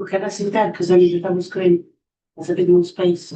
can I see that? Because I need a double screen. That's a bit more space.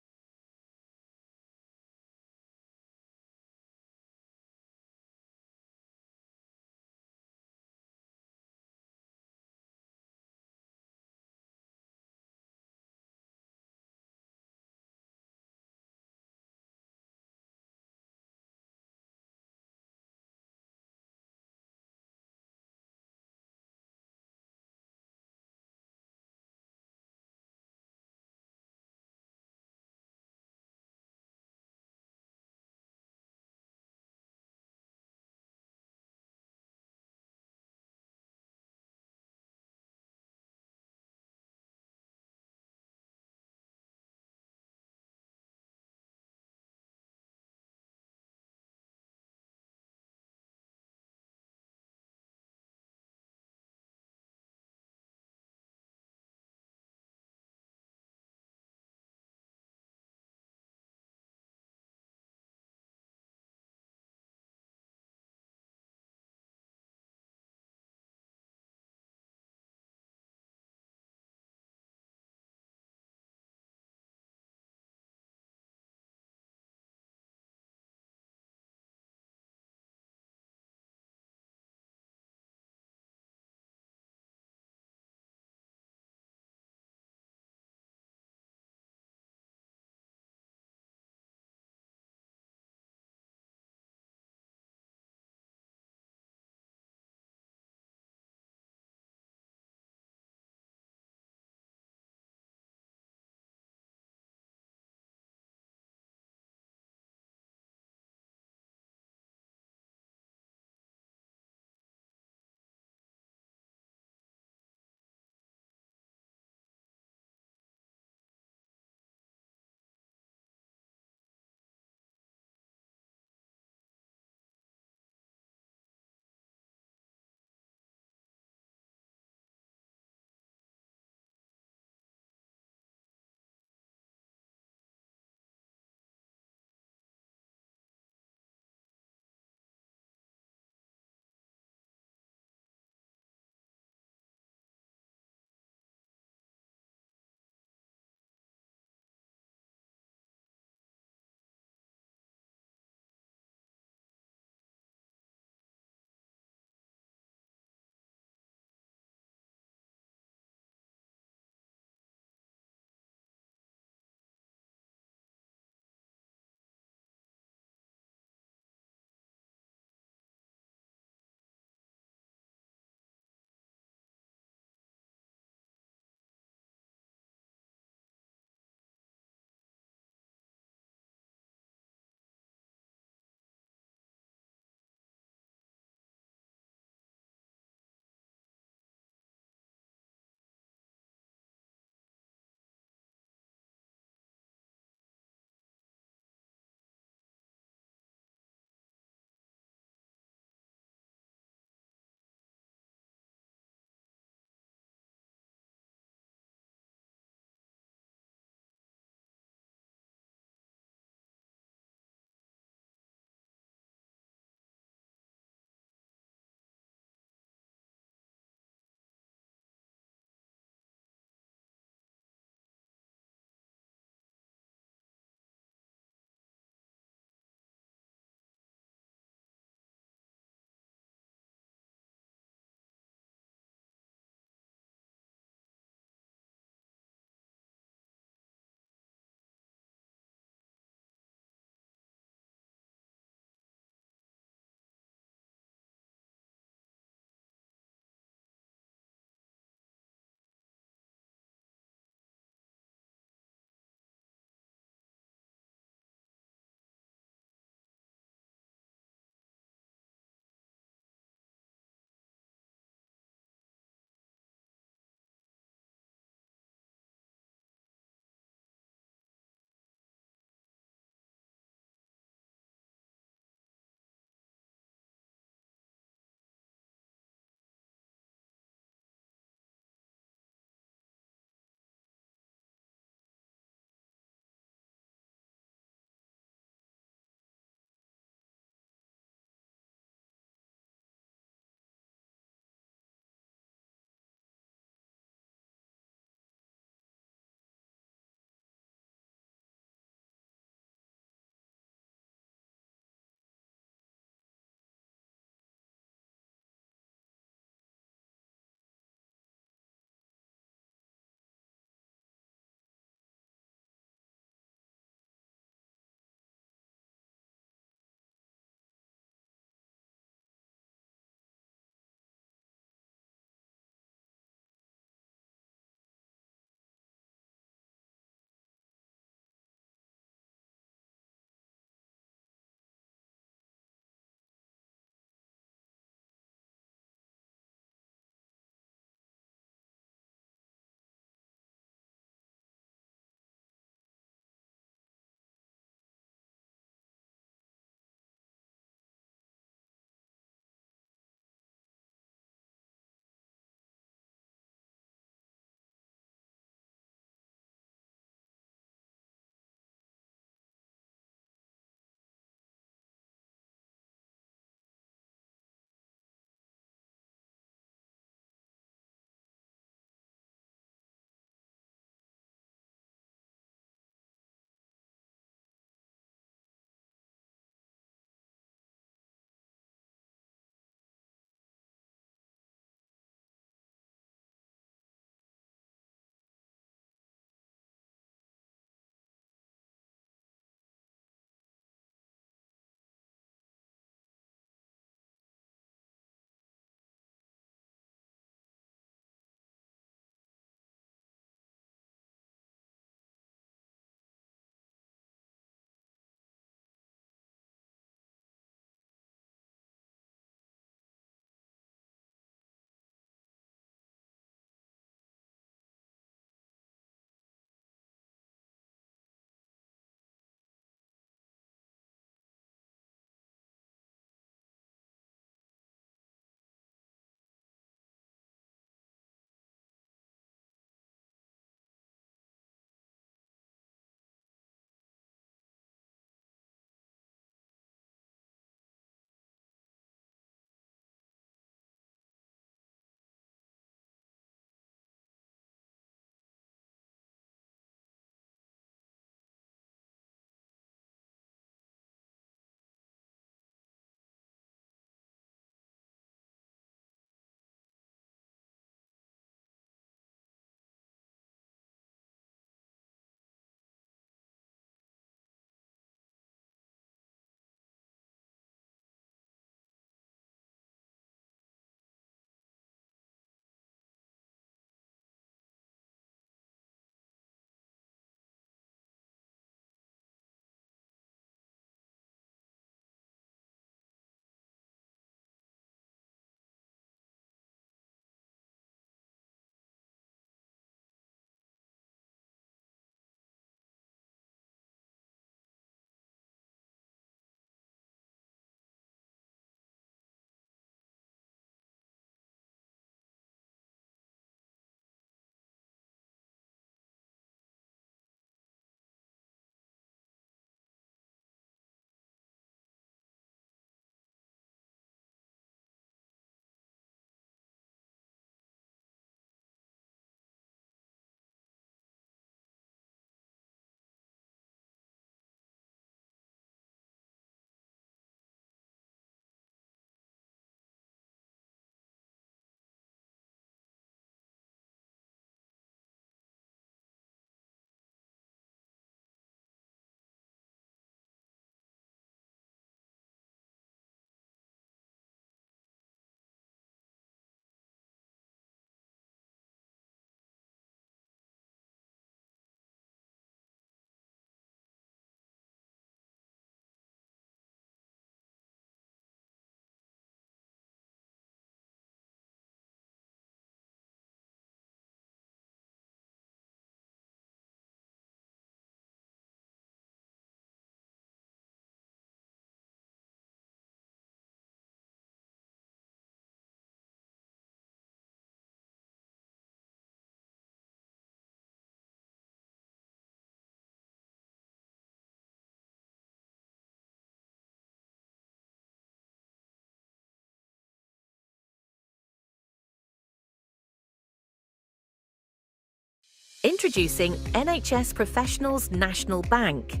Introducing NHS Professionals National Bank.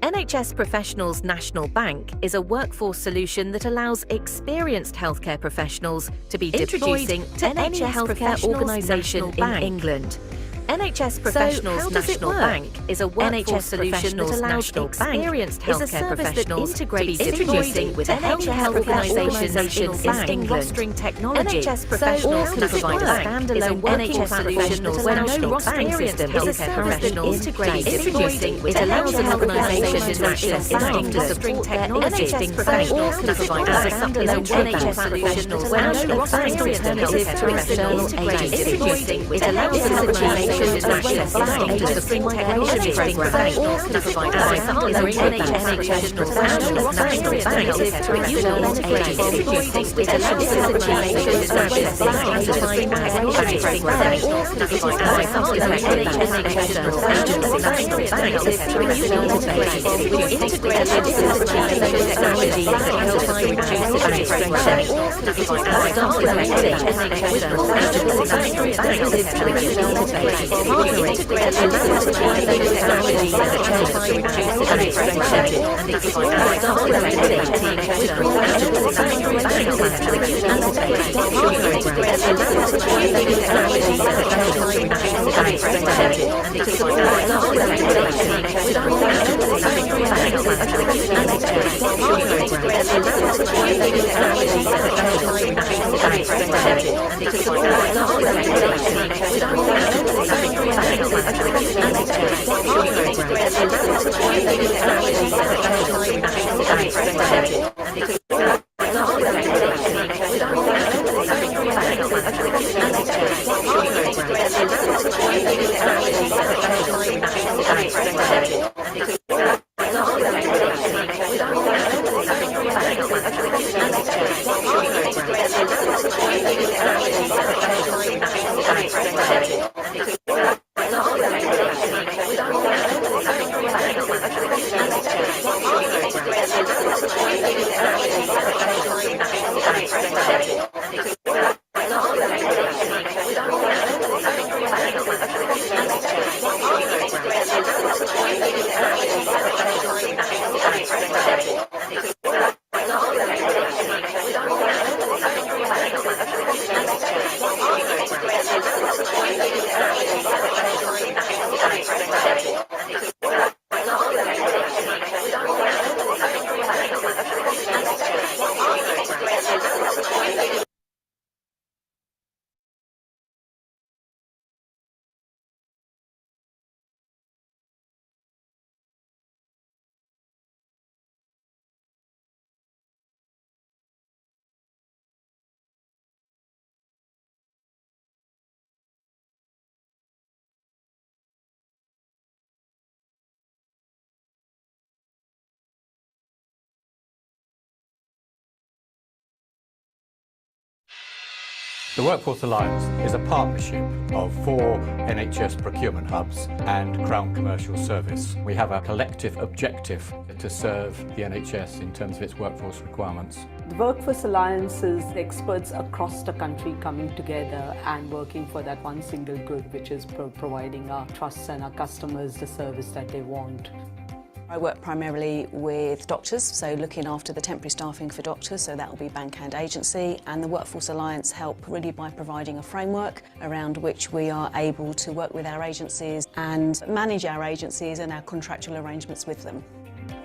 NHS Professionals National Bank is a workforce solution that allows experienced healthcare professionals to be deployed to any healthcare organisation in England. NHS Professionals National Bank is a workforce solution that allows experienced healthcare professionals to be deployed with healthcare organisations in rostering technology. NHS Professionals National Bank is a NHS solution that allows no rostering system healthcare professionals to be deployed with allows organisations to access existing technology. NHS Professionals National Bank is a NHS solution that allows no rostering alternative to external agencies. It allows organisations to access existing technology programs to provide NHS Professionals National Bank to external agencies. It allows organisations to access existing technology programs to provide NHS Professionals National Bank to external agencies. With integrated technology that helps reduce bank pressure to provide NHS Professionals National Bank to external agencies. Partnering allows technology that helps reduce bank pressure and explore collaborating with professional banks and entities. Partnering allows technology that helps reduce bank pressure and explore collaborating with professional banks and entities. Partnering allows technology that helps reduce bank pressure and explore collaborating with professional The Workforce Alliance is a partnership of 4 NHS procurement hubs and Crown Commercial Service. We have a collective objective to serve the NHS in terms of its workforce requirements. The Workforce Alliance is experts across the country coming together and working for that one single good, which is providing our trusts and our customers the service that they want. I work primarily with doctors, so looking after the temporary staffing for doctors, so that will be bank and agency, and the Workforce Alliance help really by providing a framework around which we are able to work with our agencies and manage our agencies and our contractual arrangements with them.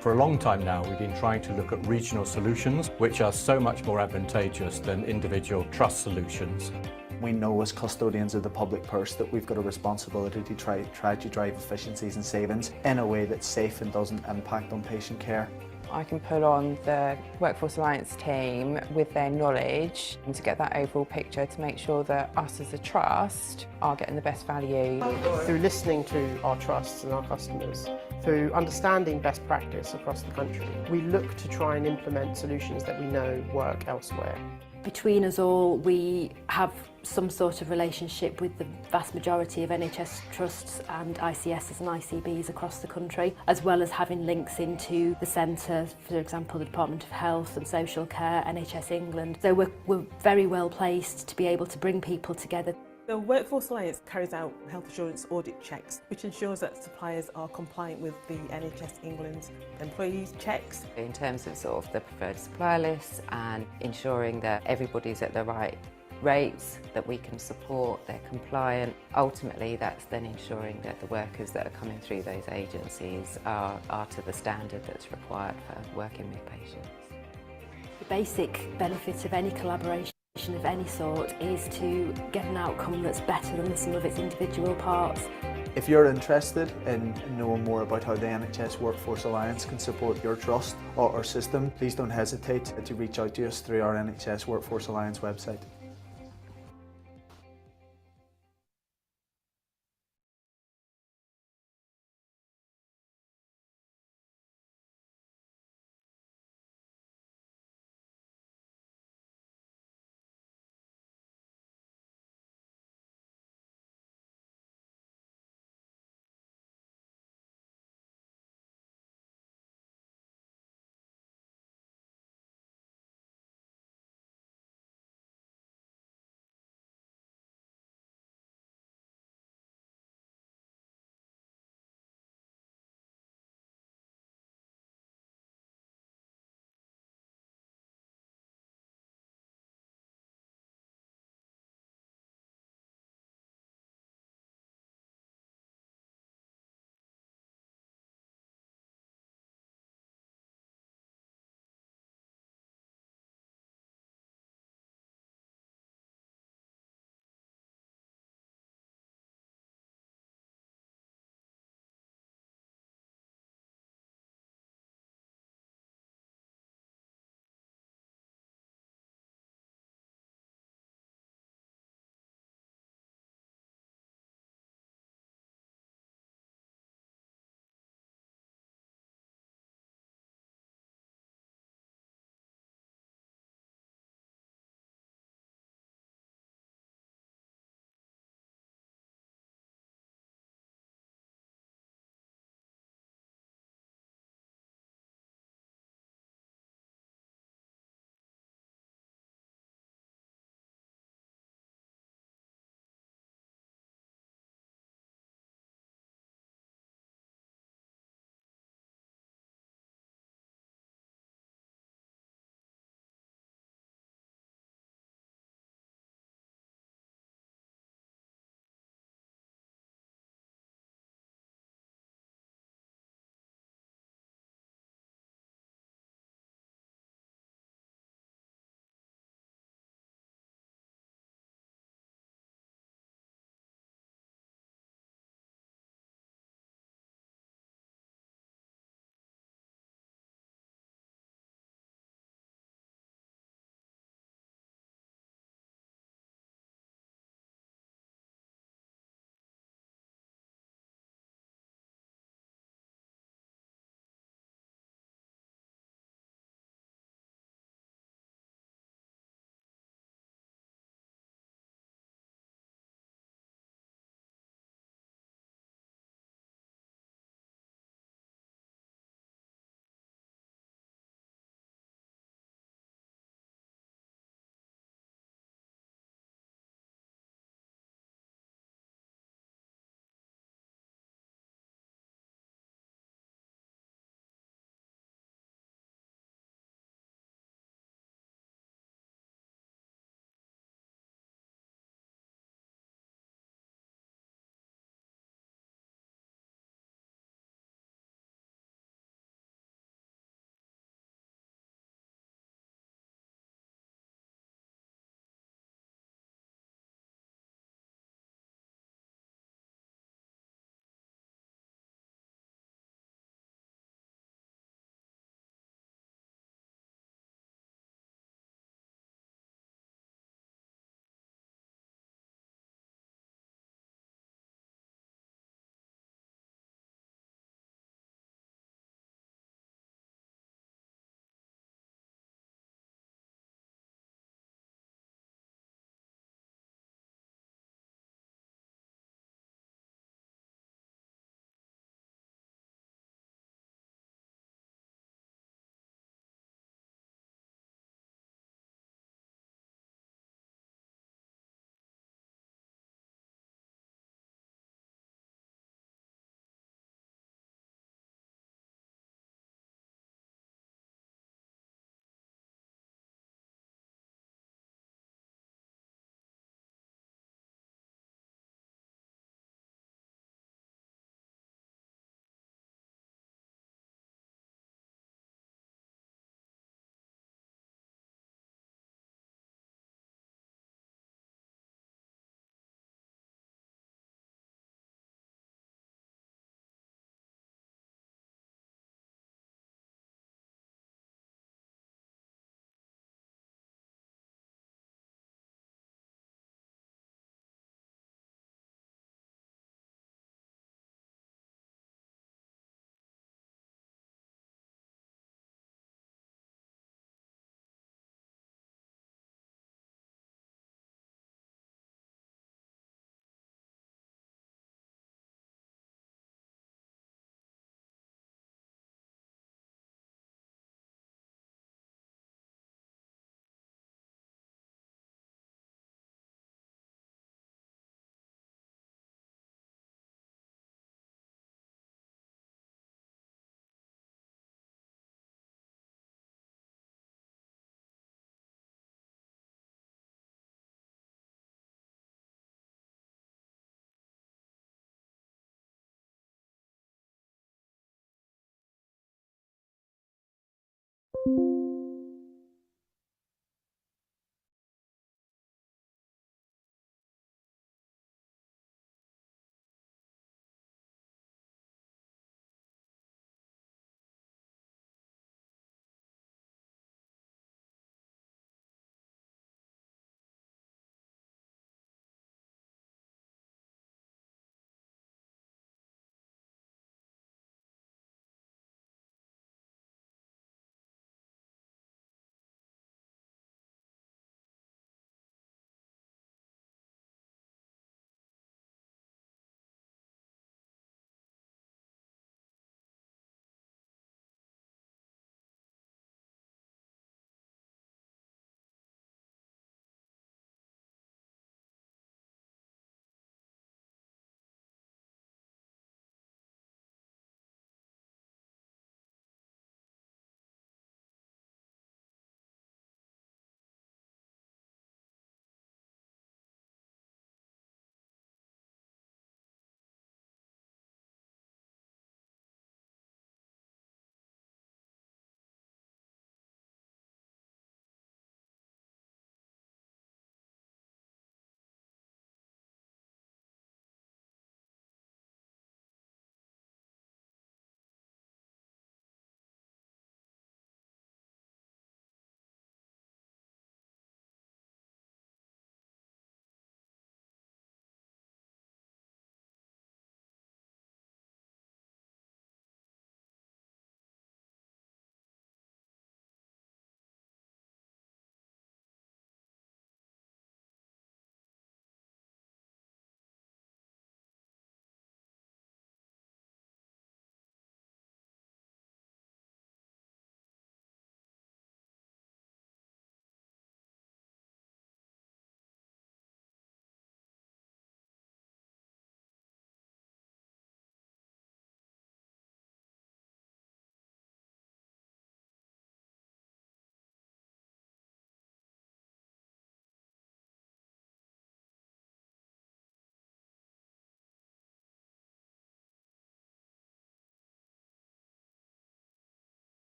For a long time now, we've been trying to look at regional solutions, which are so much more advantageous than individual trust solutions. We know as custodians of the public purse that we've got a responsibility to try to drive efficiencies and savings in a way that's safe and doesn't impact on patient care. I can pull on the Workforce Alliance team with their knowledge and to get that overall picture to make sure that us as a trust are getting the best value. Through listening to our trusts and our customers, through understanding best practice across the country, we look to try and implement solutions that we know work elsewhere. Between us all, we have some sort of relationship with the vast majority of NHS trusts and ICSs and ICBs across the country, as well as having links into the centre, for example, the Department of Health and Social Care, NHS England. So we're very well placed to be able to bring people together. The Workforce Alliance carries out health assurance audit checks, which ensures that suppliers are compliant with the NHS England's employees checks. In terms of sort of the preferred supplier lists and ensuring that everybody's at the right rates, that we can support, they're compliant. Ultimately, that's then ensuring that the workers that are coming through those agencies are to the standard that's required for working with patients. The basic benefit of any collaboration of any sort is to get an outcome that's better than the sum of its individual parts. If you're interested in knowing more about how the NHS Workforce Alliance can support your trust or system, please don't hesitate to reach out to us through our NHS Workforce Alliance website.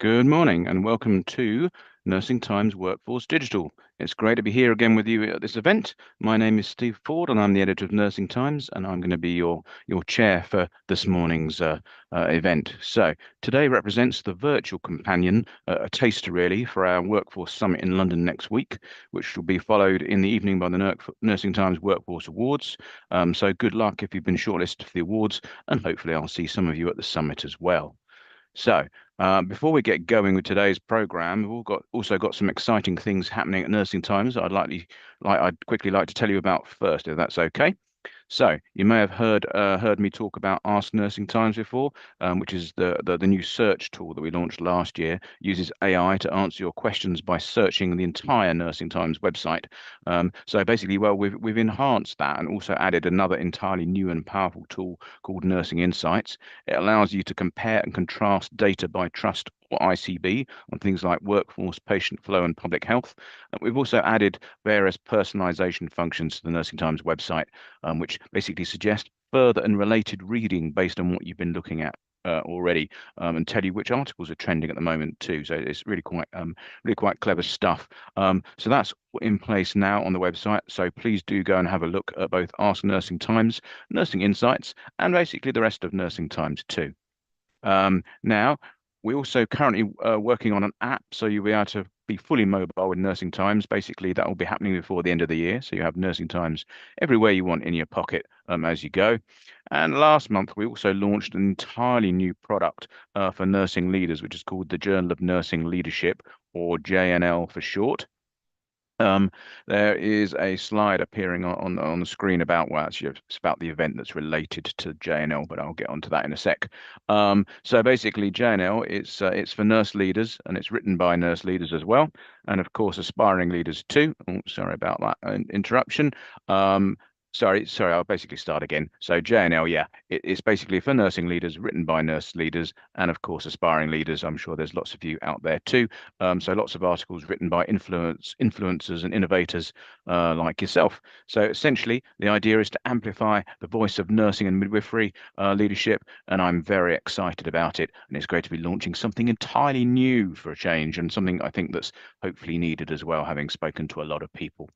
Good morning and welcome to Nursing Times Workforce Digital. It's great to be here again with you at this event. My name is Steve Ford and I'm the editor of Nursing Times, and I'm going to be your chair for this morning's event. So today represents the virtual companion, a taster really, for our Workforce Summit in London next week, which will be followed in the evening by the Nursing Times Workforce Awards. So good luck if you've been shortlisted for the awards, and hopefully I'll see some of you at the summit as well. So before we get going with today's program, we've also got some exciting things happening at Nursing Times I'd quickly like to tell you about first, if that's okay. So you may have heard me talk about Ask Nursing Times before, which is the new search tool that we launched last year. Uses AI to answer your questions by searching the entire Nursing Times website. So basically, well, we've enhanced that and also added another entirely new and powerful tool called Nursing Insights. It allows you to compare and contrast data by trust or ICB on things like workforce, patient flow, and public health. We've also added various personalization functions to the Nursing Times website, which basically suggest further and related reading based on what you've been looking at already, and tell you which articles are trending at the moment too. So it's really quite clever stuff. So that's in place now on the website. So please do go and have a look at both Ask Nursing Times, Nursing Insights, and basically the rest of Nursing Times too. Now, we're also currently working on an app, so you'll be able to be fully mobile with Nursing Times. Basically, that will be happening before the end of the year. So you have Nursing Times everywhere you want in your pocket as you go. And last month, we also launched an entirely new product for nursing leaders, which is called the Journal of Nursing Leadership, or JNL for short. There is a slide appearing on the screen about, well, actually, it's about the event that's related to JNL, but I'll get onto that in a sec. So basically, JNL it's for nurse leaders, and it's written by nurse leaders as well, and of course, aspiring leaders too. Oh, sorry about that interruption. Sorry, I'll basically start again. So JNL, yeah, it's basically for nursing leaders, written by nurse leaders, and of course, aspiring leaders. I'm sure there's lots of you out there too. So lots of articles written by influencers and innovators like yourself. So essentially, the idea is to amplify the voice of nursing and midwifery leadership, and I'm very excited about it. And it's great to be launching something entirely new for a change, and something I think that's hopefully needed as well, having spoken to a lot of people.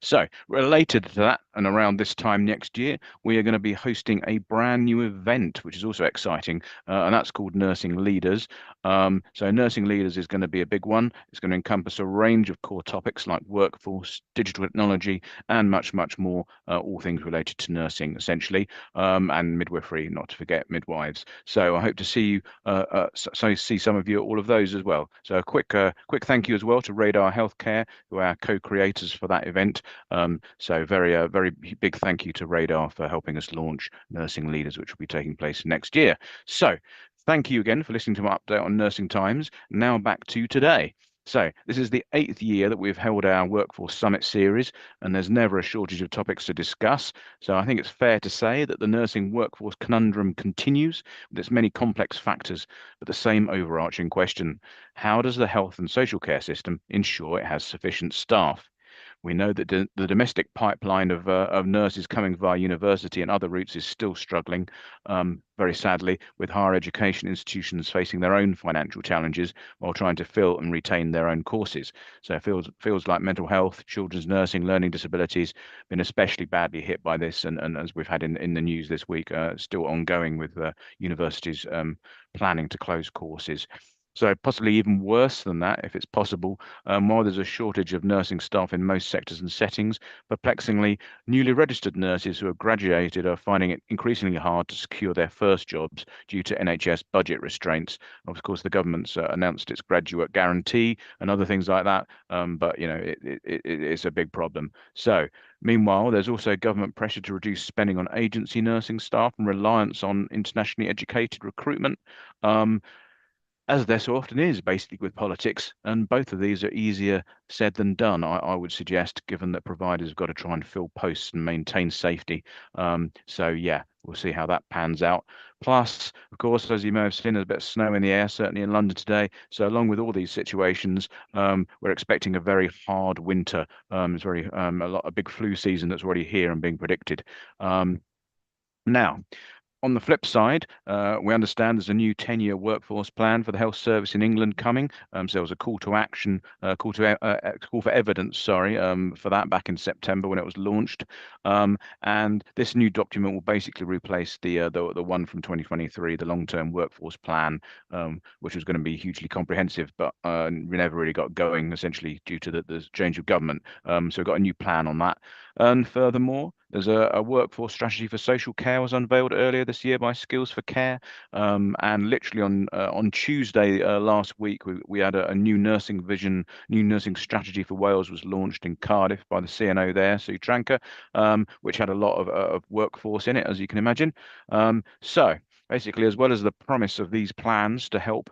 So related to that, and around this time next year, we are going to be hosting a brand new event, which is also exciting, and that's called Nursing Leaders. So Nursing Leaders is going to be a big one. It's going to encompass a range of core topics like workforce, digital technology, and much, much more, all things related to nursing, essentially, and midwifery, not to forget midwives. So I hope to see you, see some of you at all of those as well. So a quick thank you as well to Radar Healthcare, who are our co-creators for that event. So very big thank you to Radar for helping us launch Nursing Leaders, which will be taking place next year. So thank you again for listening to my update on Nursing Times. Now back to today. So this is the 8th year that we've held our Workforce Summit series, and there's never a shortage of topics to discuss. So I think it's fair to say that the nursing workforce conundrum continues with its many complex factors, but the same overarching question: how does the health and social care system ensure it has sufficient staff? We know that the domestic pipeline of nurses coming via university and other routes is still struggling, very sadly, with higher education institutions facing their own financial challenges while trying to fill and retain their own courses. So it feels like mental health, children's nursing, learning disabilities been especially badly hit by this, and as we've had in the news this week, still ongoing with universities planning to close courses. So possibly even worse than that, if it's possible, while there's a shortage of nursing staff in most sectors and settings, perplexingly, newly registered nurses who have graduated are finding it increasingly hard to secure their first jobs due to NHS budget restraints. Of course, the government's announced its graduate guarantee and other things like that, but it's a big problem. So meanwhile, there's also government pressure to reduce spending on agency nursing staff and reliance on internationally educated recruitment. As there so often is, basically, with politics, and both of these are easier said than done, I would suggest, given that providers have got to try and fill posts and maintain safety. So yeah, we'll see how that pans out. Plus, of course, as you may have seen, there's a bit of snow in the air, certainly in London today. So along with all these situations, we're expecting a very hard winter. It's a big flu season that's already here and being predicted. Now, on the flip side, we understand there's a new 10-year workforce plan for the health service in England coming. So there was a call to action, call for evidence, for that back in September when it was launched. And this new document will basically replace the one from 2023, the long-term workforce plan, which was going to be hugely comprehensive, but we never really got going, essentially due to the change of government. So we've got a new plan on that. And furthermore, there's a workforce strategy for social care was unveiled earlier this year by Skills for Care, and literally on Tuesday last week we had a new nursing vision, new nursing strategy for Wales was launched in Cardiff by the CNO there, Sue Tranker, which had a lot of workforce in it, as you can imagine. So basically, as well as the promise of these plans to help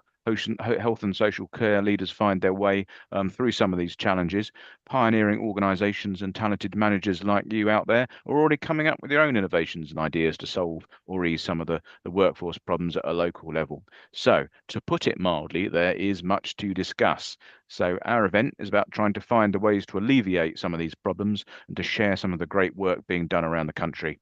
health and social care leaders find their way through some of these challenges, pioneering organisations and talented managers like you out there are already coming up with their own innovations and ideas to solve or ease some of the workforce problems at a local level. So, to put it mildly, there is much to discuss. So our event is about trying to find the ways to alleviate some of these problems and to share some of the great work being done around the country.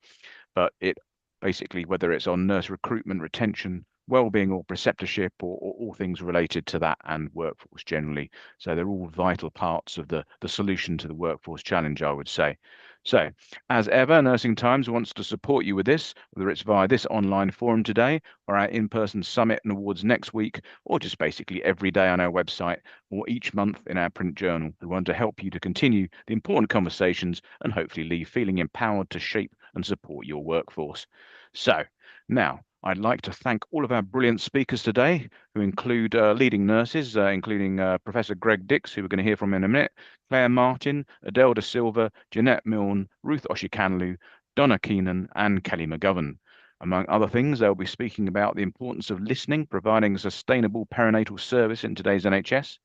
But it basically, whether it's on nurse recruitment, retention, well-being or preceptorship, or all things related to that and workforce generally. So they're all vital parts of the solution to the workforce challenge, I would say. So, as ever, Nursing Times wants to support you with this, whether it's via this online forum today, or our in-person summit and awards next week, or just basically every day on our website, or each month in our print journal. We want to help you to continue the important conversations and hopefully leave feeling empowered to shape and support your workforce. So, now, I'd like to thank all of our brilliant speakers today, who include leading nurses, including Professor Greg Dix, who we're going to hear from in a minute, Claire Martin, Adele Da Silva, Jeanette Milne, Ruth Oshikanlu, Donna Keenan, and Kelly McGovern. Among other things, they'll be speaking about the importance of listening, providing sustainable perinatal service in today's NHS,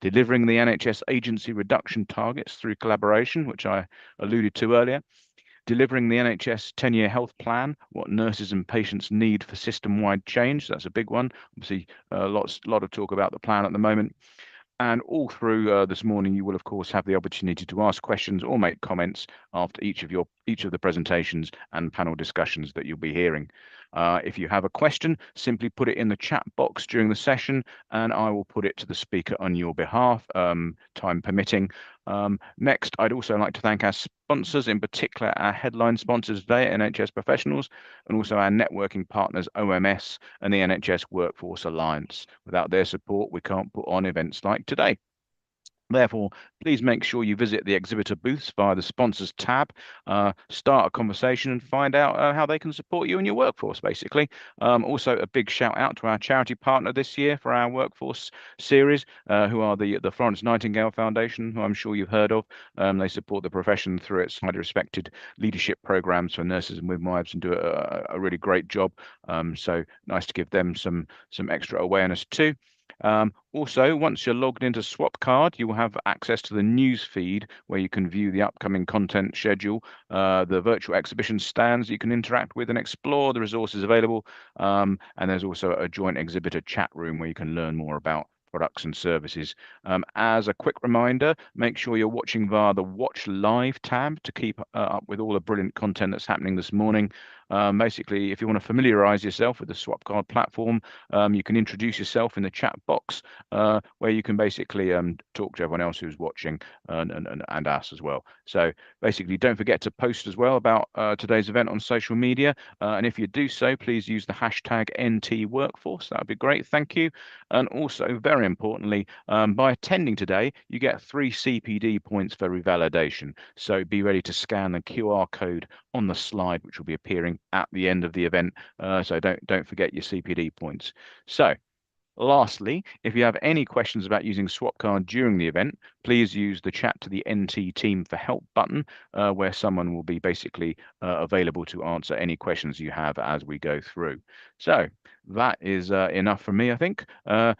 delivering the NHS agency reduction targets through collaboration, which I alluded to earlier, delivering the NHS 10-year health plan, what nurses and patients need for system-wide change. That's a big one. Obviously, a lot of talk about the plan at the moment. And all through this morning, you will, of course, have the opportunity to ask questions or make comments after each of the presentations and panel discussions that you'll be hearing. If you have a question, simply put it in the chat box during the session, and I will put it to the speaker on your behalf, time permitting. Next, I'd also like to thank our sponsors, in particular our headline sponsors today, NHS Professionals, and also our networking partners, OMS and the NHS Workforce Alliance. Without their support, we can't put on events like today. Therefore, please make sure you visit the exhibitor booths via the sponsors tab, start a conversation and find out how they can support you and your workforce, basically. Also, a big shout out to our charity partner this year for our workforce series, who are the Florence Nightingale Foundation, who I'm sure you've heard of. They support the profession through its highly respected leadership programs for nurses and midwives and do a really great job. So nice to give them some extra awareness too. Also, once you're logged into Swapcard, you will have access to the news feed where you can view the upcoming content schedule, the virtual exhibition stands you can interact with and explore the resources available. And there's also a joint exhibitor chat room where you can learn more about products and services. As a quick reminder, make sure you're watching via the Watch Live tab to keep up with all the brilliant content that's happening this morning. Basically, if you want to familiarize yourself with the Swapcard platform, you can introduce yourself in the chat box where you can basically talk to everyone else who's watching and us as well. So basically, don't forget to post as well about today's event on social media. And if you do so, please use the hashtag #NTWorkforce. That would be great. Thank you. And also, very importantly, by attending today, you get 3 CPD points for revalidation. So be ready to scan the QR code on the slide, which will be appearing at the end of the event. So don't forget your CPD points. So lastly, if you have any questions about using Swapcard during the event, please use the chat to the NT team for help button, where someone will be basically available to answer any questions you have as we go through. So that is enough from me, I think.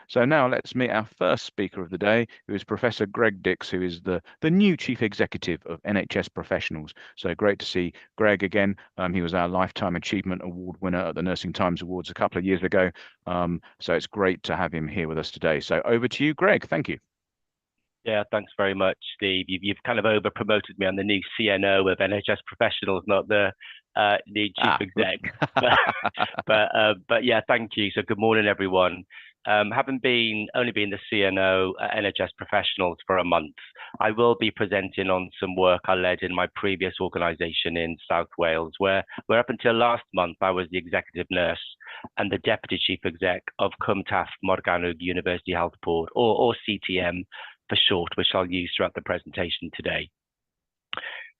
So now let's meet our first speaker of the day, who is Professor Greg Dix, who is the new Chief Executive of NHS Professionals. So great to see Greg again. He was our Lifetime Achievement Award winner at the Nursing Times Awards a couple of years ago. So it's great to have him here with us today. So over to you, Greg. Thank you. Yeah, thanks very much, Steve. You've kind of over-promoted me on the new CNO of NHS Professionals, not the new Chief Exec. But yeah, thank you. So good morning, everyone. Having only been the CNO at NHS Professionals for a month, I will be presenting on some work I led in my previous organisation in South Wales, where up until last month, I was the executive nurse and the Deputy Chief Exec of Cwm Taf Morgannwg University Health Board, or CTM for short, which I'll use throughout the presentation today.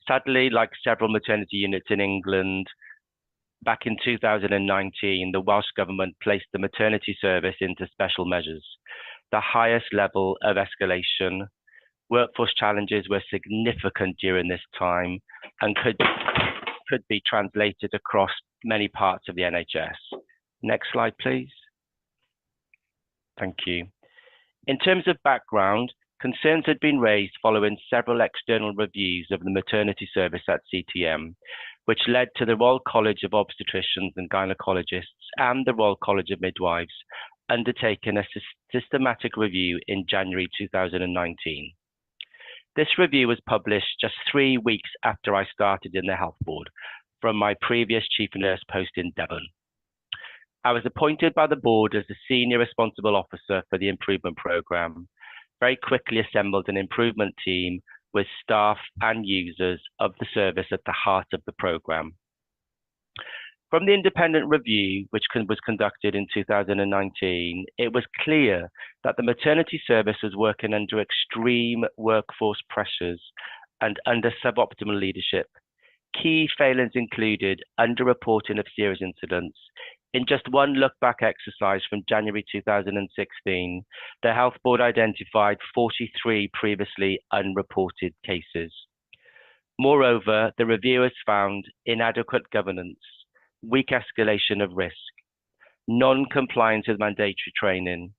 Sadly, like several maternity units in England, back in 2019, the Welsh Government placed the maternity service into special measures, the highest level of escalation. Workforce challenges were significant during this time and could be translated across many parts of the NHS. Next slide, please. Thank you. In terms of background, concerns had been raised following several external reviews of the maternity service at CTM, which led to the Royal College of Obstetricians and Gynecologists and the Royal College of Midwives undertaking a systematic review in January 2019. This review was published just 3 weeks after I started in the Health Board from my previous Chief Nurse post in Devon. I was appointed by the board as the Senior Responsible Officer for the Improvement Programme, very quickly assembled an improvement team with staff and users of the service at the heart of the programme. From the independent review, which was conducted in 2019, it was clear that the maternity service was working under extreme workforce pressures and under suboptimal leadership. Key failings included underreporting of serious incidents. In just one look-back exercise from January 2016, the Health Board identified 43 previously unreported cases. Moreover, the reviewers found inadequate governance, weak escalation of risk, non-compliance with mandatory training,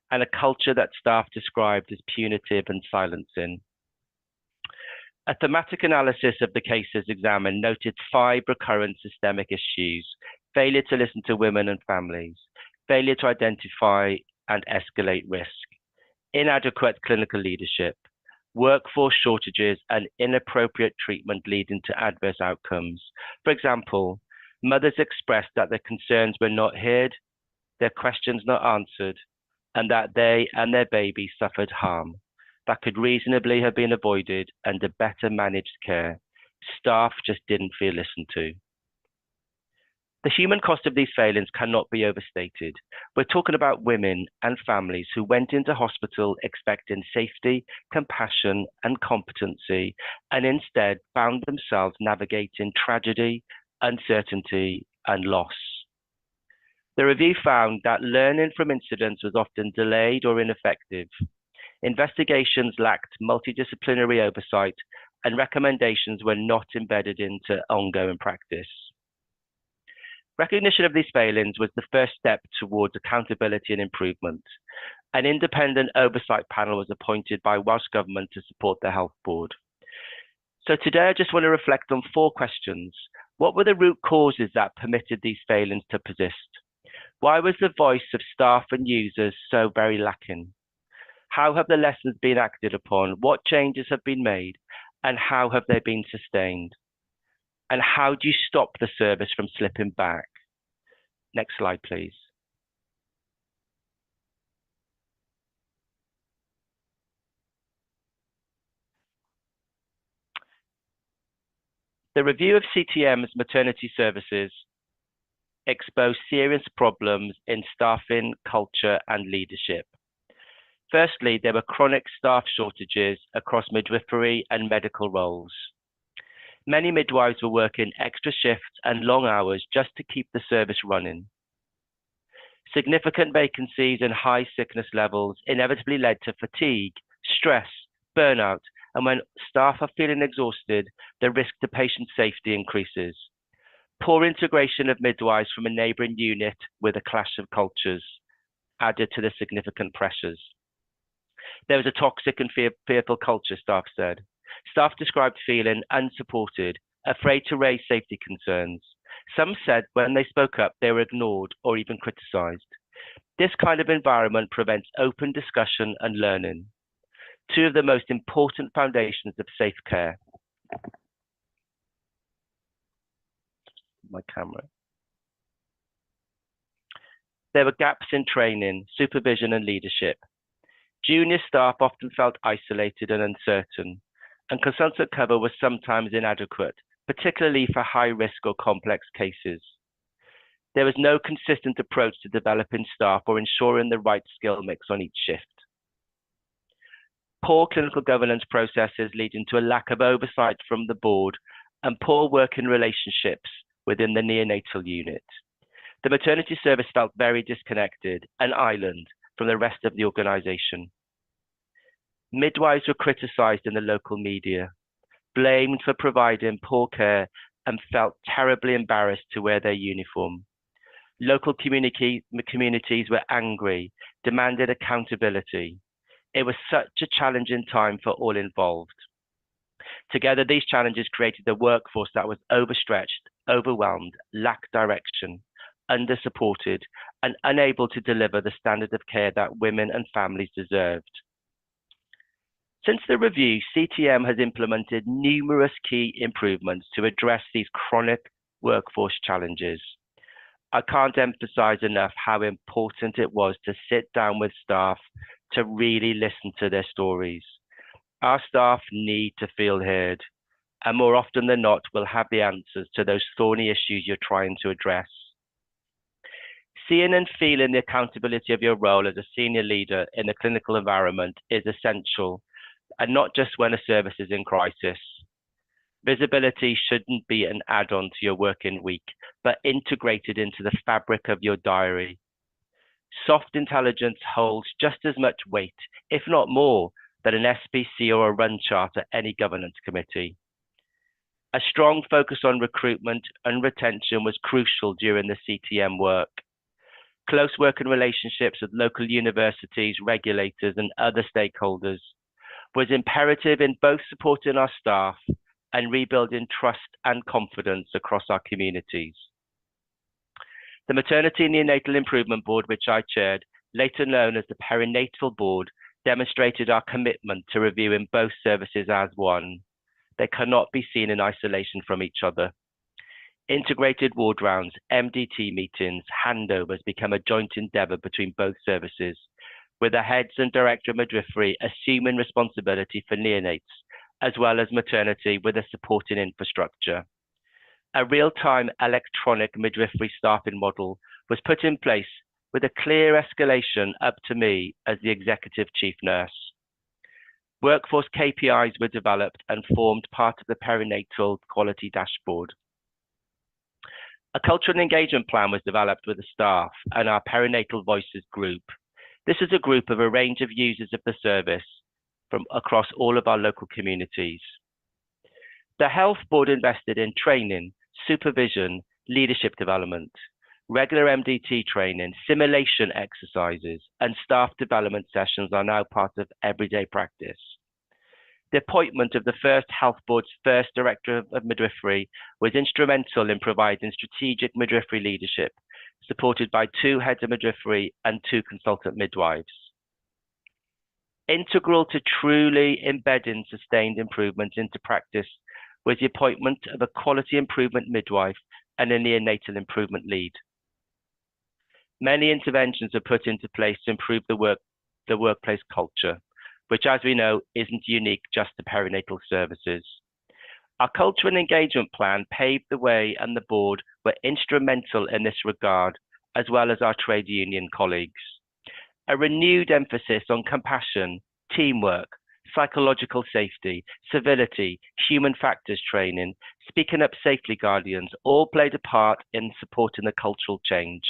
and a culture that staff described as punitive and silencing. A thematic analysis of the cases examined noted 5 recurrent systemic issues: failure to listen to women and families, failure to identify and escalate risk, inadequate clinical leadership, workforce shortages and inappropriate treatment leading to adverse outcomes. For example, mothers expressed that their concerns were not heard, their questions not answered, and that they and their baby suffered harm that could reasonably have been avoided under better managed care. Staff just didn't feel listened to. The human cost of these failings cannot be overstated. We're talking about women and families who went into hospital expecting safety, compassion, and competency, and instead found themselves navigating tragedy, uncertainty, and loss. The review found that learning from incidents was often delayed or ineffective. Investigations lacked multidisciplinary oversight, and recommendations were not embedded into ongoing practice. Recognition of these failings was the first step towards accountability and improvement. An independent oversight panel was appointed by Welsh Government to support the Health Board. So today I just want to reflect on 4 questions. What were the root causes that permitted these failings to persist? Why was the voice of staff and users so very lacking? How have the lessons been acted upon? What changes have been made? And how have they been sustained? And how do you stop the service from slipping back? Next slide, please. The review of CTM's maternity services exposed serious problems in staffing, culture, and leadership. Firstly, there were chronic staff shortages across midwifery and medical roles. Many midwives were working extra shifts and long hours just to keep the service running. Significant vacancies and high sickness levels inevitably led to fatigue, stress, burnout, and when staff are feeling exhausted, the risk to patient safety increases. Poor integration of midwives from a neighbouring unit with a clash of cultures added to the significant pressures. There was a toxic and fearful culture, staff said. Staff described feeling unsupported, afraid to raise safety concerns. Some said when they spoke up, they were ignored or even criticised. This kind of environment prevents open discussion and learning, 2 of the most important foundations of safe care. My camera. There were gaps in training, supervision, and leadership. Junior staff often felt isolated and uncertain, and consultant cover was sometimes inadequate, particularly for high-risk or complex cases. There was no consistent approach to developing staff or ensuring the right skill mix on each shift. Poor clinical governance processes leading to a lack of oversight from the board and poor working relationships within the neonatal unit. The maternity service felt very disconnected, an island from the rest of the organisation. Midwives were criticised in the local media, blamed for providing poor care, and felt terribly embarrassed to wear their uniform. Local communities were angry, demanded accountability. It was such a challenging time for all involved. Together, these challenges created a workforce that was overstretched, overwhelmed, lacked direction, under-supported, and unable to deliver the standard of care that women and families deserved. Since the review, CTM has implemented numerous key improvements to address these chronic workforce challenges. I can't emphasize enough how important it was to sit down with staff to really listen to their stories. Our staff need to feel heard, and more often than not, will have the answers to those thorny issues you're trying to address. Seeing and feeling the accountability of your role as a senior leader in a clinical environment is essential, and not just when a service is in crisis. Visibility shouldn't be an add-on to your working week, but integrated into the fabric of your diary. Soft intelligence holds just as much weight, if not more, than an SPC or a run chart at any governance committee. A strong focus on recruitment and retention was crucial during the CTM work. Close working relationships with local universities, regulators, and other stakeholders was imperative in both supporting our staff and rebuilding trust and confidence across our communities. The Maternity and Neonatal Improvement Board, which I chaired, later known as the Perinatal Board, demonstrated our commitment to reviewing both services as one. They cannot be seen in isolation from each other. Integrated ward rounds, MDT meetings, handovers become a joint endeavour between both services, with the heads and director of midwifery assuming responsibility for neonates, as well as maternity with a supporting infrastructure. a real-time electronic midwifery staffing model was put in place with a clear escalation up to me as the executive chief nurse. Workforce KPIs were developed and formed part of the perinatal quality dashboard. A culture and engagement plan was developed with the staff and our Perinatal Voices group. This is a group of a range of users of the service from across all of our local communities. The health board invested in training, supervision, leadership development, regular MDT training, simulation exercises, and staff development sessions are now part of everyday practice. The appointment of the first health board's first director of midwifery was instrumental in providing strategic midwifery leadership, supported by 2 heads of midwifery and 2 consultant midwives. Integral to truly embedding sustained improvement into practice was the appointment of a quality improvement midwife and a neonatal improvement lead. Many interventions are put into place to improve the workplace culture, which, as we know, isn't unique just to perinatal services. Our culture and engagement plan paved the way, and the board were instrumental in this regard, as well as our trade union colleagues. A renewed emphasis on compassion, teamwork, psychological safety, civility, human factors training, speaking up safely guardians, all played a part in supporting the cultural change.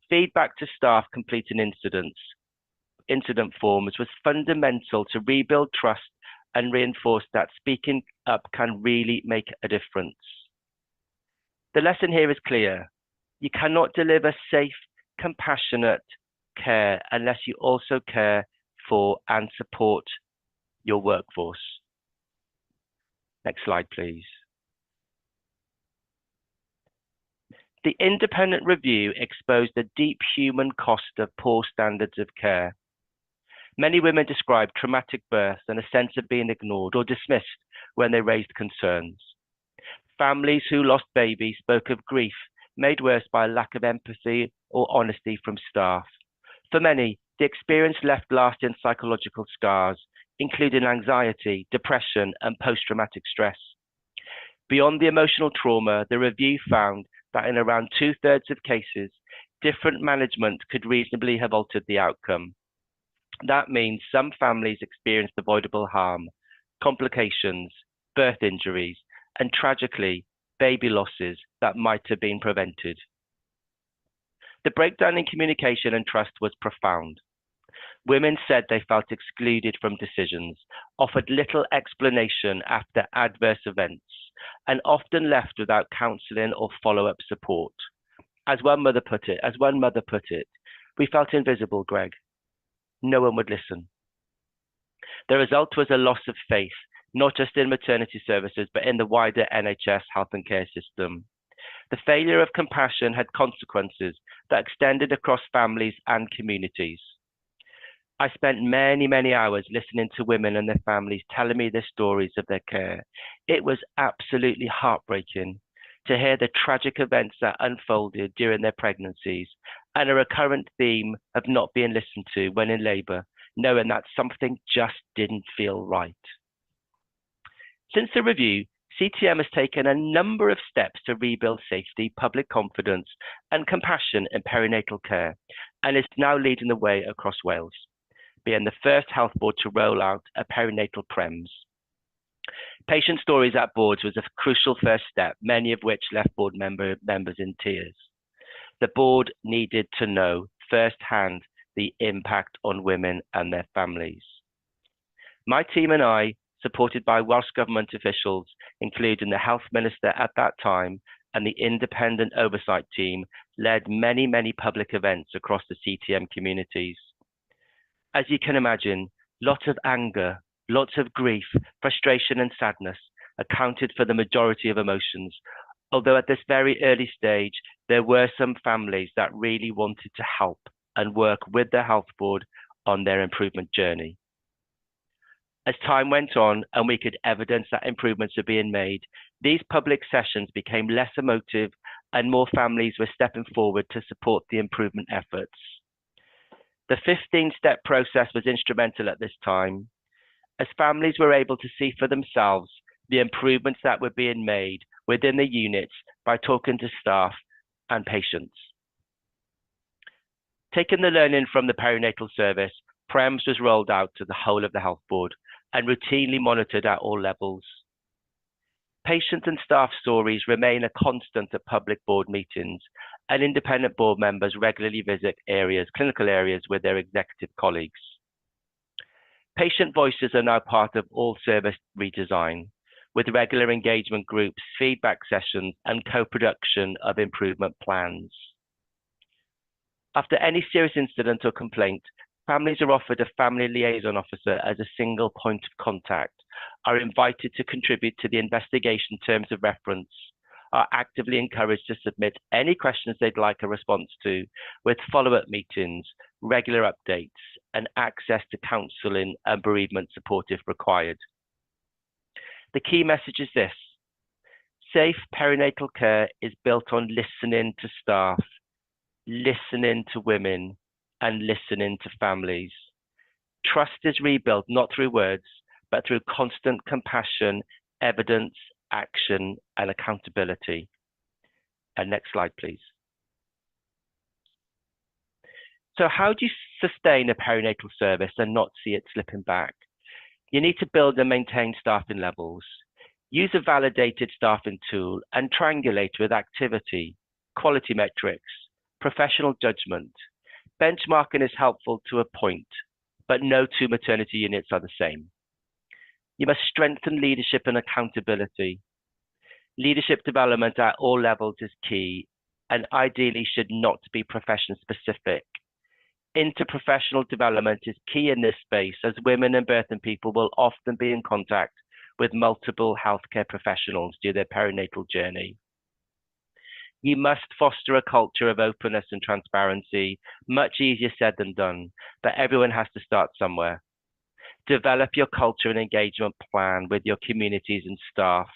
Feedback to staff completing incident forms was fundamental to rebuild trust and reinforce that speaking up can really make a difference. The lesson here is clear. You cannot deliver safe, compassionate care unless you also care for and support your workforce. Next slide, please. The independent review exposed the deep human cost of poor standards of care. Many women described traumatic births and a sense of being ignored or dismissed when they raised concerns. Families who lost babies spoke of grief made worse by a lack of empathy or honesty from staff. For many, the experience left lasting psychological scars, including anxiety, depression, and post-traumatic stress. Beyond the emotional trauma, the review found that in around 2/3 of cases, different management could reasonably have altered the outcome. That means some families experienced avoidable harm, complications, birth injuries, and tragically, baby losses that might have been prevented. The breakdown in communication and trust was profound. Women said they felt excluded from decisions, offered little explanation after adverse events, and often left without counselling or follow-up support. As one mother put it, we felt invisible, Greg. No one would listen. The result was a loss of faith, not just in maternity services, but in the wider NHS health and care system. The failure of compassion had consequences that extended across families and communities. I spent many, many hours listening to women and their families telling me their stories of their care. It was absolutely heartbreaking to hear the tragic events that unfolded during their pregnancies and a recurrent theme of not being listened to when in labour, knowing that something just didn't feel right. Since the review, CTM has taken a number of steps to rebuild safety, public confidence and compassion in perinatal care, and is now leading the way across Wales, being the first health board to roll out a perinatal PREMS. Patient stories at boards was a crucial first step, many of which left board members in tears. The board needed to know firsthand the impact on women and their families. My team and I, supported by Welsh Government officials, including the Health Minister at that time and the independent oversight team, led many, many public events across the CTM communities. As you can imagine, lots of anger, lots of grief, frustration and sadness accounted for the majority of emotions, although at this very early stage, there were some families that really wanted to help and work with the health board on their improvement journey. As time went on and we could evidence that improvements are being made, these public sessions became less emotive and more families were stepping forward to support the improvement efforts. The 15-step process was instrumental at this time, as families were able to see for themselves the improvements that were being made within the units by talking to staff and patients. Taking the learning from the perinatal service, PREMS was rolled out to the whole of the health board and routinely monitored at all levels. Patient and staff stories remain a constant at public board meetings, and independent board members regularly visit clinical areas with their executive colleagues. Patient voices are now part of all service redesign, with regular engagement groups, feedback sessions, and co-production of improvement plans. After any serious incident or complaint, families are offered a family liaison officer as a single point of contact, are invited to contribute to the investigation terms of reference, are actively encouraged to submit any questions they'd like a response to, with follow-up meetings, regular updates, and access to counselling and bereavement support if required. The key message is this: safe perinatal care is built on listening to staff, listening to women, and listening to families. Trust is rebuilt not through words, but through constant compassion, evidence, action, and accountability. And next slide, please. So how do you sustain a perinatal service and not see it slipping back? You need to build and maintain staffing levels, use a validated staffing tool, and triangulate with activity, quality metrics, professional judgment. Benchmarking is helpful to a point, but no two maternity units are the same. You must strengthen leadership and accountability. Leadership development at all levels is key, and ideally should not be profession specific. Interprofessional development is key in this space, as women and birthing people will often be in contact with multiple healthcare professionals during their perinatal journey. You must foster a culture of openness and transparency, much easier said than done, but everyone has to start somewhere. Develop your culture and engagement plan with your communities and staff,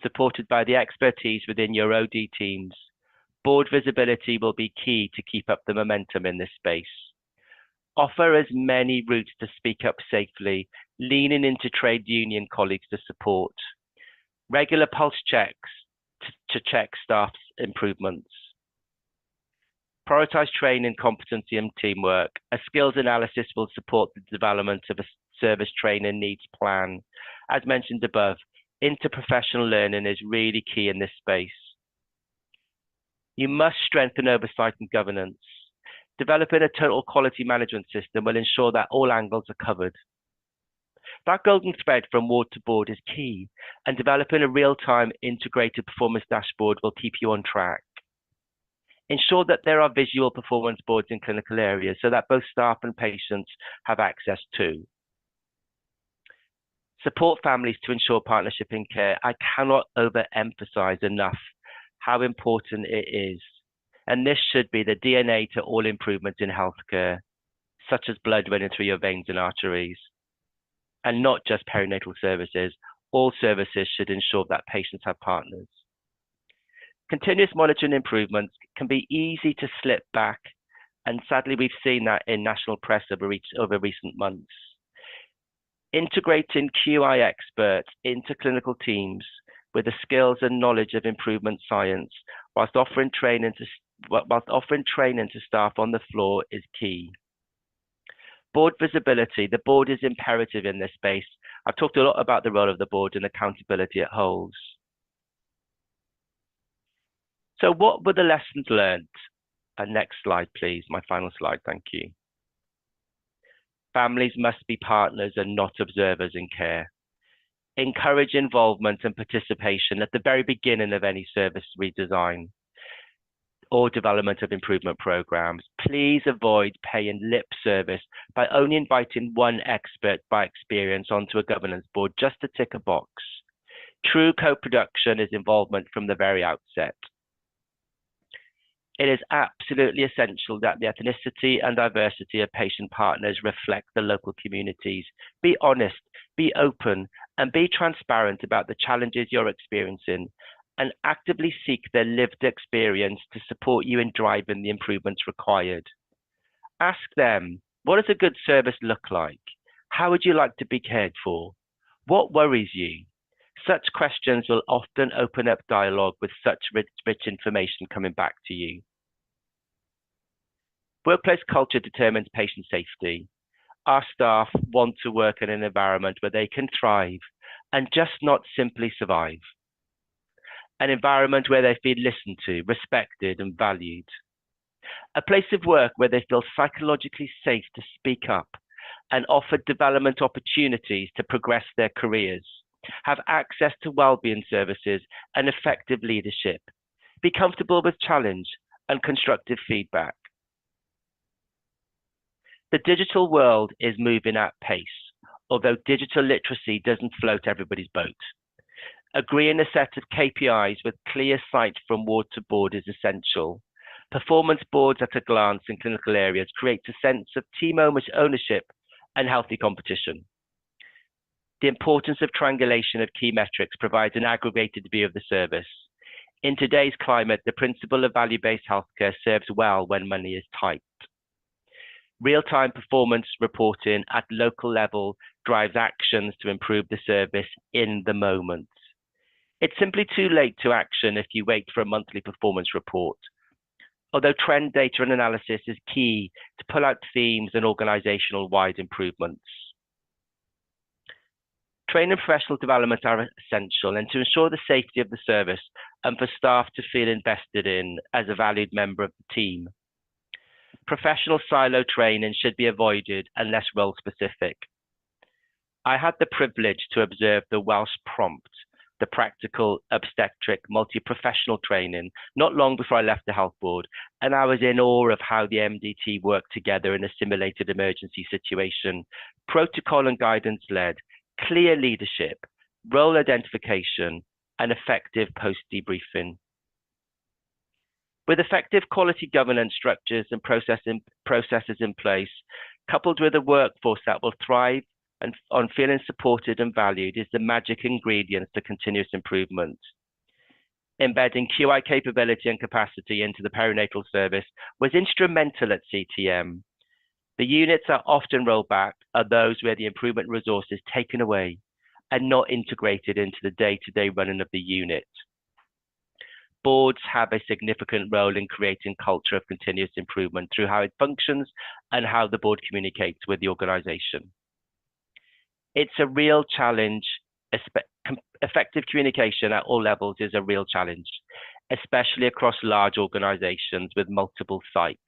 supported by the expertise within your OD teams. Board visibility will be key to keep up the momentum in this space. Offer as many routes to speak up safely, leaning into trade union colleagues to support. Regular pulse checks to check staff's improvements. Prioritize training, competency, and teamwork. A skills analysis will support the development of a service training needs plan. As mentioned above, interprofessional learning is really key in this space. You must strengthen oversight and governance. Developing a total quality management system will ensure that all angles are covered. That golden thread from ward to board is key, and developing a real-time integrated performance dashboard will keep you on track. Ensure that there are visual performance boards in clinical areas so that both staff and patients have access to. Support families to ensure partnership in care. I cannot overemphasize enough how important it is. And this should be the DNA to all improvements in healthcare, such as blood running through your veins and arteries. And not just perinatal services, all services should ensure that patients have partners. Continuous monitoring improvements can be easy to slip back, and sadly we've seen that in national press over recent months. Integrating QI experts into clinical teams with the skills and knowledge of improvement science, whilst offering training to staff on the floor, is key. Board visibility. The board is imperative in this space. I've talked a lot about the role of the board and accountability it holds. So what were the lessons learned? Next slide, please. My final slide, thank you. Families must be partners and not observers in care. Encourage involvement and participation at the very beginning of any service redesign or development of improvement programs. Please avoid paying lip service by only inviting one expert by experience onto a governance board just to tick a box. True co-production is involvement from the very outset. It is absolutely essential that the ethnicity and diversity of patient partners reflect the local communities. Be honest, be open, and be transparent about the challenges you're experiencing, and actively seek their lived experience to support you in driving the improvements required. Ask them, what does a good service look like? How would you like to be cared for? What worries you? Such questions will often open up dialogue with such rich information coming back to you. Workplace culture determines patient safety. Our staff want to work in an environment where they can thrive and just not simply survive. An environment where they feel listened to, respected and valued. A place of work where they feel psychologically safe to speak up and offered development opportunities to progress their careers, have access to wellbeing services and effective leadership, be comfortable with challenge and constructive feedback. The digital world is moving at pace, although digital literacy doesn't float everybody's boat. Agreeing a set of KPIs with clear sight from ward to board is essential. Performance boards at a glance in clinical areas creates a sense of team ownership and healthy competition. The importance of triangulation of key metrics provides an aggregated view of the service. In today's climate, the principle of value-based healthcare serves well when money is tight. Real-time performance reporting at local level drives actions to improve the service in the moment. It's simply too late to action if you wait for a monthly performance report. Although trend data and analysis is key to pull out themes and organizational-wide improvements. Training and professional development are essential, and to ensure the safety of the service and for staff to feel invested in as a valued member of the team. Professional silo training should be avoided unless role specific. I had the privilege to observe the Welsh Prompt, the practical obstetric multi-professional training, not long before I left the health board, and I was in awe of how the MDT worked together in a simulated emergency situation, protocol and guidance led, clear leadership, role identification, and effective post-debriefing. With effective quality governance structures and processes in place, coupled with a workforce that will thrive and on feeling supported and valued, is the magic ingredient to continuous improvement. Embedding QI capability and capacity into the perinatal service was instrumental at CTM. The units that often roll back are those where the improvement resource is taken away and not integrated into the day-to-day running of the unit. Boards have a significant role in creating culture of continuous improvement through how it functions and how the board communicates with the organization. It's a real challenge. Effective communication at all levels is a real challenge, especially across large organizations with multiple sites.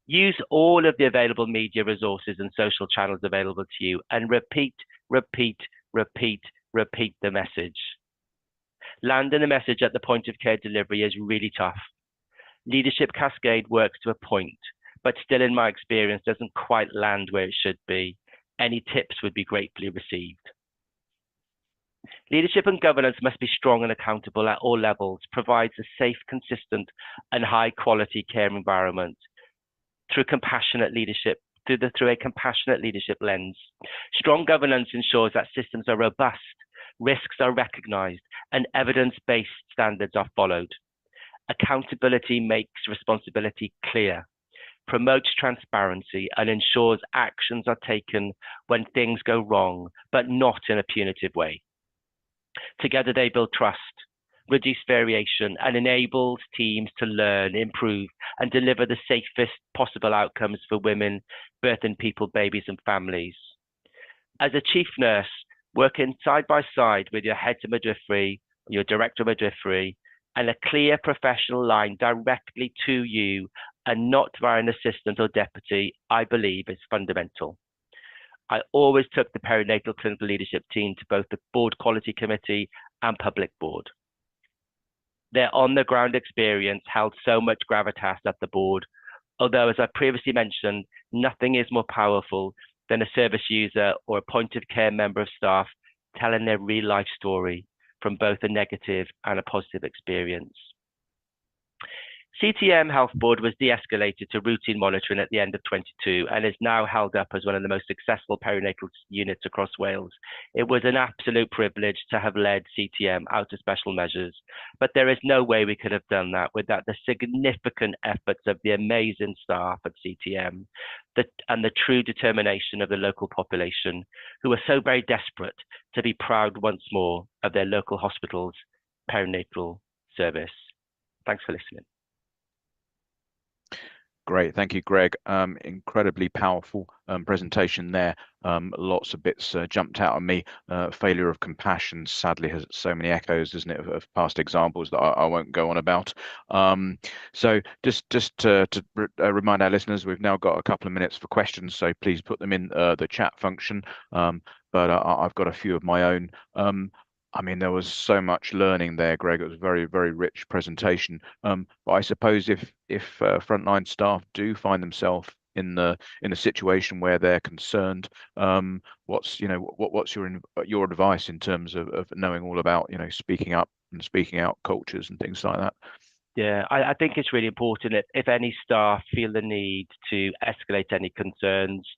Use all of the available media resources and social channels available to you and repeat the message. Landing a message at the point of care delivery is really tough. Leadership cascade works to a point, but still in my experience doesn't quite land where it should be. Any tips would be gratefully received. Leadership and governance must be strong and accountable at all levels, provides a safe, consistent, and high-quality care environment through compassionate leadership, through a compassionate leadership lens. Strong governance ensures that systems are robust, risks are recognized, and evidence-based standards are followed. Accountability makes responsibility clear, promotes transparency, and ensures actions are taken when things go wrong, but not in a punitive way. Together they build trust, reduce variation, and enables teams to learn, improve, and deliver the safest possible outcomes for women, birthing people, babies, and families. As a chief nurse, working side by side with your head of midwifery, your director of midwifery, and a clear professional line directly to you and not via an assistant or deputy, I believe is fundamental. I always took the perinatal clinical leadership team to both the board quality committee and public board. Their on-the-ground experience held so much gravitas at the board, although, as I previously mentioned, nothing is more powerful than a service user or a point-of-care member of staff telling their real-life story from both a negative and a positive experience. CTM Health Board was de-escalated to routine monitoring at the end of 22 and is now held up as one of the most successful perinatal units across Wales. It was an absolute privilege to have led CTM out of special measures, but there is no way we could have done that without the significant efforts of the amazing staff at CTM, and the true determination of the local population, who are so very desperate to be proud once more of their local hospital's perinatal service. Thanks for listening. Great, thank you, Greg. Incredibly powerful presentation there. Lots of bits jumped out at me. Failure of compassion sadly has so many echoes, isn't it, of past examples that I won't go on about. So just to remind our listeners, we've now got a couple of minutes for questions, so please put them in the chat function. But I've got a few of my own. I mean, there was so much learning there, Greg. It was a very, very rich presentation. But I suppose if frontline staff do find themselves in the situation where they're concerned, what's your advice in terms of knowing all about speaking up and speaking out cultures and things like that? Yeah, I think it's really important that if any staff feel the need to escalate any concerns,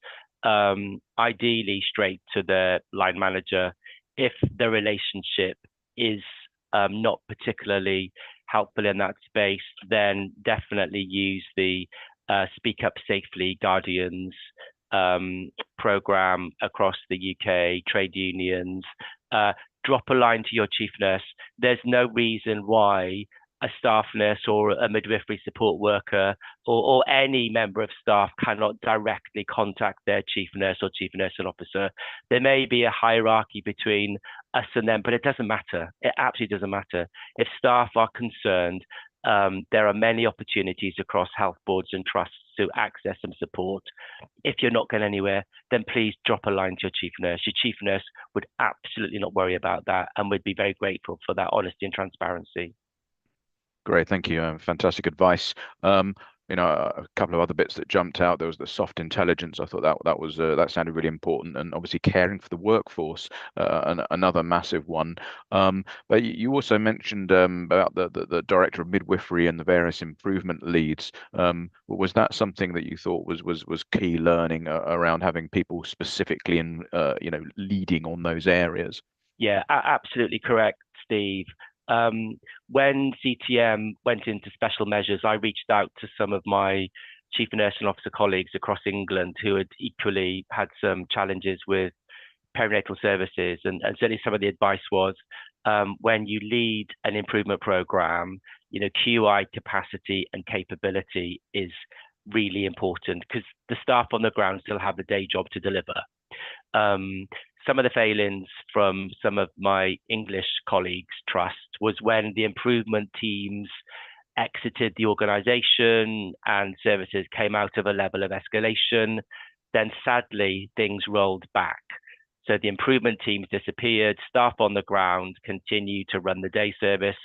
ideally straight to the line manager. If the relationship is not particularly helpful in that space, then definitely use the Speak Up Safely Guardians program across the UK, trade unions. Drop a line to your chief nurse. There's no reason why a staff nurse or a midwifery support worker or any member of staff cannot directly contact their chief nurse or chief nursing officer. There may be a hierarchy between us and them, but it doesn't matter. It absolutely doesn't matter. If staff are concerned, there are many opportunities across health boards and trusts to access some support. If you're not going anywhere, then please drop a line to your chief nurse. Your chief nurse would absolutely not worry about that and would be very grateful for that honesty and transparency. Great, thank you. Fantastic advice. A couple of other bits that jumped out. There was the soft intelligence. I thought that sounded really important, and obviously caring for the workforce, another massive one. But you also mentioned about the director of midwifery and the various improvement leads. Was that something that you thought was key learning around having people specifically in leading on those areas? Yeah, absolutely correct, Steve. When CTM went into special measures, I reached out to some of my chief nursing officer colleagues across England who had equally had some challenges with perinatal services. And certainly some of the advice was, when you lead an improvement program, QI capacity and capability is really important because the staff on the ground still have the day job to deliver. Some of the failings from some of my English colleagues' trust was when the improvement teams exited the organisation and services came out of a level of escalation, then sadly things rolled back. So the improvement teams disappeared, staff on the ground continued to run the day service.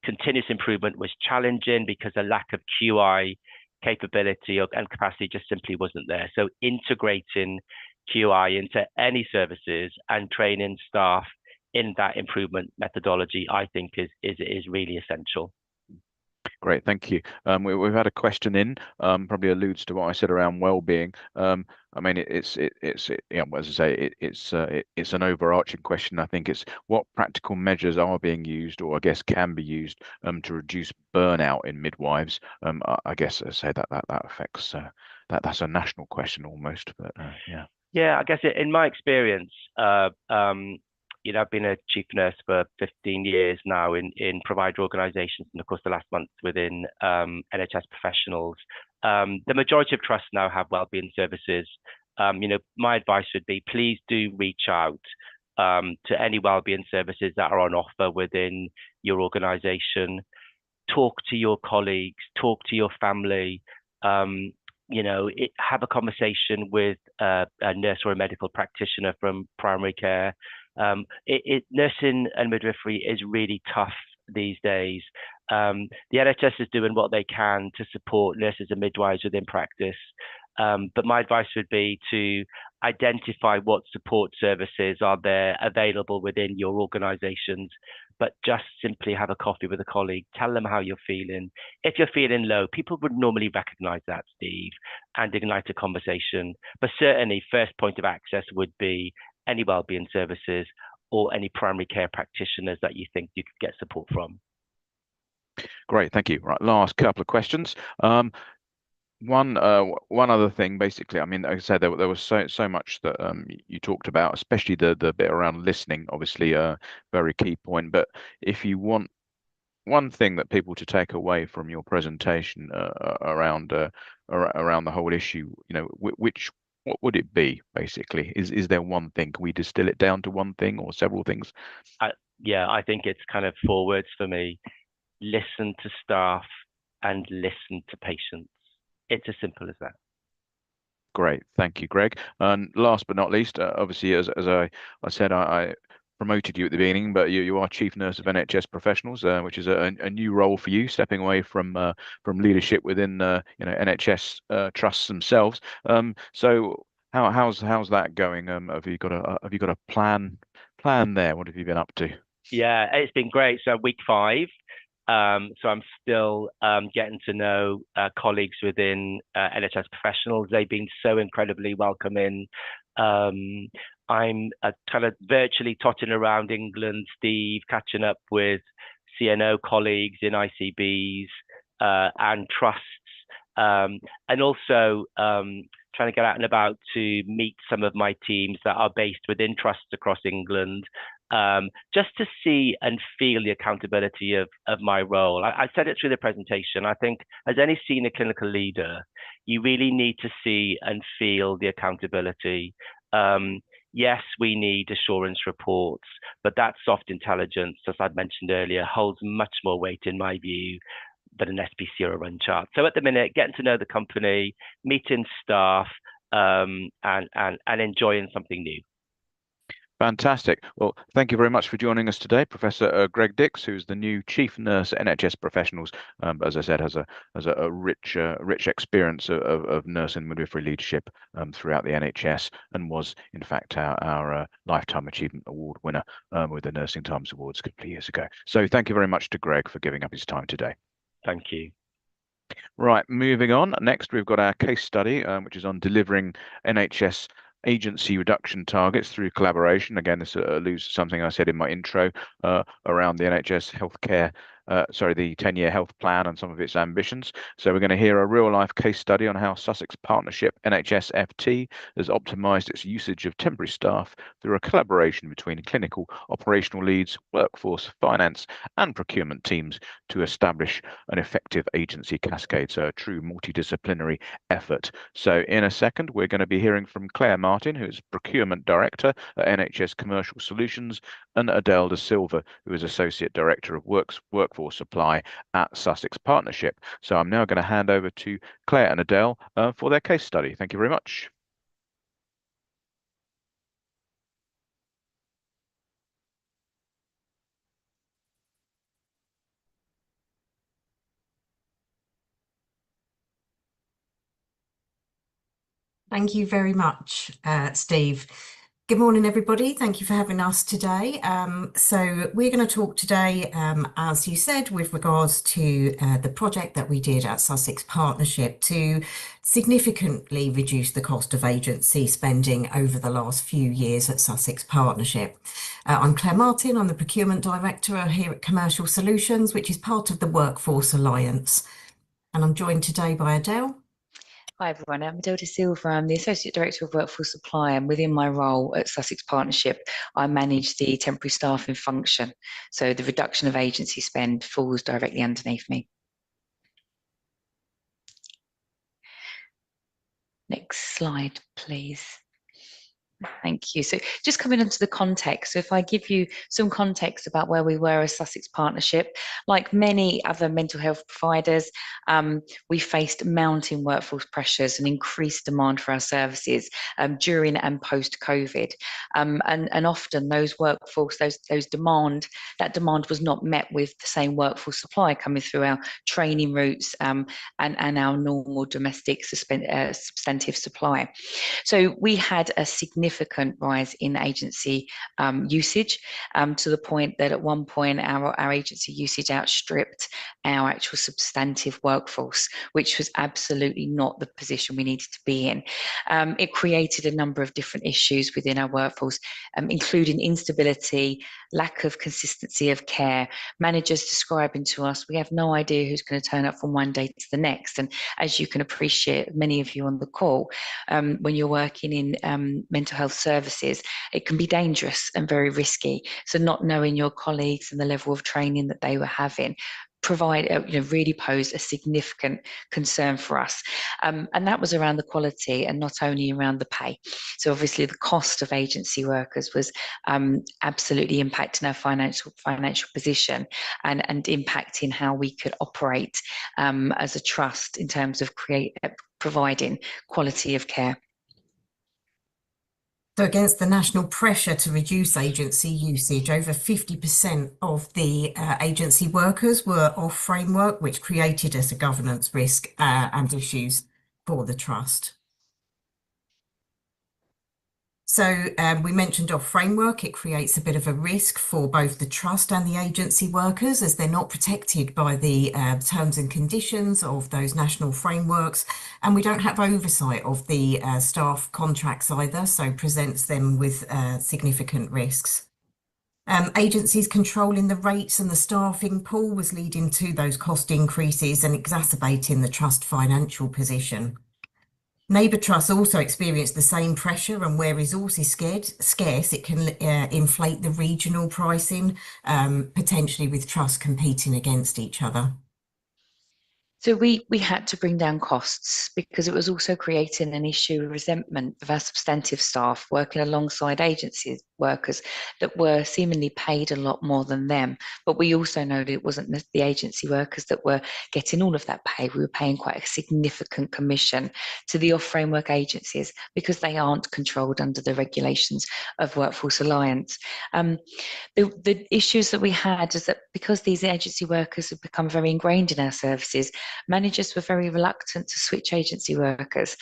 Continuous improvement was challenging because a lack of QI capability and capacity just simply wasn't there. So integrating QI into any services and training staff in that improvement methodology, I think is really essential. Great, thank you. We've had a question in, probably alludes to what I said around well-being. I mean, it's as I say, it's an overarching question. I think it's what practical measures are being used, or I guess can be used, to reduce burnout in midwives. I guess I say that affects that's a national question almost, but yeah. Yeah, I guess in my experience, I've been a chief nurse for 15 years now in provider organisations, and of course the last month within NHS professionals. The majority of trusts now have wellbeing services. My advice would be, please do reach out to any wellbeing services that are on offer within your organisation. Talk to your colleagues, talk to your family. Have a conversation with a nurse or a medical practitioner from primary care. Nursing and midwifery is really tough these days. The NHS is doing what they can to support nurses and midwives within practice. But my advice would be to identify what support services are there available within your organisations, but just simply have a coffee with a colleague, tell them how you're feeling. If you're feeling low, people would normally recognise that, Steve, and ignite a conversation. But certainly first point of access would be any wellbeing services or any primary care practitioners that you think you could get support from. Great, thank you. Right, last couple of questions. One other thing, basically, I mean, like I said, there was so much that you talked about, especially the bit around listening, obviously a very key point. But if you want one thing that people to take away from your presentation around the whole issue, what would it be, basically? Is there one thing? Can we distill it down to one thing or several things? Yeah, I think it's kind of 4 words for me: listen to staff and listen to patients. It's as simple as that. Great, thank you, Greg. And last but not least, obviously, as I said, I promoted you at the beginning, but you are Chief Nurse of NHS Professionals, which is a new role for you, stepping away from leadership within NHS trusts themselves. So how's that going? Have you got a plan there? What have you been up to? Yeah, it's been great. So week 5. So I'm still getting to know colleagues within NHS Professionals. They've been so incredibly welcoming. I'm kind of virtually trotting around England, Steve, catching up with CNO colleagues in ICBs and trusts, and also trying to get out and about to meet some of my teams that are based within trusts across England, just to see and feel the accountability of my role. I said it through the presentation. I think as any senior clinical leader, you really need to see and feel the accountability. Yes, we need assurance reports, but that soft intelligence, as I'd mentioned earlier, holds much more weight in my view than an SPC or a run chart. So at the minute, getting to know the company, meeting staff, and enjoying something new. Fantastic. Well, thank you very much for joining us today, Professor Greg Dix, who's the new Chief Nurse at NHS Professionals. As I said, has a rich experience of nurse and midwifery leadership throughout the NHS, and was in fact our Lifetime Achievement Award winner with the Nursing Times Awards a couple of years ago. So thank you very much to Greg for giving up his time today. Thank you. Right, moving on. Next, we've got our case study, which is on delivering NHS agency reduction targets through collaboration. Again, this alludes to something I said in my intro around the NHS healthcare, the 10-year health plan and some of its ambitions. So we're going to hear a real-life case study on how Sussex Partnership NHS FT has optimised its usage of temporary staff through a collaboration between clinical operational leads, workforce, finance and procurement teams to establish an effective agency cascade. So a true multidisciplinary effort. So in a second, we're going to be hearing from Claire Martin, who is Procurement Director at NHS Commercial Solutions, and Adele De Silva, who is Associate Director of Workforce Supply at Sussex Partnership. So I'm now going to hand over to Claire and Adele for their case study. Thank you very much. Thank you very much, Steve. Good morning, everybody. Thank you for having us today. So we're going to talk today, as you said, with regards to the project that we did at Sussex Partnership to significantly reduce the cost of agency spending over the last few years at Sussex Partnership. I'm Claire Martin. I'm the Procurement Director here at Commercial Solutions, which is part of the Workforce Alliance. And I'm joined today by Adele. Hi everyone, I'm Adele De Silva. I'm the Associate Director of Workforce Supply, and within my role at Sussex Partnership, I manage the temporary staffing function. So the reduction of agency spend falls directly underneath me. Next slide, please. Thank you. So just coming into the context, so if I give you some context about where we were as Sussex Partnership, like many other mental health providers, we faced mounting workforce pressures and increased demand for our services during and post-COVID. And often those workforce, that demand was not met with the same workforce supply coming through our training routes and our normal domestic substantive supply. So we had a significant rise in agency usage to the point that at one point our agency usage outstripped our actual substantive workforce, which was absolutely not the position we needed to be in. It created a number of different issues within our workforce, including instability, lack of consistency of care, managers describing to us, we have no idea who's going to turn up from one day to the next. And as you can appreciate, many of you on the call, when you're working in mental health services, it can be dangerous and very risky. So not knowing your colleagues and the level of training that they were having really posed a significant concern for us, and that was around the quality and not only around the pay. So obviously the cost of agency workers was absolutely impacting our financial position and impacting how we could operate as a trust in terms of providing quality of care. So against the national pressure to reduce agency usage, over 50% of the agency workers were off framework, which created us a governance risk and issues for the trust. So we mentioned off framework, it creates a bit of a risk for both the trust and the agency workers as they're not protected by the terms and conditions of those national frameworks. And we don't have oversight of the staff contracts either, so presents them with significant risks. Agencies controlling the rates and the staffing pool was leading to those cost increases and exacerbating the trust financial position. Neighbour trusts also experience the same pressure, and where resources scarce, it can inflate the regional pricing, potentially with trusts competing against each other. So we had to bring down costs because it was also creating an issue of resentment of our substantive staff working alongside agency workers that were seemingly paid a lot more than them. But we also know that it wasn't the agency workers that were getting all of that pay. We were paying quite a significant commission to the off-framework agencies because they aren't controlled under the regulations of Workforce Alliance. The issues that we had is that because these agency workers have become very ingrained in our services, managers were very reluctant to switch agency workers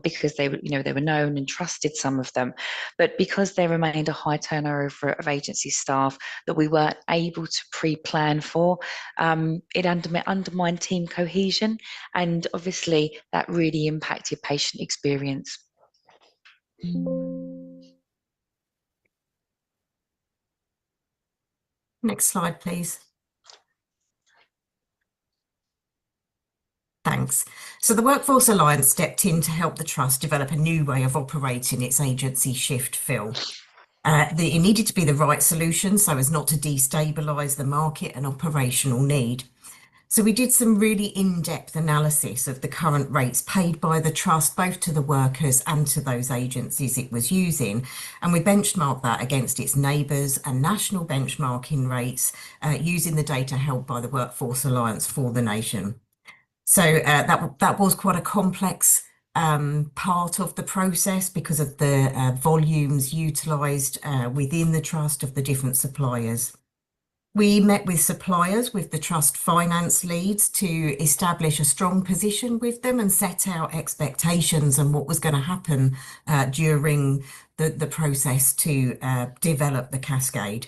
because they were known and trusted, some of them. But because there remained a high turnover of agency staff that we weren't able to pre-plan for, it undermined team cohesion, and obviously that really impacted patient experience. Next slide, please. Thanks. So the Workforce Alliance stepped in to help the Trust develop a new way of operating its agency shift fill. It needed to be the right solution so as not to destabilise the market and operational need. So we did some really in-depth analysis of the current rates paid by the Trust, both to the workers and to those agencies it was using. And we benchmarked that against its neighbours and national benchmarking rates using the data held by the Workforce Alliance for the nation. So that was quite a complex part of the process because of the volumes utilised within the Trust of the different suppliers. We met with suppliers, with the Trust finance leads, to establish a strong position with them and set out expectations and what was going to happen during the process to develop the cascade.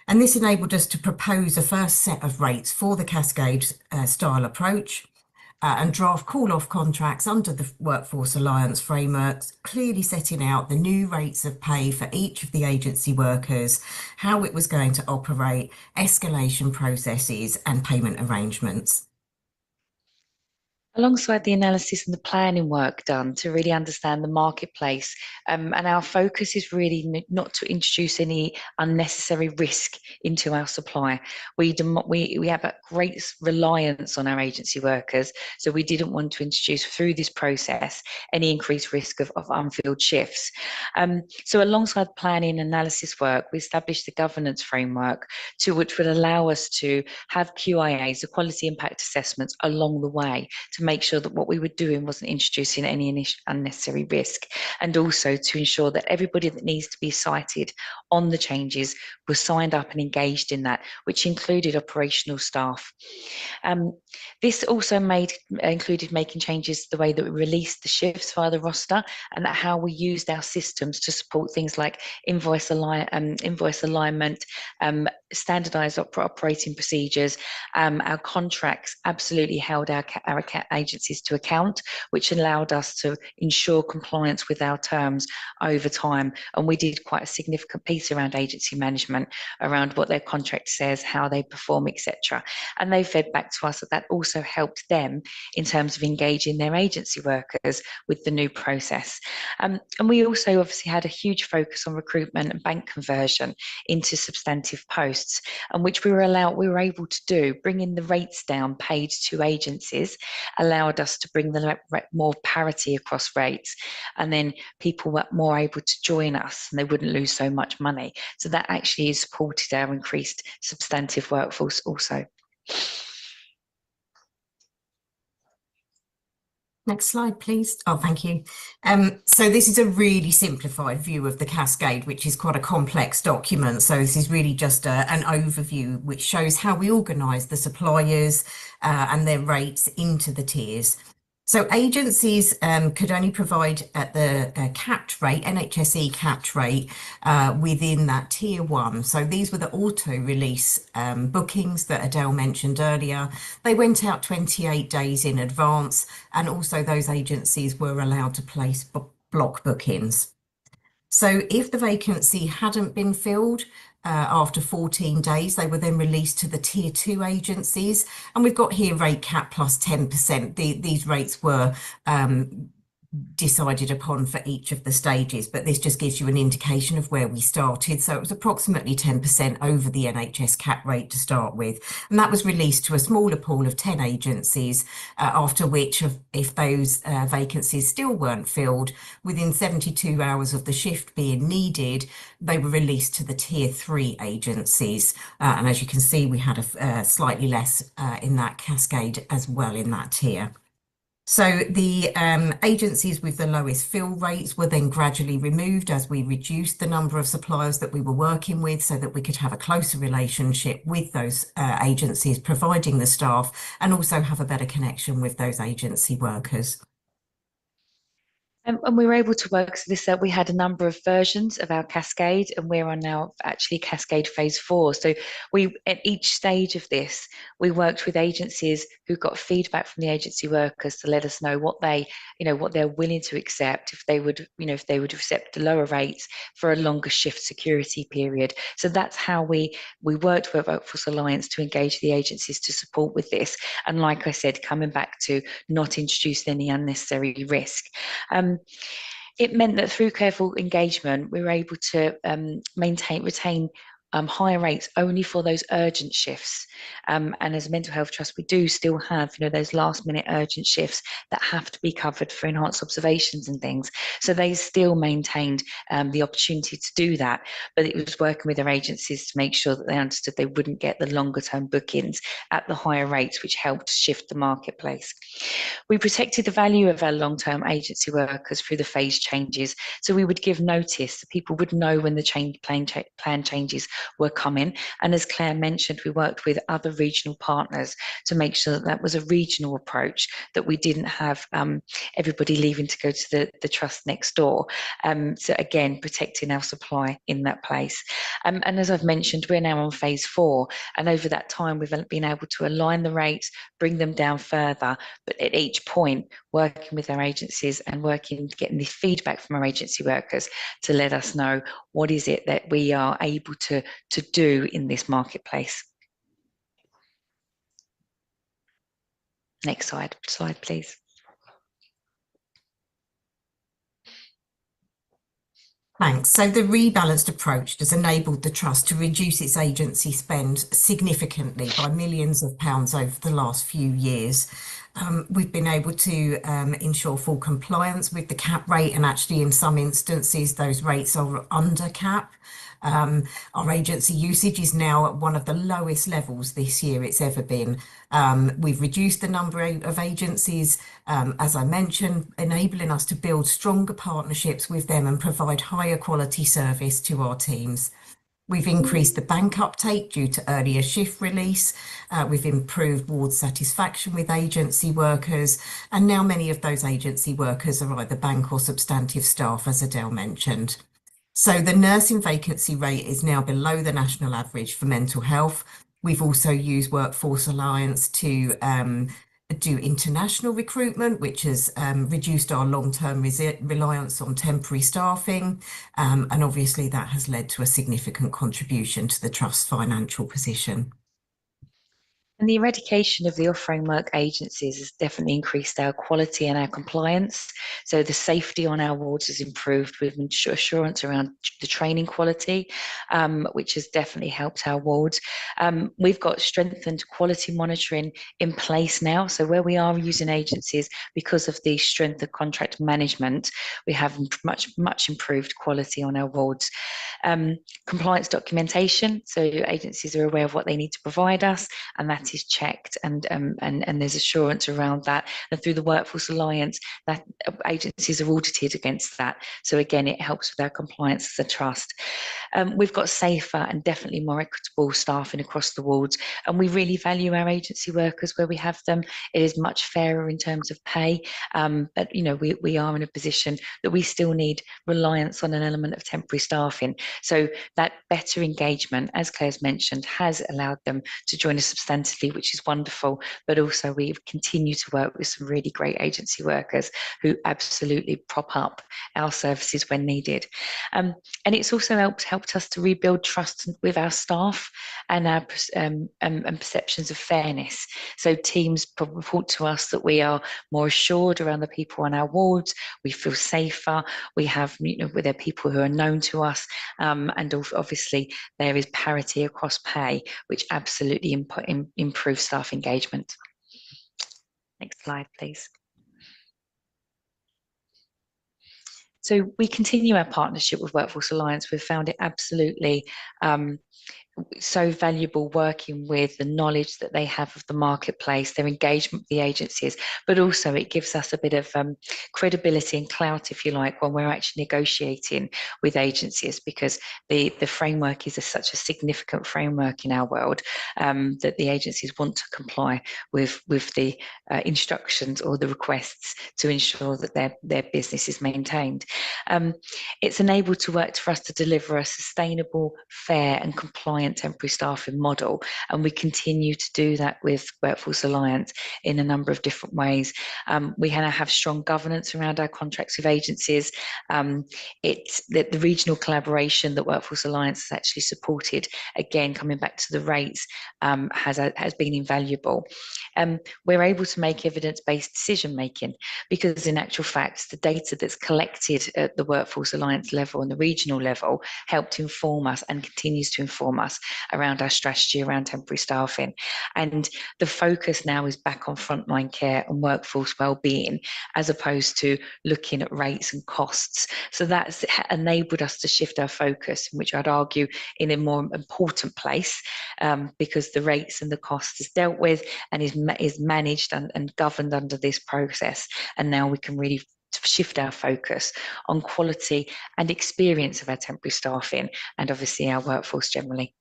And this enabled us to propose a first set of rates for the cascade style approach and draft call-off contracts under the Workforce Alliance frameworks, clearly setting out the new rates of pay for each of the agency workers, how it was going to operate, escalation processes and payment arrangements. Alongside the analysis and the planning work done to really understand the marketplace, and our focus is really not to introduce any unnecessary risk into our supply. We have a great reliance on our agency workers, so we didn't want to introduce through this process any increased risk of unfilled shifts. So alongside planning and analysis work, we established the governance framework which would allow us to have QIAs, the quality impact assessments, along the way to make sure that what we were doing wasn't introducing any unnecessary risk, and also to ensure that everybody that needs to be cited on the changes was signed up and engaged in that, which included operational staff. This also included making changes to the way that we released the shifts via the roster, and that how we used our systems to support things like invoice alignment, standardised operating procedures. Our contracts absolutely held our agencies to account, which allowed us to ensure compliance with our terms over time. And we did quite a significant piece around agency management, around what their contract says, how they perform, etc. And they fed back to us that that also helped them in terms of engaging their agency workers with the new process. And we also obviously had a huge focus on recruitment and bank conversion into substantive posts, and which we were able to do. Bringing the rates down paid to agencies allowed us to bring the more parity across rates, and then people were more able to join us and they wouldn't lose so much money. So that actually supported our increased substantive workforce also. Next slide, please. Oh, thank you. So this is a really simplified view of the cascade, which is quite a complex document. So this is really just an overview which shows how we organise the suppliers and their rates into the tiers. So agencies could only provide at the capped rate, NHSE capped rate, within that tier 1. So these were the auto-release bookings that Adele mentioned earlier. They went out 28 days in advance, and also those agencies were allowed to place block bookings. So if the vacancy hadn't been filled, after 14 days, they were then released to the tier 2 agencies. And we've got here rate cap plus 10%. These rates were decided upon for each of the stages, but this just gives you an indication of where we started. So it was approximately 10% over the NHS cap rate to start with, and that was released to a smaller pool of 10 agencies, after which, if those vacancies still weren't filled within 72 hours of the shift being needed, they were released to the tier 3 agencies. And as you can see, we had a slightly less in that cascade as well in that tier. So the agencies with the lowest fill rates were then gradually removed as we reduced the number of suppliers that we were working with, so that we could have a closer relationship with those agencies providing the staff, and also have a better connection with those agency workers. And we were able to work this out. We had a number of versions of our cascade, and we're on now actually cascade phase 4. So at each stage of this, we worked with agencies who got feedback from the agency workers to let us know what they're willing to accept, if they would accept the lower rates for a longer shift security period. So that's how we worked with Workforce Alliance to engage the agencies to support with this. And like I said, coming back to not introduce any unnecessary risk. It meant that through careful engagement, we were able to retain higher rates only for those urgent shifts. And as a mental health trust, we do still have, those last minute urgent shifts that have to be covered for enhanced observations and things. So they still maintained the opportunity to do that, but it was working with their agencies to make sure that they understood they wouldn't get the longer term bookings at the higher rates, which helped shift the marketplace. We protected the value of our long-term agency workers through the phase changes. So we would give notice, so people would know when the plan changes were coming. And as Claire mentioned, we worked with other regional partners to make sure that that was a regional approach, that we didn't have everybody leaving to go to the trust next door. So again, protecting our supply in that place. And as I've mentioned, we're now on phase 4. And over that time, we've been able to align the rates, bring them down further. But at each point, working with our agencies and getting the feedback from our agency workers to let us know what is it that we are able to do in this marketplace. Next slide, please. Thanks. So the rebalanced approach has enabled the Trust to reduce its agency spend significantly by millions of pounds over the last few years. We've been able to ensure full compliance with the cap rate, and actually in some instances those rates are under cap. Our agency usage is now at one of the lowest levels this year it's ever been. We've reduced the number of agencies, as I mentioned, enabling us to build stronger partnerships with them and provide higher quality service to our teams. We've increased the bank uptake due to earlier shift release. We've improved ward satisfaction with agency workers, and now many of those agency workers are either bank or substantive staff, as Adele mentioned. So the nursing vacancy rate is now below the national average for mental health. We've also used Workforce Alliance to do international recruitment, which has reduced our long-term reliance on temporary staffing, and obviously that has led to a significant contribution to the Trust's financial position. And the eradication of the off-framework agencies has definitely increased our quality and our compliance. So the safety on our wards has improved with assurance around the training quality, which has definitely helped our wards. We've got strengthened quality monitoring in place now. So where we are using agencies, because of the strength of contract management, we have much improved quality on our wards. Compliance documentation, so agencies are aware of what they need to provide us, and that is checked, and there's assurance around that. And through the Workforce Alliance, that agencies are audited against that. So again, it helps with our compliance as a trust. We've got safer and definitely more equitable staffing across the wards, and we really value our agency workers where we have them. It is much fairer in terms of pay, but you know, we are in a position that we still need reliance on an element of temporary staffing. So that better engagement, as Claire's mentioned, has allowed them to join us substantively, which is wonderful. But also we've continued to work with some really great agency workers who absolutely prop up our services when needed. And it's also helped us to rebuild trust with our staff and our and perceptions of fairness. So teams report to us that we are more assured around the people on our wards. We feel safer. We have, you know, there are people who are known to us, and obviously there is parity across pay, which absolutely improves staff engagement. Next slide, please. So we continue our partnership with Workforce Alliance. We've found it absolutely so valuable working with the knowledge that they have of the marketplace, their engagement with the agencies, but also it gives us a bit of credibility and clout, if you like, when we're actually negotiating with agencies, because the framework is such a significant framework in our world that the agencies want to comply with the instructions or the requests to ensure that their business is maintained. It's enabled for us to deliver a sustainable, fair and compliant temporary staffing model, and we continue to do that with Workforce Alliance in a number of different ways. We now have strong governance around our contracts with agencies. It's the regional collaboration that Workforce Alliance has actually supported, again coming back to the rates, has been invaluable. We're able to make evidence-based decision making, because in actual fact the data that's collected at the Workforce Alliance level and the regional level helped inform us and continues to inform us around our strategy around temporary staffing. And the focus now is back on frontline care and workforce wellbeing, as opposed to looking at rates and costs. So that's enabled us to shift our focus, which I'd argue in a more important place, because the rates and the costs is dealt with and is managed and governed under this process. And now we can really shift our focus on quality and experience of our temporary staffing and obviously our workforce generally.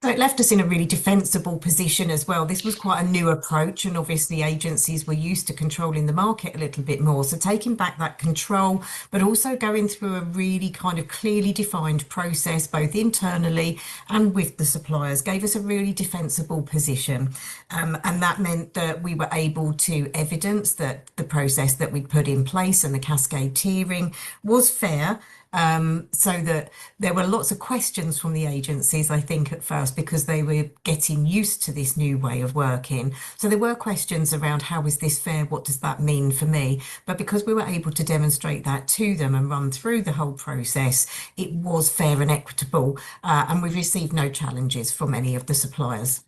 So it left us in a really defensible position as well. This was quite a new approach, and obviously agencies were used to controlling the market a little bit more. So taking back that control, but also going through a really kind of clearly defined process, both internally and with the suppliers, gave us a really defensible position. And that meant that we were able to evidence that the process that we'd put in place and the cascade tiering was fair. So that there were lots of questions from the agencies, I think, at first, because they were getting used to this new way of working. So there were questions around, how is this fair? What does that mean for me? But because we were able to demonstrate that to them and run through the whole process, it was fair and equitable, and we've received no challenges from any of the suppliers.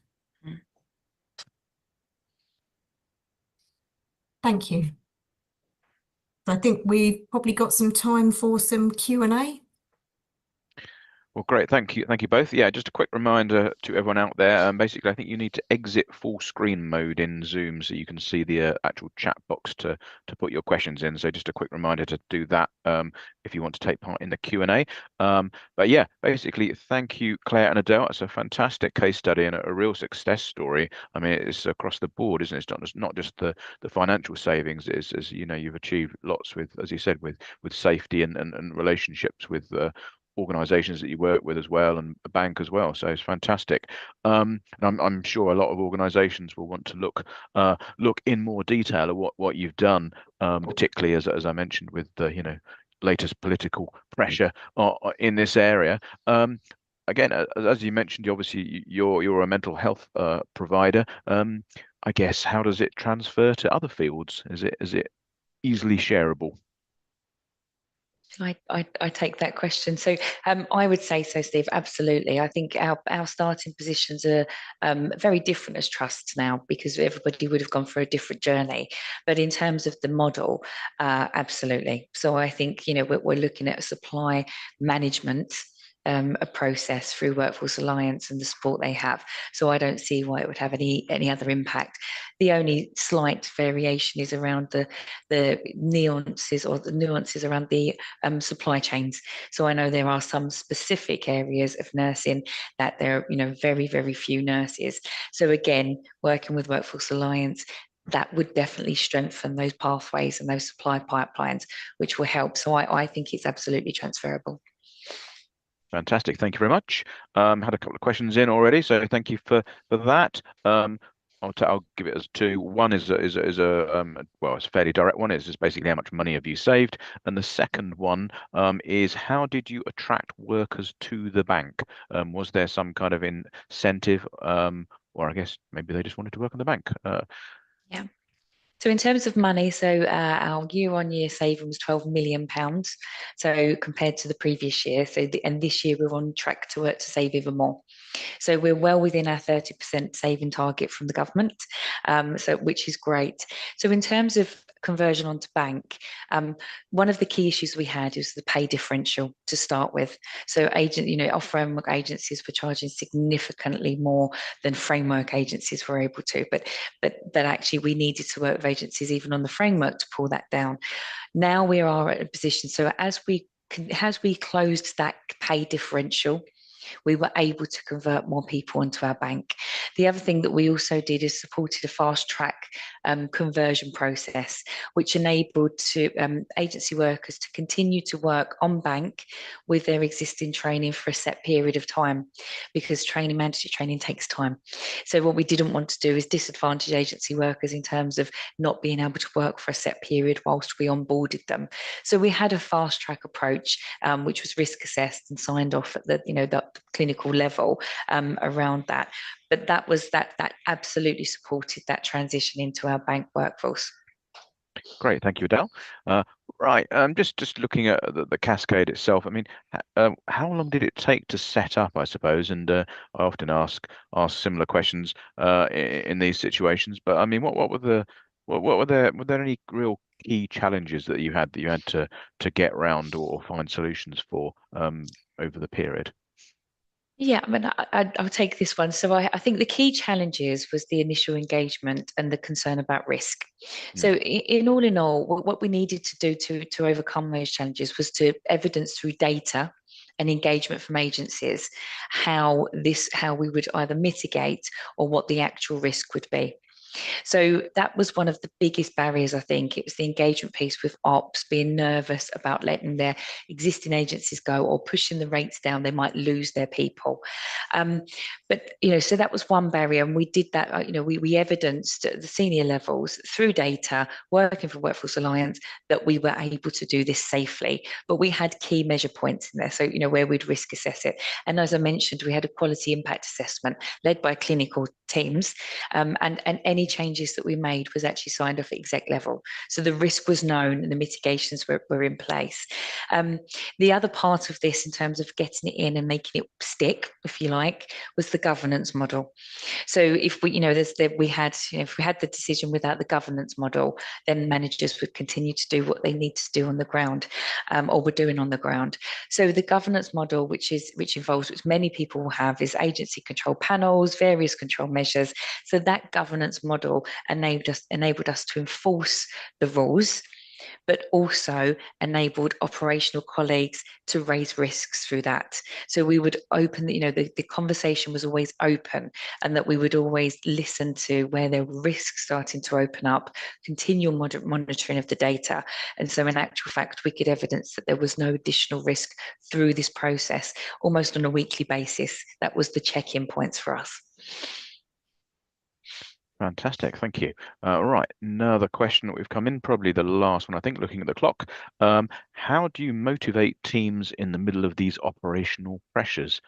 Thank you. I think we've probably got some time for some Q&A. Well, great. Thank you both. Yeah, just a quick reminder to everyone out there. Basically, I think you need to exit full screen mode in Zoom so you can see the actual chat box to put your questions in. So just a quick reminder to do that if you want to take part in the Q&A. But yeah, basically, thank you, Claire and Adele. It's a fantastic case study and a real success story. I mean, it's across the board, isn't it? It's not just the financial savings. It's, as you know, you've achieved lots with, as you said, with safety and relationships with organisations that you work with as well, and a bank as well. So it's fantastic. And I'm sure a lot of organisations will want to look in more detail at what you've done, particularly as I mentioned with the latest political pressure in this area. Again, as you mentioned, obviously you're a mental health provider. I guess, how does it transfer to other fields? Is it easily shareable? I take that question. So I would say so, Steve, absolutely. I think our starting positions are very different as trusts now, because everybody would have gone through a different journey. But in terms of the model, absolutely. So I think, we're looking at supply management, a process through Workforce Alliance and the support they have. So I don't see why it would have any other impact. The only slight variation is around the nuances around the supply chains. So I know there are some specific areas of nursing that there are very, very few nurses. So again, working with Workforce Alliance, that would definitely strengthen those pathways and those supply pipelines, which will help. So I think it's absolutely transferable. Fantastic. Thank you very much. Had a couple of questions in already, so thank you for that. I'll give it as two. One is it's a fairly direct one. It's just basically how much money have you saved, and the second one is how did you attract workers to the bank? Was there some kind of incentive, or I guess maybe they just wanted to work in the bank? Yeah. So in terms of money, so our year-on-year saving was £12 million. So compared to the previous year, and this year we're on track to save even more. So we're well within our 30% saving target from the government, which is great. So in terms of conversion onto bank, one of the key issues we had is the pay differential to start with. So our framework agencies were charging significantly more than framework agencies were able to, but actually we needed to work with agencies even on the framework to pull that down. Now we are at a position, so as we closed that pay differential, we were able to convert more people into our bank. The other thing that we also did is supported a fast track conversion process, which enabled agency workers to continue to work on bank with their existing training for a set period of time, because mandatory training takes time. So what we didn't want to do is disadvantage agency workers in terms of not being able to work for a set period whilst we onboarded them. So we had a fast track approach, which was risk assessed and signed off at the clinical level around that. But that absolutely supported that transition into our bank workforce. Great, thank you, Adele. Right, just looking at the cascade itself. I mean, how long did it take to set up, I suppose? And I often ask similar questions in these situations. But I mean, were there any real key challenges that you had to get round or find solutions for over the period? Yeah, I mean, I'll take this one. So I think the key challenges was the initial engagement and the concern about risk. So in all, what we needed to do to overcome those challenges was to evidence through data and engagement from agencies how we would either mitigate or what the actual risk would be. So that was one of the biggest barriers, I think. It was the engagement piece with ops, being nervous about letting their existing agencies go or pushing the rates down. They might lose their people. So that was one barrier. And we did that, we evidenced at the senior levels through data, working for Workforce Alliance, that we were able to do this safely. But we had key measure points in there. So, where we'd risk assess it. And as I mentioned, we had a quality impact assessment led by clinical teams, and any changes that we made was actually signed off at exec level. So the risk was known and the mitigations were in place. The other part of this, in terms of getting it in and making it stick, if you like, was the governance model. So if we had the decision without the governance model, then managers would continue to do what they need to do on the ground, or were doing on the ground. So the governance model, which many people have, is agency control panels, various control measures. So that governance model enabled us to enforce the rules, but also enabled operational colleagues to raise risks through that. So we would open, the conversation was always open, and that we would always listen to where there were risks starting to open up, continual monitoring of the data. And so in actual fact, we could evidence that there was no additional risk through this process, almost on a weekly basis. That was the check-in points for us. Fantastic, thank you. Right, another question that we've come in, probably the last one, I think, looking at the clock. How do you motivate teams in the middle of these operational pressures?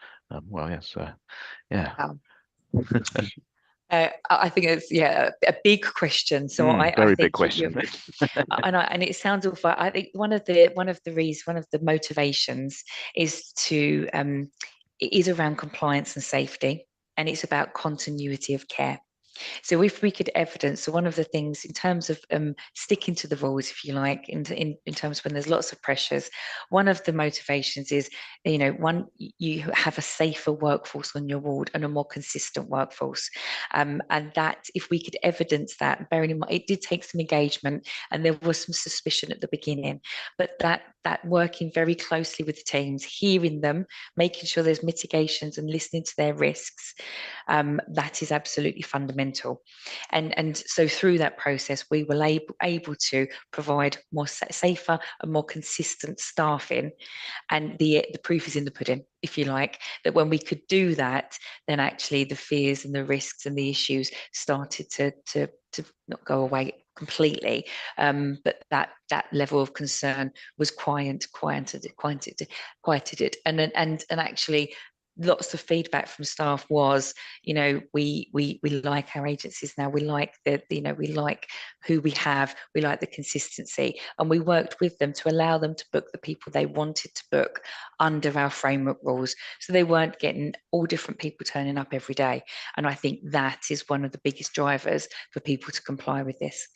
Well, yes, yeah. I think it's a big question. So I very think big question. and it sounds awful. I think one of the motivations is to is around compliance and safety, and it's about continuity of care. So if we could evidence, so one of the things in terms of sticking to the rules, if you like, in terms of when there's lots of pressures, one of the motivations is, one, you have a safer workforce on your ward and a more consistent workforce. And that, if we could evidence that, bearing in mind, it did take some engagement and there was some suspicion at the beginning, but that working very closely with the teams, hearing them, making sure there's mitigations and listening to their risks, that is absolutely fundamental. And so through that process, we were able to provide more safer and more consistent staffing. And the proof is in the pudding, if you like, that when we could do that, then actually the fears and the risks and the issues started to not go away completely, but that level of concern was quieted it, and actually lots of feedback from staff was, we like our agencies now, we like we like who we have, we like the consistency, and we worked with them to allow them to book the people they wanted to book under our framework rules, so they weren't getting all different people turning up every day. And I think that is one of the biggest drivers for people to comply with this.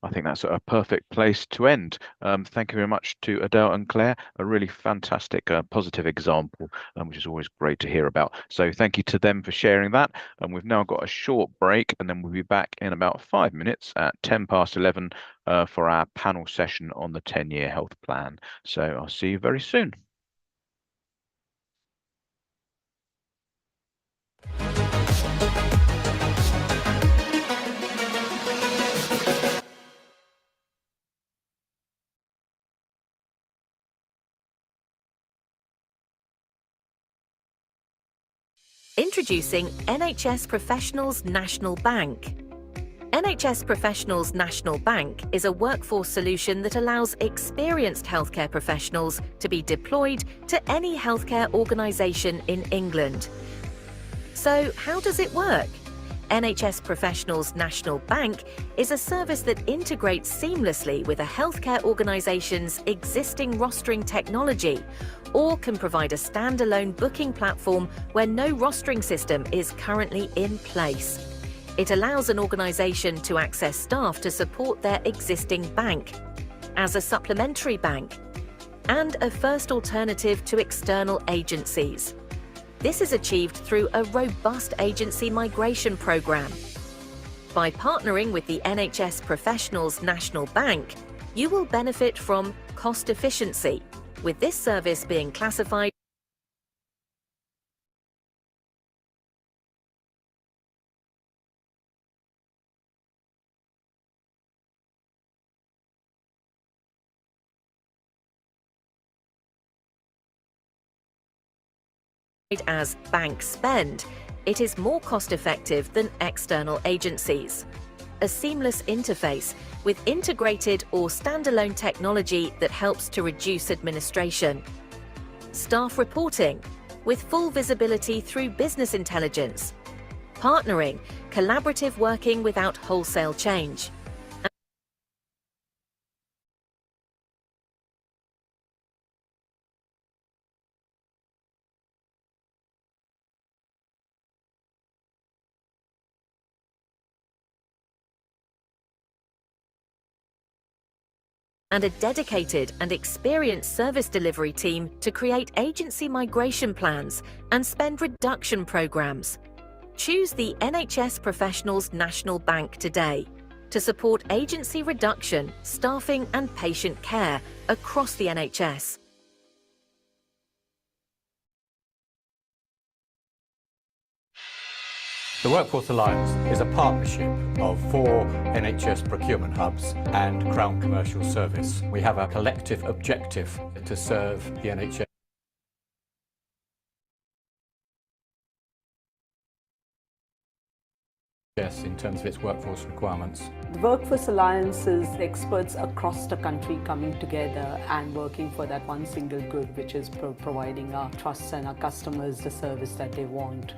I think that's a perfect place to end. Thank you very much to Adele and Claire. A really fantastic, positive example, which is always great to hear about. So thank you to them for sharing that. And we've now got a short break, and then we'll be back in about 5 minutes at 11:10 for our panel session on the 10-year health plan. So I'll see you very soon. Introducing NHS Professionals National Bank. NHS Professionals National Bank is a workforce solution that allows experienced healthcare professionals to be deployed to any healthcare organisation in England. So how does it work? NHS Professionals National Bank is a service that integrates seamlessly with a healthcare organisation's existing rostering technology, or can provide a standalone booking platform where no rostering system is currently in place. It allows an organisation to access staff to support their existing bank, as a supplementary bank, and a first alternative to external agencies. This is achieved through a robust agency migration programme. By partnering with the NHS Professionals National Bank, you will benefit from cost efficiency, with this service being classified as bank spend. It is more cost-effective than external agencies. A seamless interface with integrated or standalone technology that helps to reduce administration. Staff reporting with full visibility through business intelligence. Partnering, collaborative working without wholesale change. And a dedicated and experienced service delivery team to create agency migration plans and spend reduction programs. Choose the NHS Professionals National Bank today. to support agency reduction, staffing and patient care across the NHS. The Workforce Alliance is a partnership of 4 NHS procurement hubs and Crown Commercial Service. We have a collective objective to serve the NHS in terms of its workforce requirements. The Workforce Alliance is experts across the country coming together and working for that one single good, which is providing our trusts and our customers the service that they want.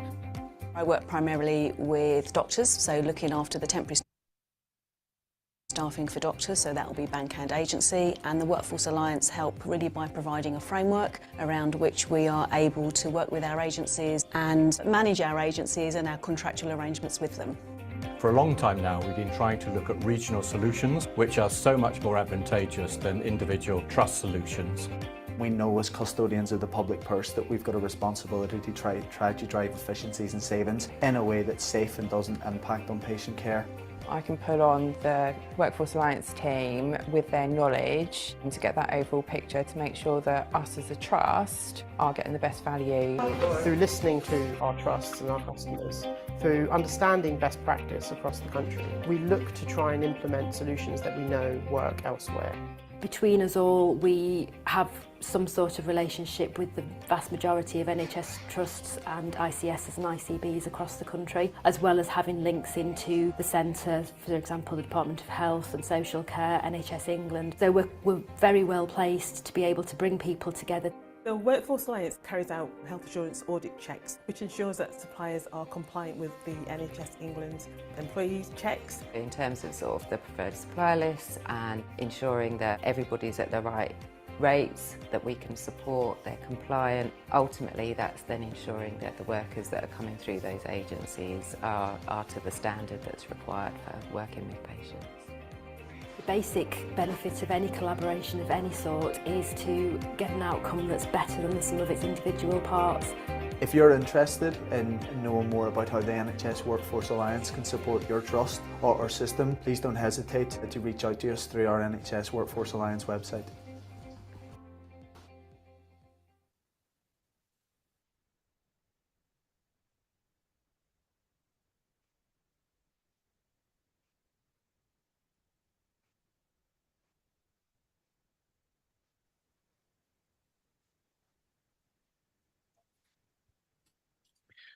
I work primarily with doctors, so looking after the temporary staffing for doctors, so that will be bank and agency, and the Workforce Alliance help really by providing a framework around which we are able to work with our agencies and manage our agencies and our contractual arrangements with them. For a long time now, we've been trying to look at regional solutions, which are so much more advantageous than individual trust solutions. We know as custodians of the public purse that we've got a responsibility to try to drive efficiencies and savings in a way that's safe and doesn't impact on patient care. I can pull on the Workforce Alliance team with their knowledge and to get that overall picture to make sure that us as a trust are getting the best value. Through listening to our trusts and our customers, through understanding best practice across the country, we look to try and implement solutions that we know work elsewhere. Between us all, we have some sort of relationship with the vast majority of NHS trusts and ICSs and ICBs across the country, as well as having links into the centre, for example, the Department of Health and Social Care, NHS England. So we're very well placed to be able to bring people together. The Workforce Alliance carries out health assurance audit checks, which ensures that suppliers are compliant with the NHS England employees checks. In terms of sort of the preferred supplier lists and ensuring that everybody's at the right rates, that we can support, they're compliant. Ultimately, that's then ensuring that the workers that are coming through those agencies are to the standard that's required for working with patients. The basic benefit of any collaboration of any sort is to get an outcome that's better than the sum of its individual parts. If you're interested in knowing more about how the NHS Workforce Alliance can support your trust or system, please don't hesitate to reach out to us through our NHS Workforce Alliance website.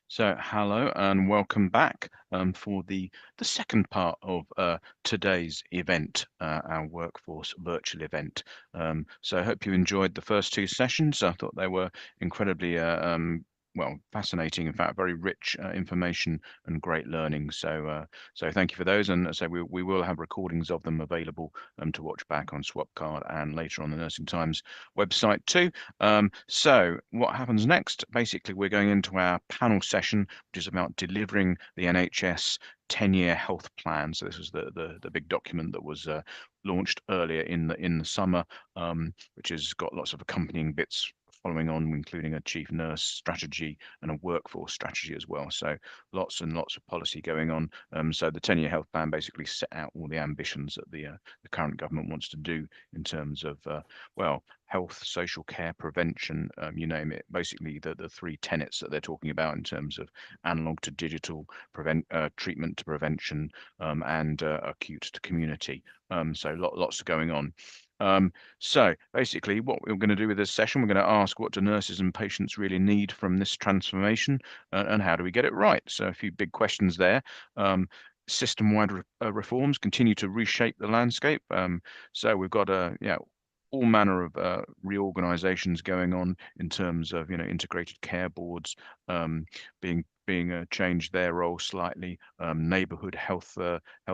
So hello and welcome back for the second part of today's event, our workforce virtual event. So I hope you enjoyed the first 2 sessions. I thought they were incredibly well, fascinating, in fact, very rich information and great learning. So thank you for those. And so we will have recordings of them available to watch back on Swapcard and later on the Nursing Times website too. So what happens next? Basically, we're going into our panel session, which is about delivering the NHS 10-year health plan. So this was the big document that was launched earlier in the summer, which has got lots of accompanying bits following on, including a chief nurse strategy and a workforce strategy as well. So lots and lots of policy going on. So the 10-year health plan basically set out all the ambitions that the current government wants to do in terms of, well, health, social care, prevention, you name it. Basically, the 3 tenets that they're talking about in terms of analog to digital, treatment to prevention, and acute to community. So lots going on. So basically what we're going to do with this session, we're going to ask, what do nurses and patients really need from this transformation, and how do we get it right? So a few big questions there. System-wide reforms continue to reshape the landscape. So we've got all manner of reorganisations going on in terms of integrated care boards being changed their role slightly, neighbourhood health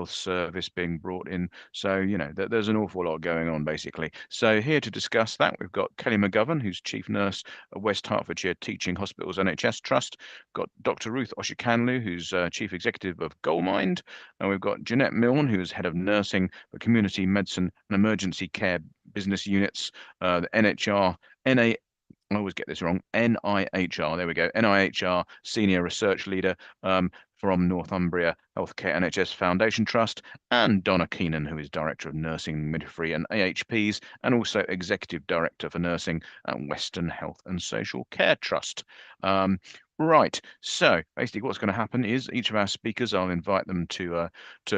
service being brought in. So there's an awful lot going on basically. So here to discuss that, we've got Kelly McGovern, who's chief nurse at West Hertfordshire Teaching Hospitals NHS Trust. We've got Dr. Ruth Oshikanlu, who's chief executive of Goldmind, and we've got Jeanette Milne, who's head of nursing for community medicine and emergency care business units, the I always get this wrong, NIHR, there we go, NIHR Senior Research Leader from Northumbria Healthcare NHS Foundation Trust, and Donna Keenan, who is Director of Nursing, Midwifery and AHPs, and also Executive Director for Nursing at Western Health and Social Care Trust. Right, so basically what's going to happen is each of our speakers, I'll invite them to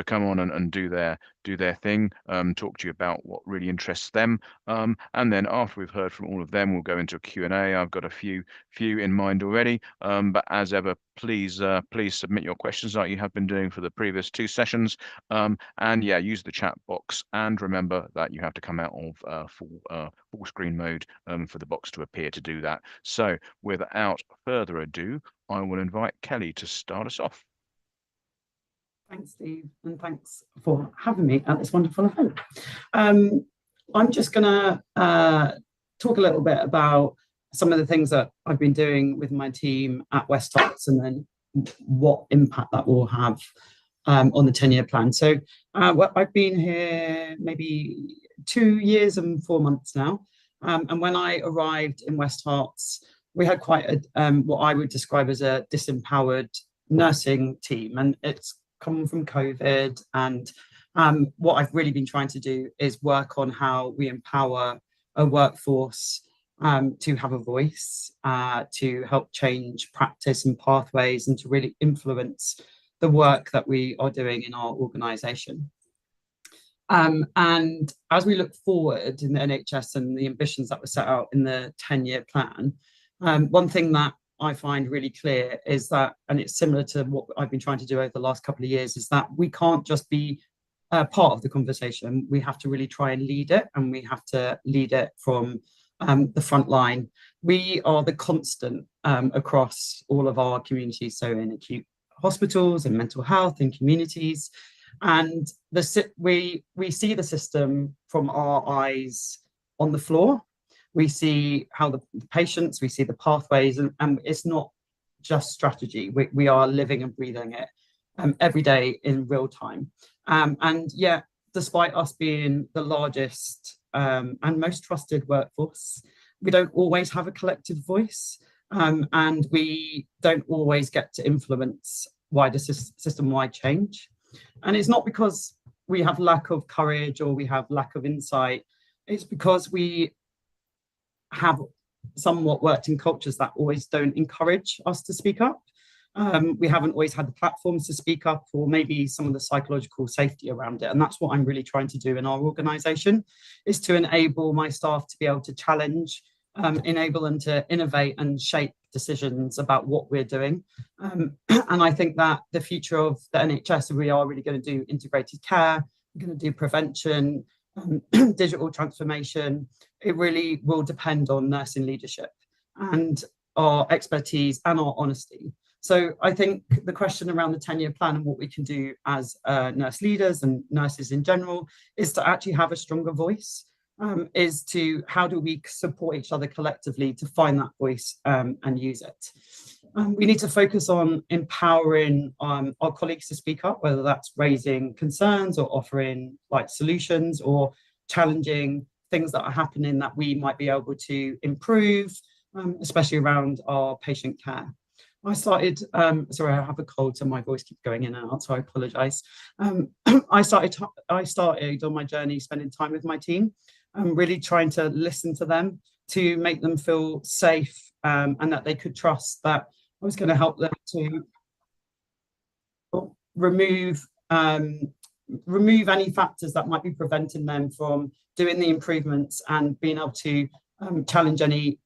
come on and do their thing, talk to you about what really interests them, and then after we've heard from all of them, we'll go into a Q&A. I've got a few in mind already, but as ever, please submit your questions like you have been doing for the previous 2 sessions, and yeah, use the chat box, and remember that you have to come out of full screen mode for the box to appear to do that. So without further ado, I will invite Kelly to start us off. Thanks, Steve, and thanks for having me at this wonderful event. I'm just going to talk a little bit about some of the things that I've been doing with my team at West Herts, and then what impact that will have on the 10-year plan. So I've been here maybe 2 years and 4 months now, and when I arrived in West Herts, we had quite a what I would describe as a disempowered nursing team, and it's come from COVID. And what I've really been trying to do is work on how we empower a workforce to have a voice, to help change practice and pathways, and to really influence the work that we are doing in our organisation. And as we look forward in the NHS and the ambitions that were set out in the 10-year plan, one thing that I find really clear is that, and it's similar to what I've been trying to do over the last couple of years, is that we can't just be part of the conversation. We have to really try and lead it, and we have to lead it from the front line. We are the constant across all of our communities, so in acute hospitals and mental health and communities. And we see the system from our eyes on the floor. We see how the patients, we see the pathways, and it's not just strategy. We are living and breathing it every day in real time. And yet, despite us being the largest and most trusted workforce, we don't always have a collective voice, and we don't always get to influence wider system-wide change. And it's not because we have lack of courage or we have lack of insight. It's because we have somewhat worked in cultures that always don't encourage us to speak up. We haven't always had the platforms to speak up, or maybe some of the psychological safety around it. And that's what I'm really trying to do in our organisation, is to enable my staff to be able to challenge, enable them to innovate and shape decisions about what we're doing. And I think that the future of the NHS, we are really going to do integrated care, we're going to do prevention, digital transformation. It really will depend on nursing leadership and our expertise and our honesty. So I think the question around the 10-year plan and what we can do as nurse leaders and nurses in general is to actually have a stronger voice, is to how do we support each other collectively to find that voice and use it. We need to focus on empowering our colleagues to speak up, whether that's raising concerns or offering solutions or challenging things that are happening that we might be able to improve, especially around our patient care. I started, sorry, I have a cold, so my voice keeps going in and out, so I apologise. I started on my journey spending time with my team, really trying to listen to them, to make them feel safe, and that they could trust that I was going to help them to remove any factors that might be preventing them from doing the improvements and being able to challenge any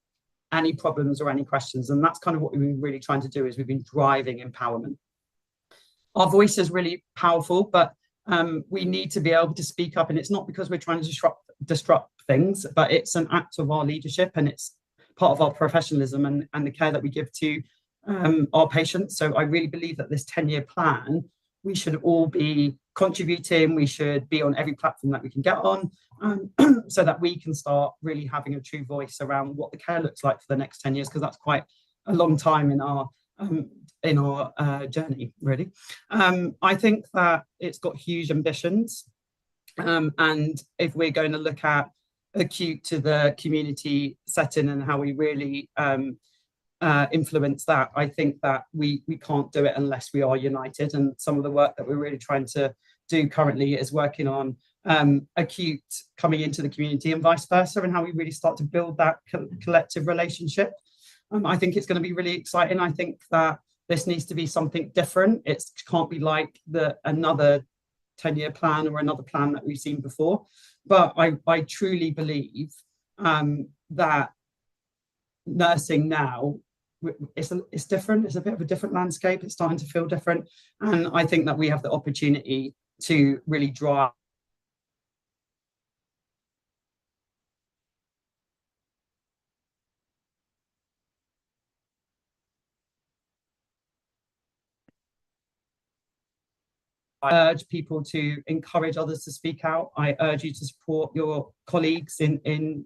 problems or any questions. And that's kind of what we've been really trying to do, is we've been driving empowerment. Our voice is really powerful, but we need to be able to speak up, and it's not because we're trying to disrupt things, but it's an act of our leadership, and it's part of our professionalism and the care that we give to our patients. So I really believe that this 10-year plan, we should all be contributing, we should be on every platform that we can get on, so that we can start really having a true voice around what the care looks like for the next 10 years, because that's quite a long time in our journey, really. I think that it's got huge ambitions, and if we're going to look at acute to the community setting and how we really influence that. I think that we can't do it unless we are united. And some of the work that we're really trying to do currently is working on acute coming into the community and vice versa, and how we really start to build that collective relationship. I think it's going to be really exciting. I think that this needs to be something different. It can't be like another 10-year plan or another plan that we've seen before. But I truly believe that nursing now, it's different. It's a bit of a different landscape. It's starting to feel different. And I think that we have the opportunity to really drive I urge people to encourage others to speak out. I urge you to support your colleagues in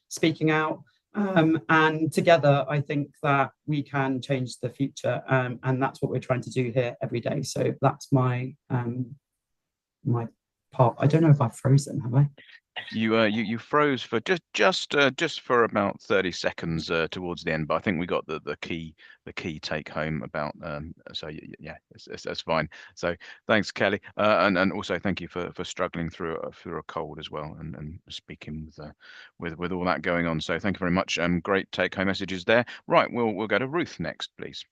speaking out. And together, I think that we can change the future. And that's what we're trying to do here every day. So that's my my part. I don't know if I've frozen, have I? You froze for just for about 30 seconds towards the end, but I think we got the key take home about so yeah, that's fine. So thanks, Kelly, and also thank you for struggling through a cold as well, and speaking with all that going on. So thank you very much. Great take home messages there. Right, we'll go to Ruth next, please.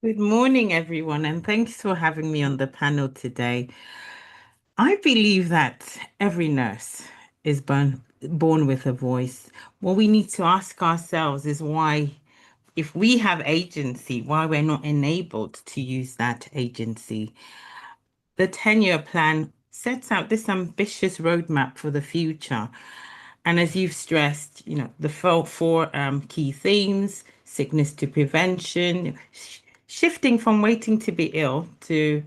Good morning, everyone, and thanks for having me on the panel today. I believe that every nurse is born with a voice. What we need to ask ourselves is why, if we have agency, why we're not enabled to use that agency. The 10-year plan sets out this ambitious roadmap for the future. And as you've stressed, the four key themes: sickness to prevention, shifting from waiting to be ill to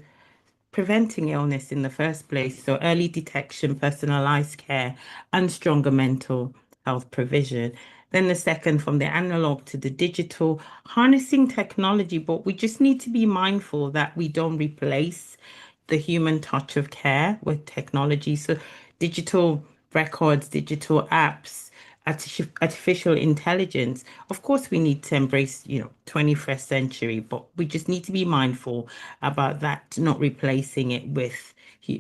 preventing illness in the first place. So early detection, personalized care, and stronger mental health provision. Then the second, from the analog to the digital, harnessing technology, but we just need to be mindful that we don't replace the human touch of care with technology. So digital records, digital apps, artificial intelligence. Of course, we need to embrace, 21st century, but we just need to be mindful about that, not replacing it with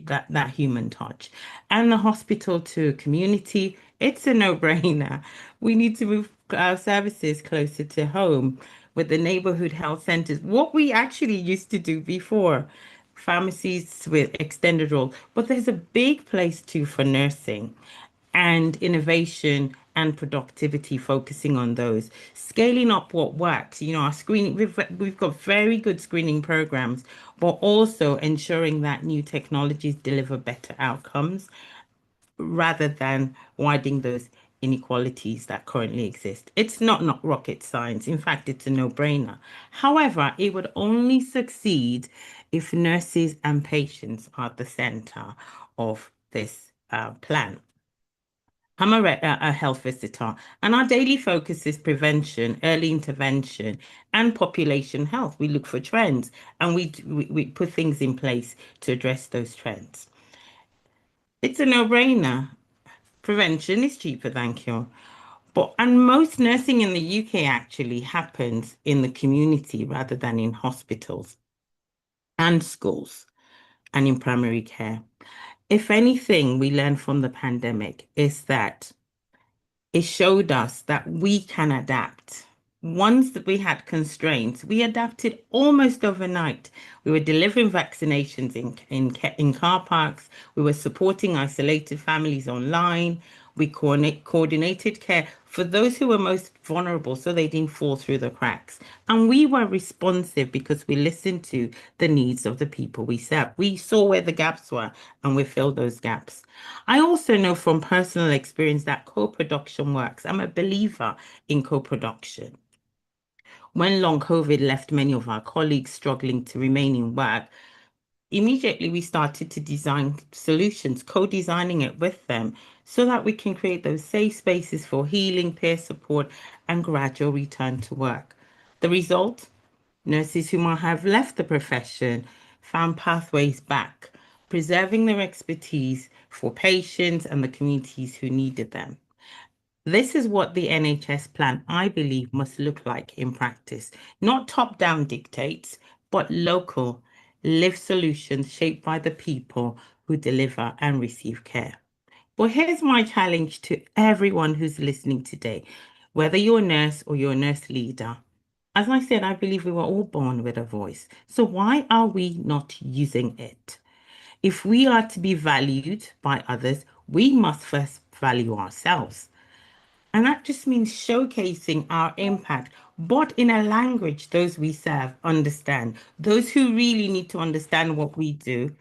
that human touch. And the hospital to community, it's a no-brainer. We need to move our services closer to home with the neighborhood health centers, what we actually used to do before. Pharmacies with extended role, but there's a big place too for nursing and innovation and productivity, focusing on those, scaling up what works. Our screening, we've got very good screening programs, but also ensuring that new technologies deliver better outcomes rather than widening those inequalities that currently exist. It's not rocket science. In fact, it's a no-brainer. However, it would only succeed if nurses and patients are at the center of this plan. I'm a health visitor, and our daily focus is prevention, early intervention, and population health. We look for trends, and we put things in place to address those trends. It's a no-brainer. Prevention is cheaper than cure. And most nursing in the UK actually happens in the community rather than in hospitals and schools and in primary care. If anything, we learned from the pandemic is that it showed us that we can adapt. Once we had constraints, we adapted almost overnight. We were delivering vaccinations in car parks. We were supporting isolated families online. We coordinated care for those who were most vulnerable so they didn't fall through the cracks. And we were responsive because we listened to the needs of the people we serve. We saw where the gaps were and we filled those gaps. I also know from personal experience that co-production works. I'm a believer in co-production. When long COVID left many of our colleagues struggling to remain in work, immediately we started to design solutions, co-designing it with them so that we can create those safe spaces for healing, peer support, and gradual return to work. The result? Nurses who might have left the profession found pathways back, preserving their expertise for patients and the communities who needed them. This is what the NHS plan, I believe, must look like in practice. Not top-down dictates, but local, lived solutions shaped by the people who deliver and receive care. But here's my challenge to everyone who's listening today, whether you're a nurse or you're a nurse leader. As I said, I believe we were all born with a voice. So why are we not using it? If we are to be valued by others, we must first value ourselves. And that just means showcasing our impact, but in a language those we serve understand. Those who really need to understand what we do,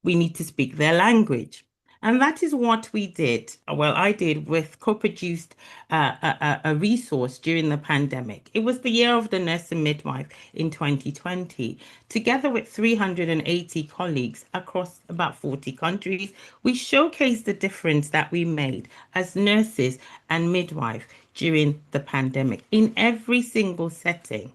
we need to speak their language. And that is what we did. Well, I did with co-produced a resource during the pandemic. It was the year of the nurse and midwife in 2020. Together with 380 colleagues across about 40 countries, we showcased the difference that we made as nurses and midwives during the pandemic in every single setting.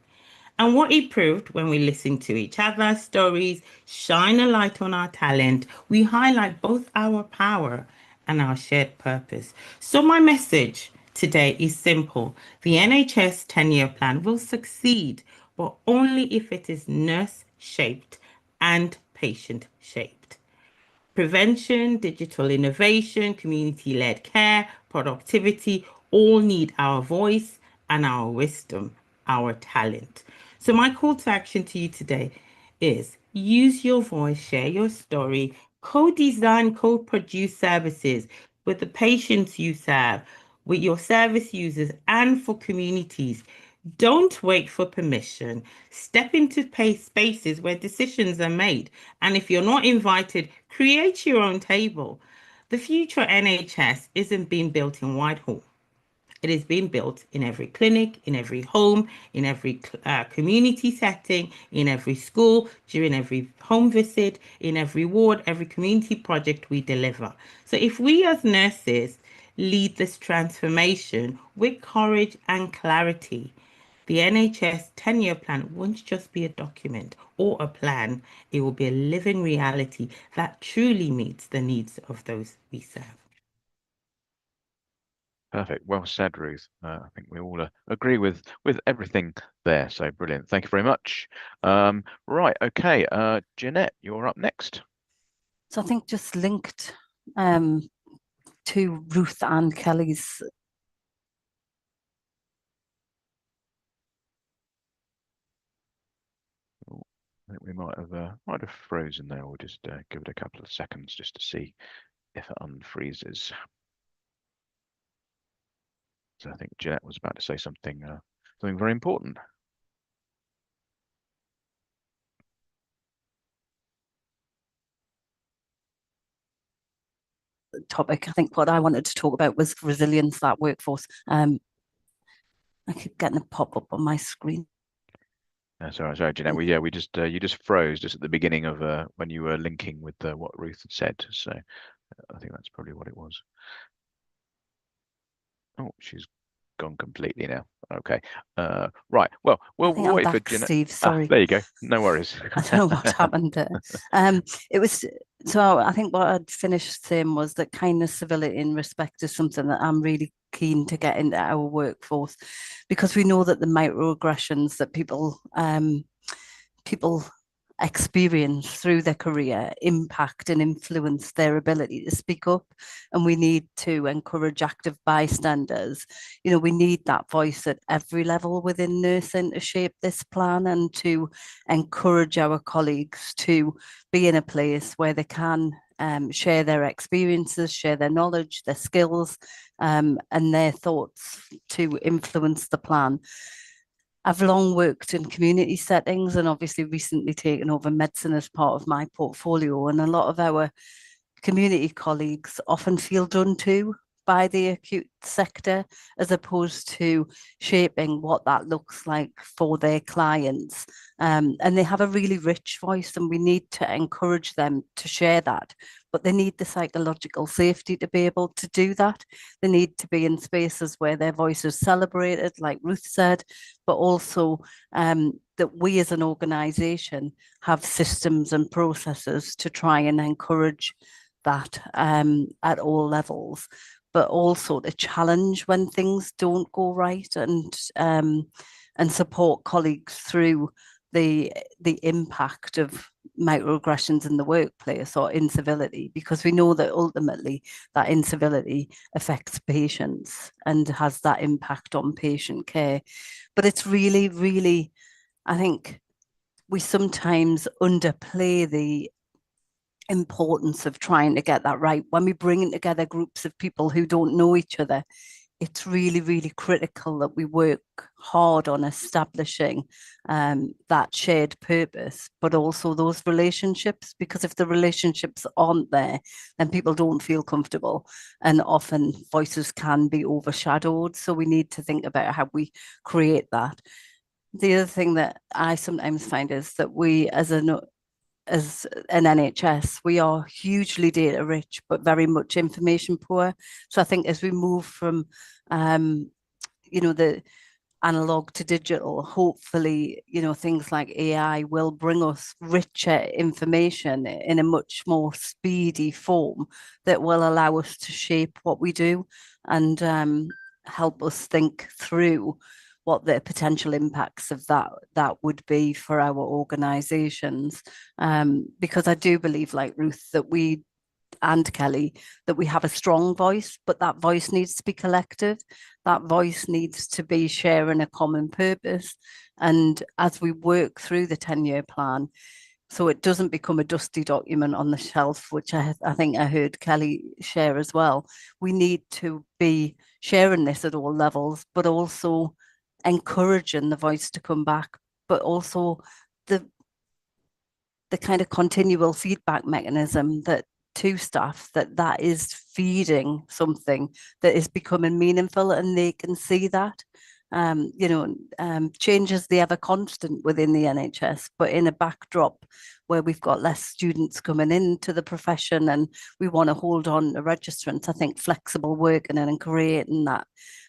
And what it proved when we listen to each other's stories, shine a light on our talent, we highlight both our power and our shared purpose. So my message today is simple. The NHS 10-year plan will succeed, but only if it is nurse-shaped and patient-shaped. Prevention, digital innovation, community-led care, productivity, all need our voice and our wisdom, our talent. So my call to action to you today is use your voice, share your story, co-design, co-produce services with the patients you serve, with your service users and for communities. Don't wait for permission. Step into spaces where decisions are made. And if you're not invited, create your own table. The future NHS isn't being built in Whitehall. It is being built in every clinic, in every home, in every community setting, in every school, during every home visit, in every ward, every community project we deliver. So if we as nurses lead this transformation with courage and clarity, the NHS 10-year plan won't just be a document or a plan. It will be a living reality that truly meets the needs of those we serve. Perfect. Well said, Ruth. I think we all agree with everything there. So brilliant. Thank you very much. Right. Okay. Jeanette, you're up next. So I think just linked to Ruth and Kelly's. I think we might have frozen there. We'll just give it a couple of seconds just to see if it unfreezes. So I think Jeanette was about to say something very important. Topic. I think what I wanted to talk about was resilience, that workforce. I keep getting a pop-up on my screen. Sorry, Jeanette. We just you just froze just at the beginning of when you were linking with what Ruth had said. So I think that's probably what it was. Oh, she's gone completely now. Okay. Right. Well, we'll wait for Jeanette. Steve, sorry. There you go. No worries. I don't know what happened there. It was so. I think what I'd finished saying was that kindness, civility, and respect is something that I'm really keen to get into our workforce, because we know that the microaggressions that people experience through their career impact and influence their ability to speak up, and we need to encourage active bystanders. You know, we need that voice at every level within nursing to shape this plan and to encourage our colleagues to be in a place where they can share their experiences, share their knowledge, their skills, and their thoughts to influence the plan. I've long worked in community settings and obviously recently taken over medicine as part of my portfolio. And a lot of our community colleagues often feel done to by the acute sector, as opposed to shaping what that looks like for their clients. And they have a really rich voice, and we need to encourage them to share that. But they need the psychological safety to be able to do that. They need to be in spaces where their voice is celebrated, like Ruth said, but also that we as an organisation have systems and processes to try and encourage that at all levels. but also to challenge when things don't go right, and support colleagues through the impact of microaggressions in the workplace or incivility, because we know that ultimately that incivility affects patients and has that impact on patient care. But it's really, really, I think we sometimes underplay the importance of trying to get that right. When we bring together groups of people who don't know each other, it's really, really critical that we work hard on establishing that shared purpose, but also those relationships, because if the relationships aren't there, then people don't feel comfortable, and often voices can be overshadowed. So we need to think about how we create that. The other thing that I sometimes find is that we, as an NHS, we are hugely data rich, but very much information poor. So I think as we move from, the analog to digital, hopefully, things like AI will bring us richer information in a much more speedy form that will allow us to shape what we do and help us think through what the potential impacts of that would be for our organisations. Because I do believe, like Ruth, that we and Kelly, that we have a strong voice, but that voice needs to be collective. That voice needs to be sharing a common purpose. And as we work through the 10-year plan, so it doesn't become a dusty document on the shelf, which I think I heard Kelly share as well, we need to be sharing this at all levels, but also encouraging the voice to come back, but also the kind of continual feedback mechanism that to staff, that is feeding something that is becoming meaningful, and they can see that. Change is the ever constant within the NHS, but in a backdrop where we've got less students coming into the profession and we want to hold on to registrants, I think flexible working and creating that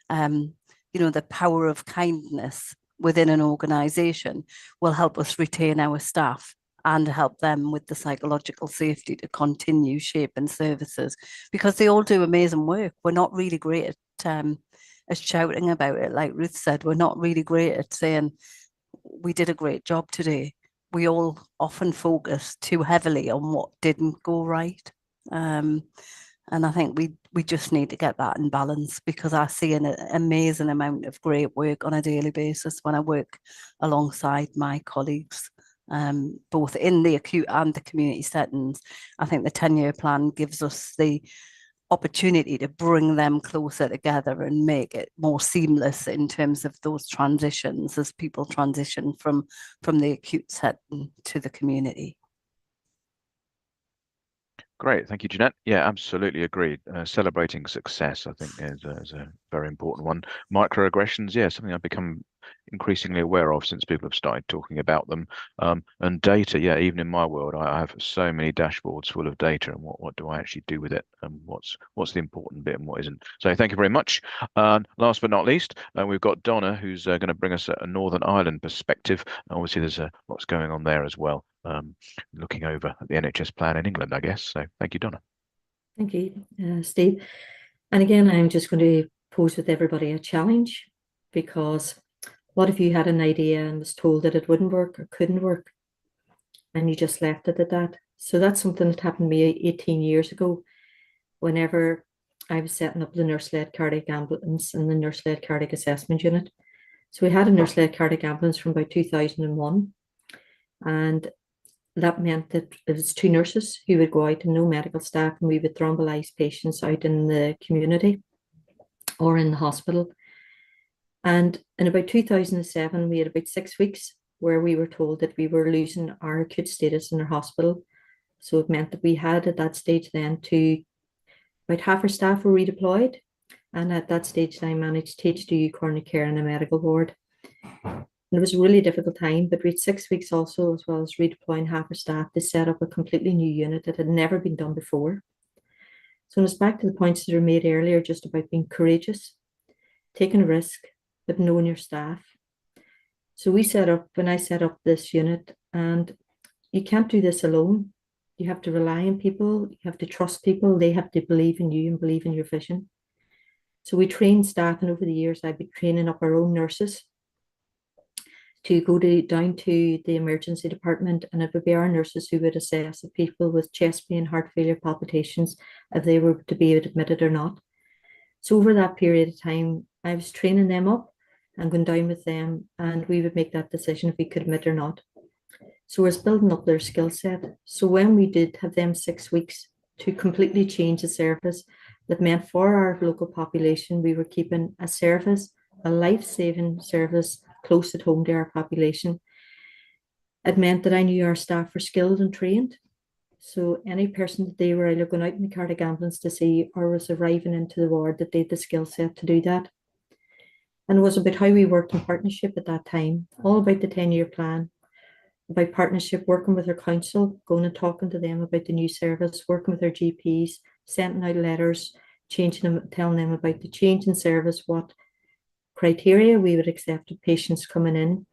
the power of kindness within an organisation will help us retain our staff and help them with the psychological safety to continue shaping services, because they all do amazing work. We're not really great at shouting about it. Like Ruth said, we're not really great at saying we did a great job today. We all often focus too heavily on what didn't go right. And I think we just need to get that in balance, because I see an amazing amount of great work on a daily basis when I work alongside my colleagues, both in the acute and the community settings. I think the 10-year plan gives us the opportunity to bring them closer together and make it more seamless in terms of those transitions as people transition from the acute setting to the community. Great, thank you, Jeanette. Yeah, absolutely agreed. Celebrating success, I think, is a very important one. Microaggressions, yeah, something I've become increasingly aware of since people have started talking about them. And data, yeah, even in my world, I have so many dashboards full of data, and what do I actually do with it, and what's the important bit and what isn't. So thank you very much. Last but not least, we've got Donna, who's going to bring us a Northern Ireland perspective. Obviously, there's lots going on there as well. Looking over at the NHS plan in England, I guess. So thank you, Donna. Thank you, Steve. And again, I'm just going to pose with everybody a challenge, because what if you had an idea and was told that it wouldn't work or couldn't work, and you just left it at that? So that's something that happened to me 18 years ago, whenever I was setting up the nurse-led cardiac ambulance and the nurse-led cardiac assessment unit. So we had a nurse-led cardiac ambulance from about 2001, and that meant that it was 2 nurses who would go out and no medical staff, and we would thrombolyse patients out in the community or in the hospital. And in about 2007, we had about 6 weeks where we were told that we were losing our acute status in our hospital. So it meant that we had at that stage then about half our staff were redeployed. And at that stage, I managed THDU coronary care in a medical ward. And it was a really difficult time, but we had 6 weeks also, as well as redeploying half our staff, to set up a completely new unit that had never been done before. So it's back to the points that were made earlier, just about being courageous, taking a risk, but knowing your staff. So I set up this unit, and you can't do this alone. You have to rely on people, you have to trust people, they have to believe in you and believe in your vision. So we train staff, and over the years I've been training up our own nurses to go down to the emergency department, and it would be our nurses who would assess if people with chest pain, heart failure, palpitations, if they were to be admitted or not. So over that period of time, I was training them up and going down with them, and we would make that decision if we could admit or not. So we're building up their skill set. So when we did have them 6 weeks to completely change the service, that meant for our local population, we were keeping a service, a life-saving service close at home to our population. It meant that I knew our staff were skilled and trained. So any person that they were either going out in the cardiac ambulance to see or was arriving into the ward, that they had the skill set to do that. And it was about how we worked in partnership at that time, all about the 10-year plan, about partnership, working with our council, going and talking to them about the new service, working with our GPs, sending out letters, changing them, telling them about the change in service, what criteria we would accept of patients coming in.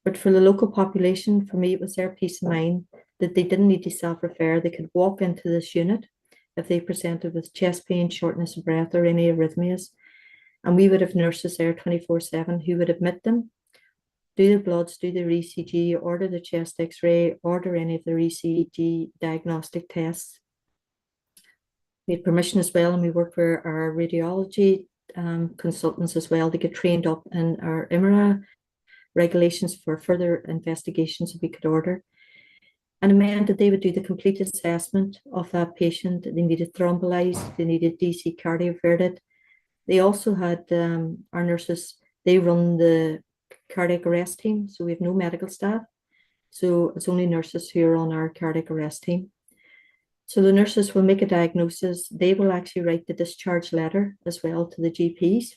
But for the local population, for me, it was their peace of mind that they didn't need to self-refer. They could walk into this unit if they presented with chest pain, shortness of breath, or any arrhythmias. And we would have nurses there 24/7 who would admit them, do their bloods, do their ECG, order the chest X-ray, order any of their ECG diagnostic tests. We had permission as well, and we worked with our radiology consultants as well to get trained up in our IMRA regulations for further investigations if we could order. And it meant that they would do the complete assessment of that patient. They needed thrombolized, they needed DC cardioverted. They also had our nurses, they run the cardiac arrest team, so we have no medical staff. So it's only nurses who are on our cardiac arrest team. So the nurses will make a diagnosis. They will actually write the discharge letter as well to the GPs.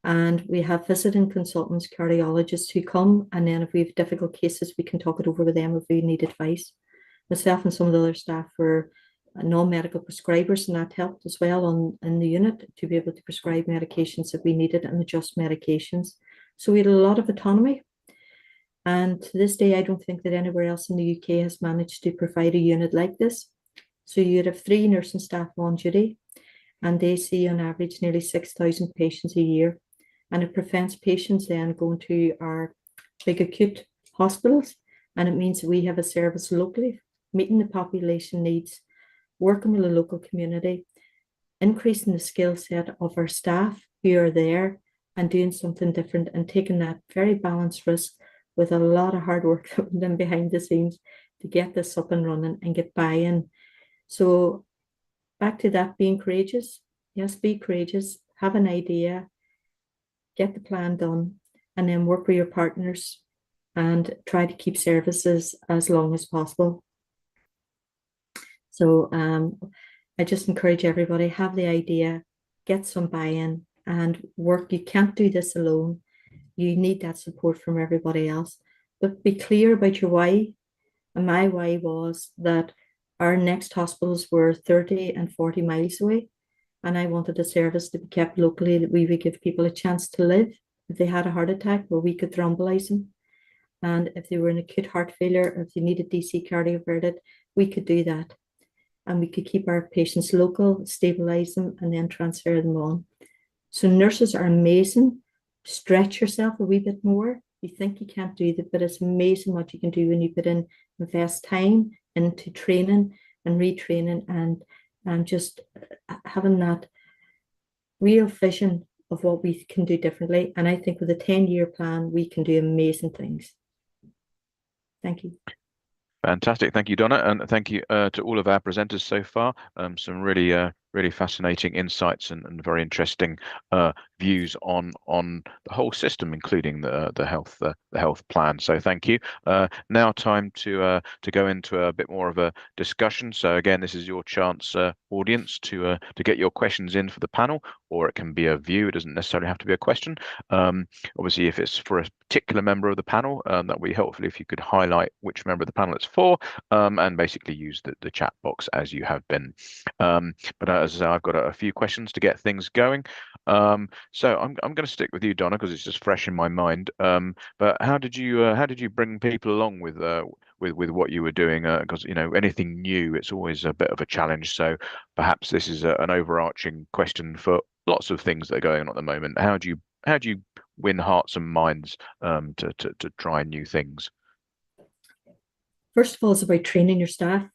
And we have visiting consultants, cardiologists who come, and then if we have difficult cases, we can talk it over with them if we need advice. Myself and some of the other staff were non-medical prescribers, and that helped as well in the unit to be able to prescribe medications if we needed and adjust medications. So we had a lot of autonomy. And to this day, I don't think that anywhere else in the UK has managed to provide a unit like this. So you'd have 3 nursing staff on duty, and they see on average nearly 6,000 patients a year. And it prevents patients then going to our big acute hospitals. And it means that we have a service locally, meeting the population needs, working with the local community, increasing the skill set of our staff who are there and doing something different and taking that very balanced risk with a lot of hard work done behind the scenes to get this up and running and get buy-in. So back to that, being courageous. Yes, be courageous, have an idea, get the plan done, and then work with your partners and try to keep services as long as possible. So I just encourage everybody, have the idea, get some buy-in and work. You can't do this alone. You need that support from everybody else, but be clear about your why. And my why was that our next hospitals were 30 and 40 miles away. And I wanted a service to be kept locally, that we would give people a chance to live if they had a heart attack, where we could thrombolize them. And if they were in acute heart failure, or if they needed DC cardioverted, we could do that. And we could keep our patients local, stabilize them, and then transfer them on. So nurses are amazing. Stretch yourself a wee bit more. You think you can't do that, but it's amazing what you can do when you invest time into training and retraining and just having that real vision of what we can do differently. And I think with a 10-year plan, we can do amazing things. Thank you. Fantastic. Thank you, Donna. And thank you to all of our presenters so far. Some really fascinating insights and very interesting views on the whole system, including the health plan. So thank you. Now time to go into a bit more of a discussion. So again, this is your chance, audience, to get your questions in for the panel, or it can be a view. It doesn't necessarily have to be a question. Obviously, if it's for a particular member of the panel, that would be helpful if you could highlight which member of the panel it's for, and basically use the chat box as you have been. But as I say, I've got a few questions to get things going. So I'm going to stick with you, Donna, because it's just fresh in my mind. But how did you bring people along with what you were doing? Because anything new, it's always a bit of a challenge. So perhaps this is an overarching question for lots of things that are going on at the moment. How do you win hearts and minds to try new things? First of all, it's about training your staff,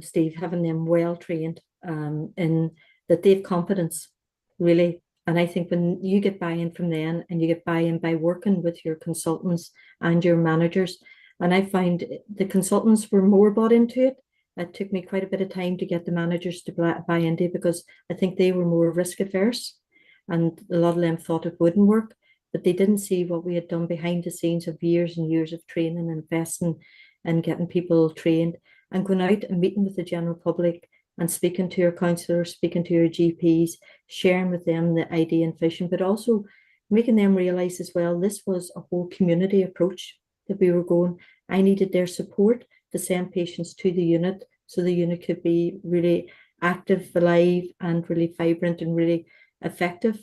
Steve, having them well trained, in that they have confidence, really. And I think when you get buy-in from them, and you get buy-in by working with your consultants and your managers, and I find the consultants were more bought into it. It took me quite a bit of time to get the managers to buy into it, because I think they were more risk averse, and a lot of them thought it wouldn't work, but they didn't see what we had done behind the scenes of years and years of training and investing and getting people trained, and going out and meeting with the general public and speaking to your counsellors, speaking to your GPs, sharing with them the idea and vision, but also making them realise as well, this was a whole community approach that we were going. I needed their support to send patients to the unit, so the unit could be really active, alive, and really vibrant and really effective.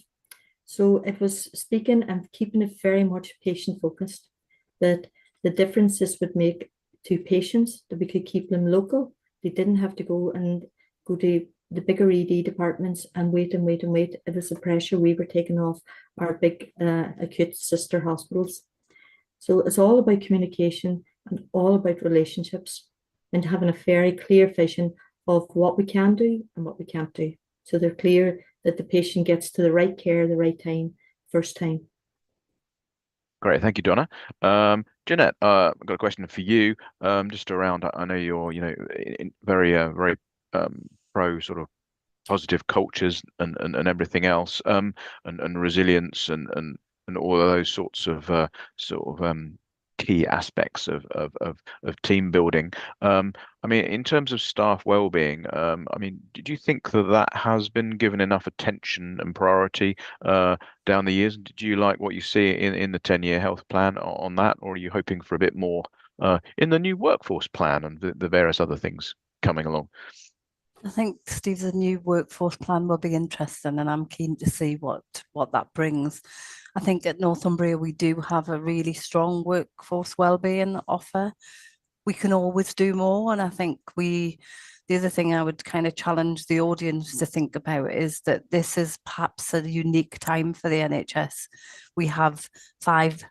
So it was speaking and keeping it very much patient focused, that the difference this would make to patients, that we could keep them local. They didn't have to go to the bigger ED departments and wait and wait and wait. It was the pressure we were taking off our big acute sister hospitals. So it's all about communication and all about relationships, and having a very clear vision of what we can do and what we can't do. So they're clear that the patient gets to the right care, the right time, first time. Great, thank you, Donna. Jeanette, I've got a question for you, just around. I know you're, very pro sort of positive cultures and everything else, and resilience and all of those sorts of key aspects of team building. I mean, in terms of staff well-being, I mean, did you think that has been given enough attention and priority down the years? Did you like what you see in the 10-year health plan on that, or are you hoping for a bit more in the new workforce plan and the various other things coming along? I think, Steve, the new workforce plan will be interesting, and I'm keen to see what that brings. I think at Northumbria we do have a really strong workforce wellbeing offer. We can always do more, and I think the other thing I would kind of challenge the audience to think about is that this is perhaps a unique time for the NHS. We have 5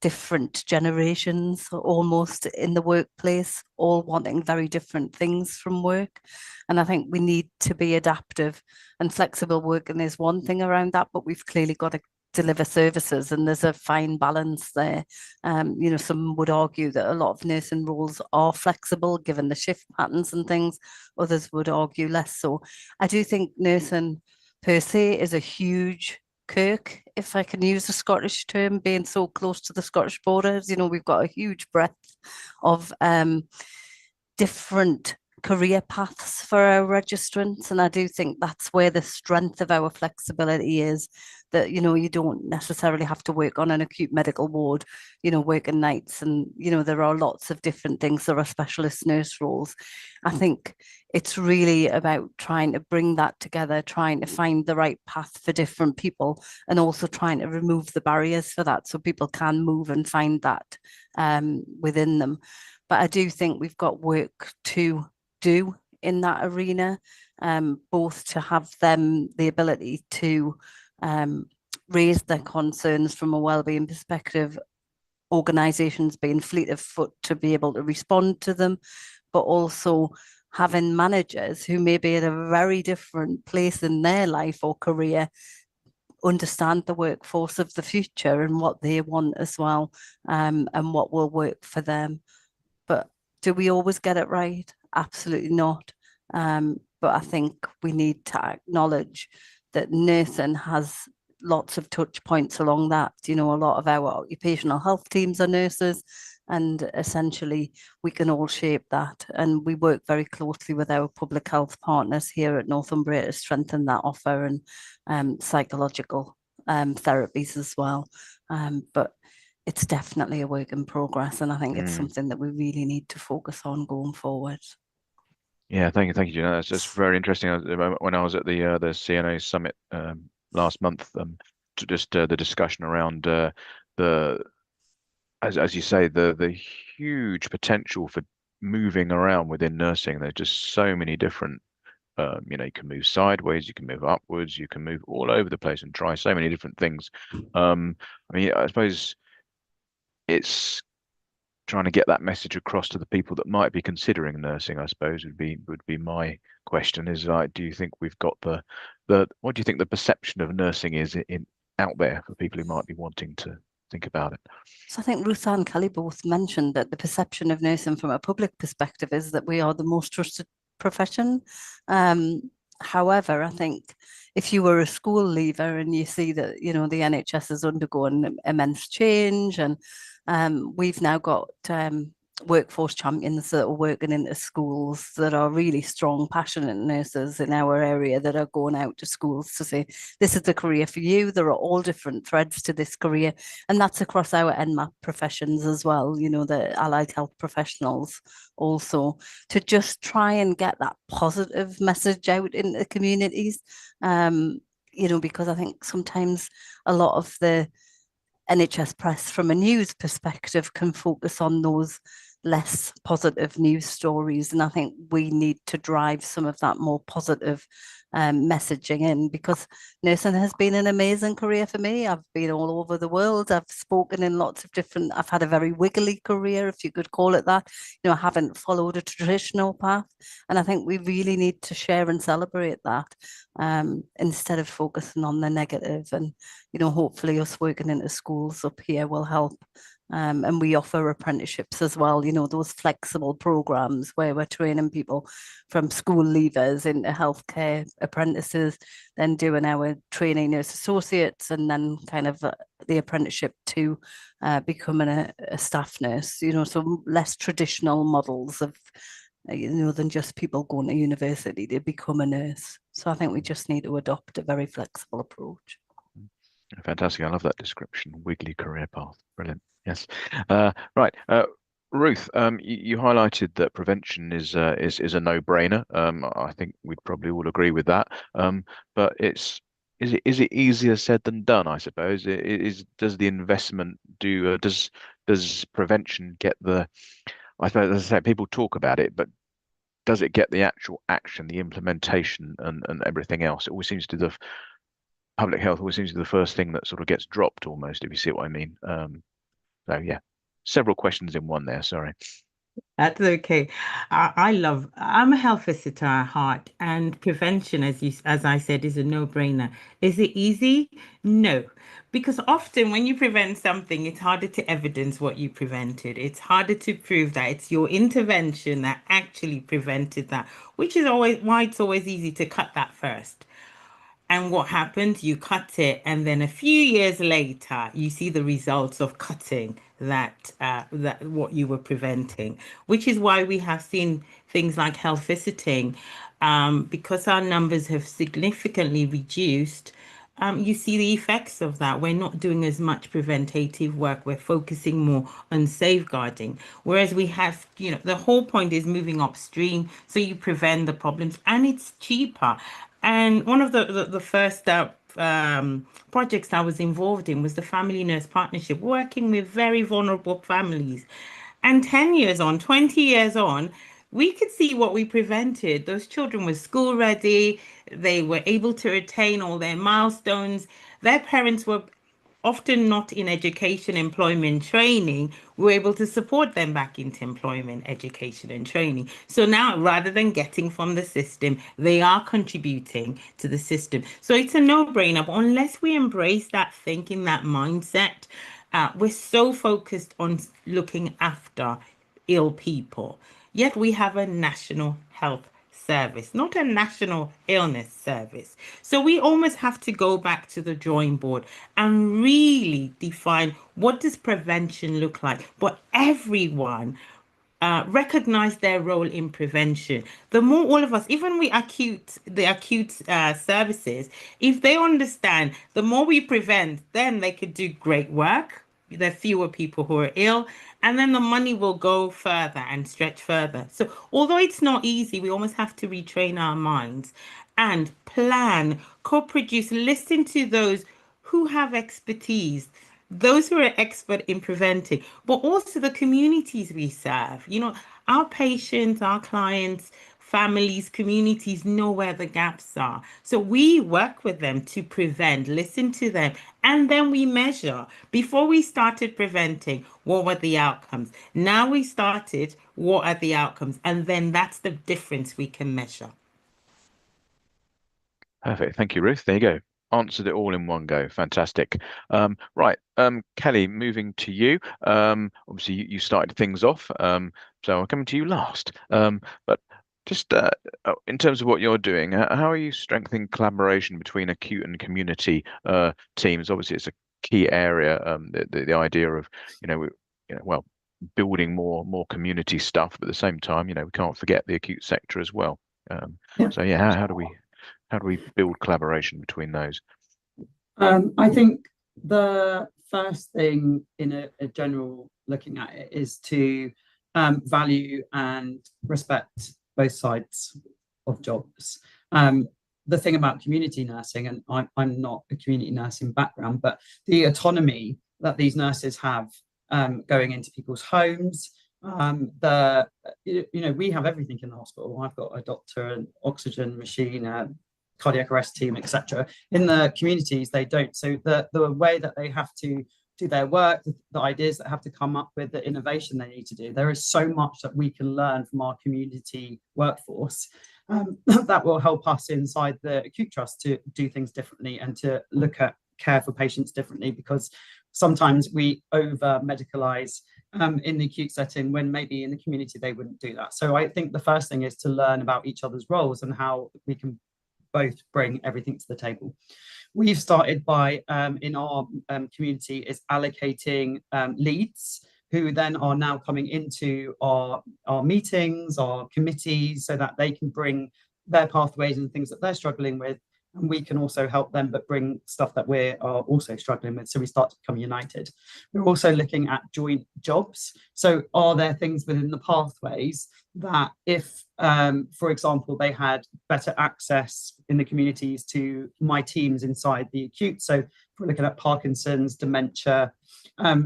different generations almost in the workplace, all wanting very different things from work. And I think we need to be adaptive, and flexible working is one thing around that, but we've clearly got to deliver services, and there's a fine balance there. Some would argue that a lot of nursing roles are flexible given the shift patterns and things. Others would argue less so. I do think nursing per se is a huge Kirk, if I can use the Scottish term, being so close to the Scottish borders. We've got a huge breadth of different career paths for our registrants, and I do think that's where the strength of our flexibility is, that you don't necessarily have to work on an acute medical ward, working nights, and there are lots of different things. There are specialist nurse roles. I think it's really about trying to bring that together, trying to find the right path for different people, and also trying to remove the barriers for that so people can move and find that within them. But I do think we've got work to do in that arena, both to have them the ability to raise their concerns from a wellbeing perspective, organisations being fleet of foot to be able to respond to them, but also having managers who may be at a very different place in their life or career understand the workforce of the future and what they want as well, and what will work for them. But do we always get it right? Absolutely not. But I think we need to acknowledge that nursing has lots of touch points along that. A lot of our occupational health teams are nurses, and essentially we can all shape that. And we work very closely with our public health partners here at Northumbria to strengthen that offer, and psychological therapies as well. But it's definitely a work in progress, and I think it's something that we really need to focus on going forward. Yeah, thank you, Gina. That's very interesting. When I was at the CNA summit last month, to just the discussion around as you say, the huge potential for moving around within nursing. There's just so many different You know, you can move sideways, you can move upwards, you can move all over the place and try so many different things. I mean, I suppose it's trying to get that message across to the people that might be considering nursing, I suppose, would be my question. Is like, do you think we've got the what do you think the perception of nursing is out there for people who might be wanting to think about it? So I think Ruth and Kelly both mentioned that the perception of nursing from a public perspective is that we are the most trusted profession. However, I think if you were a school leaver and you see that, you know, the NHS is undergoing immense change, and we've now got workforce champions that are working into schools that are really strong, passionate nurses in our area that are going out to schools to say, this is the career for you. There are all different threads to this career. And that's across our NMAP professions as well, you know, the allied health professionals also, to just try and get that positive message out in the communities, you know, because I think sometimes a lot of the NHS press from a news perspective can focus on those less positive news stories, and I think we need to drive some of that more positive messaging in, because nursing has been an amazing career for me. I've been all over the world. I've spoken in lots of different, I've had a very wiggly career, if you could call it that. You know, I haven't followed a traditional path, and I think we really need to share and celebrate that instead of focusing on the negative. And, you know, hopefully us working into schools up here will help. And we offer apprenticeships as well, you know, those flexible programs where we're training people from school leavers into healthcare apprentices, then doing our training nurse associates, and then kind of the apprenticeship to becoming a staff nurse, you know, so less traditional models of, you know, than just people going to university to become a nurse. So I think we just need to adopt a very flexible approach. Fantastic. I love that description. Wiggly career path. Brilliant. Yes. Right. Ruth, you highlighted that prevention is a no-brainer. I think we'd probably all agree with that. But is it easier said than done, I suppose? Does the investment does prevention get the, I suppose, as I say, people talk about it, but does it get the actual action, the implementation, and everything else? It always seems to the public health always seems to be the first thing that sort of gets dropped almost, if you see what I mean. So yeah, several questions in one there, sorry. That's okay. I'm a health visitor at heart, and prevention, as I said, is a no-brainer. Is it easy? No, because often when you prevent something, it's harder to evidence what you prevented. It's harder to prove that it's your intervention that actually prevented that, which is always why it's always easy to cut that first. And what happened? You cut it, and then a few years later, you see the results of cutting that what you were preventing, which is why we have seen things like health visiting, because our numbers have significantly reduced. You see the effects of that. We're not doing as much preventative work. We're focusing more on safeguarding, whereas we have, you know, the whole point is moving upstream, so you prevent the problems, and it's cheaper. And one of the first projects I was involved in was the Family Nurse Partnership, working with very vulnerable families. And 10 years on, 20 years on, we could see what we prevented. Those children were school ready. They were able to attain all their milestones. Their parents were often not in education, employment, training. We were able to support them back into employment, education, and training. So now, rather than getting from the system, they are contributing to the system. So it's a no-brainer. But unless we embrace that thinking, that mindset, we're so focused on looking after ill people. Yet we have a national health service, not a national illness service. So we almost have to go back to the drawing board and really define, what does prevention look like? But everyone recognize their role in prevention. The more all of us, even the acute services, if they understand, the more we prevent, then they could do great work. There are fewer people who are ill, and then the money will go further and stretch further. So although it's not easy, we almost have to retrain our minds and plan, co-produce, listen to those who have expertise, those who are expert in preventing, but also the communities we serve. You know, our patients, our clients families, communities know where the gaps are. So we work with them to prevent, listen to them, and then we measure. Before we started preventing, what were the outcomes? Now we started, what are the outcomes? And then that's the difference we can measure. Perfect. Thank you, Ruth. There you go. Answered it all in one go. Fantastic. Right, Kelly, moving to you. Obviously, you started things off, so I'm coming to you last. But just in terms of what you're doing, how are you strengthening collaboration between acute and community teams? Obviously, it's a key area. The idea of well, building more community stuff, but at the same time, we can't forget the acute sector as well. So yeah, how do we build collaboration between those? I think the first thing in a general looking at it is to value and respect both sides of jobs. The thing about community nursing, and I'm not a community nursing background, but the autonomy that these nurses have going into people's homes, we have everything in the hospital. I've got a doctor, an oxygen machine, a cardiac arrest team, etc. In the communities, they don't. So the way that they have to do their work, the ideas that have to come up with, the innovation they need to do, there is so much that we can learn from our community workforce that will help us inside the acute trust to do things differently and to look at care for patients differently, because sometimes we over medicalize in the acute setting when maybe in the community they wouldn't do that. So I think the first thing is to learn about each other's roles and how we can both bring everything to the table. We've started by, in our community, is allocating leads who then are now coming into our meetings, our committees, so that they can bring their pathways and things that they're struggling with, and we can also help them, but bring stuff that we are also struggling with, so we start to become united. We're also looking at joint jobs. So are there things within the pathways that if, for example, they had better access in the communities to my teams inside the acute, so if we're looking at Parkinson's, dementia,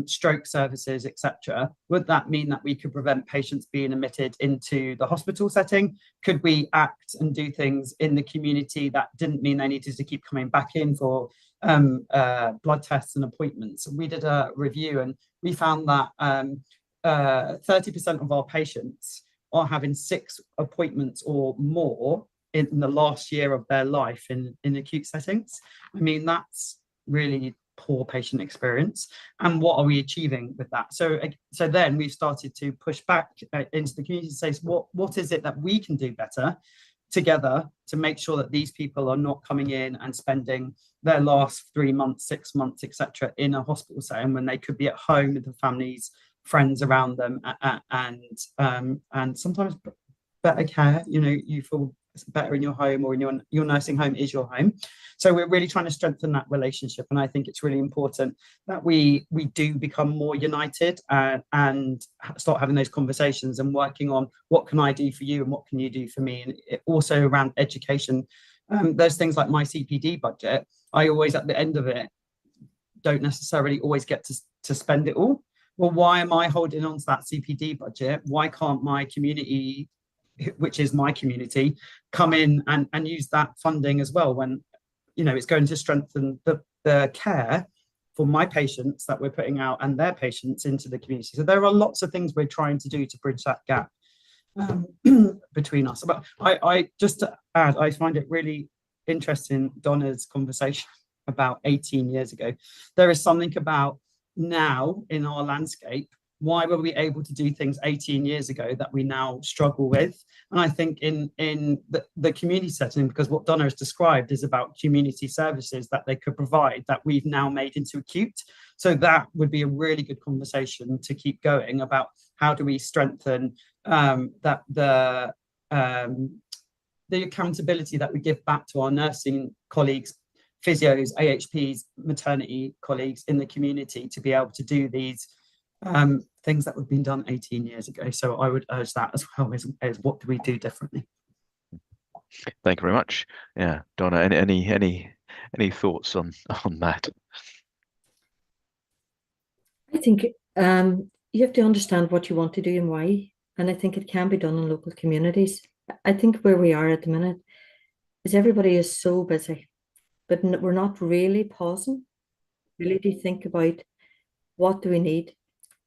stroke services, etc., would that mean that we could prevent patients being admitted into the hospital setting? Could we act and do things in the community that didn't mean they needed to keep coming back in for blood tests and appointments? We did a review and we found that 30% of our patients are having 6 appointments or more in the last year of their life in acute settings. I mean, that's really poor patient experience. And what are we achieving with that? So then we've started to push back into the community to say, what is it that we can do better together to make sure that these people are not coming in and spending their last 3 months, 6 months, etc., in a hospital setting when they could be at home with the families, friends around them, and sometimes better care. You feel better in your home, or in your nursing home is your home. So we're really trying to strengthen that relationship, and I think it's really important that we do become more united and start having those conversations and working on what can I do for you and what can you do for me. And also around education, there's things like my CPD budget. I always at the end of it don't necessarily always get to spend it all. Well, why am I holding on to that CPD budget? Why can't my community, which is my community, come in and use that funding as well, when it's going to strengthen the care for my patients that we're putting out and their patients into the community. So there are lots of things we're trying to do to bridge that gap between us. But I just to add, I find it really interesting, Donna's conversation about 18 years ago. There is something about now in our landscape, why were we able to do things 18 years ago that we now struggle with? And I think in the community setting, because what Donna has described is about community services that they could provide that we've now made into acute. So that would be a really good conversation to keep going about how do we strengthen the accountability that we give back to our nursing colleagues, physios, AHPs, maternity colleagues in the community to be able to do these things that have been done 18 years ago. So I would urge that as well as what do we do differently. Thank you very much. Yeah, Donna, any thoughts on that? I think you have to understand what you want to do and why, and I think it can be done in local communities. I think where we are at the minute is everybody is so busy, but we're not really pausing, really to think about what do we need.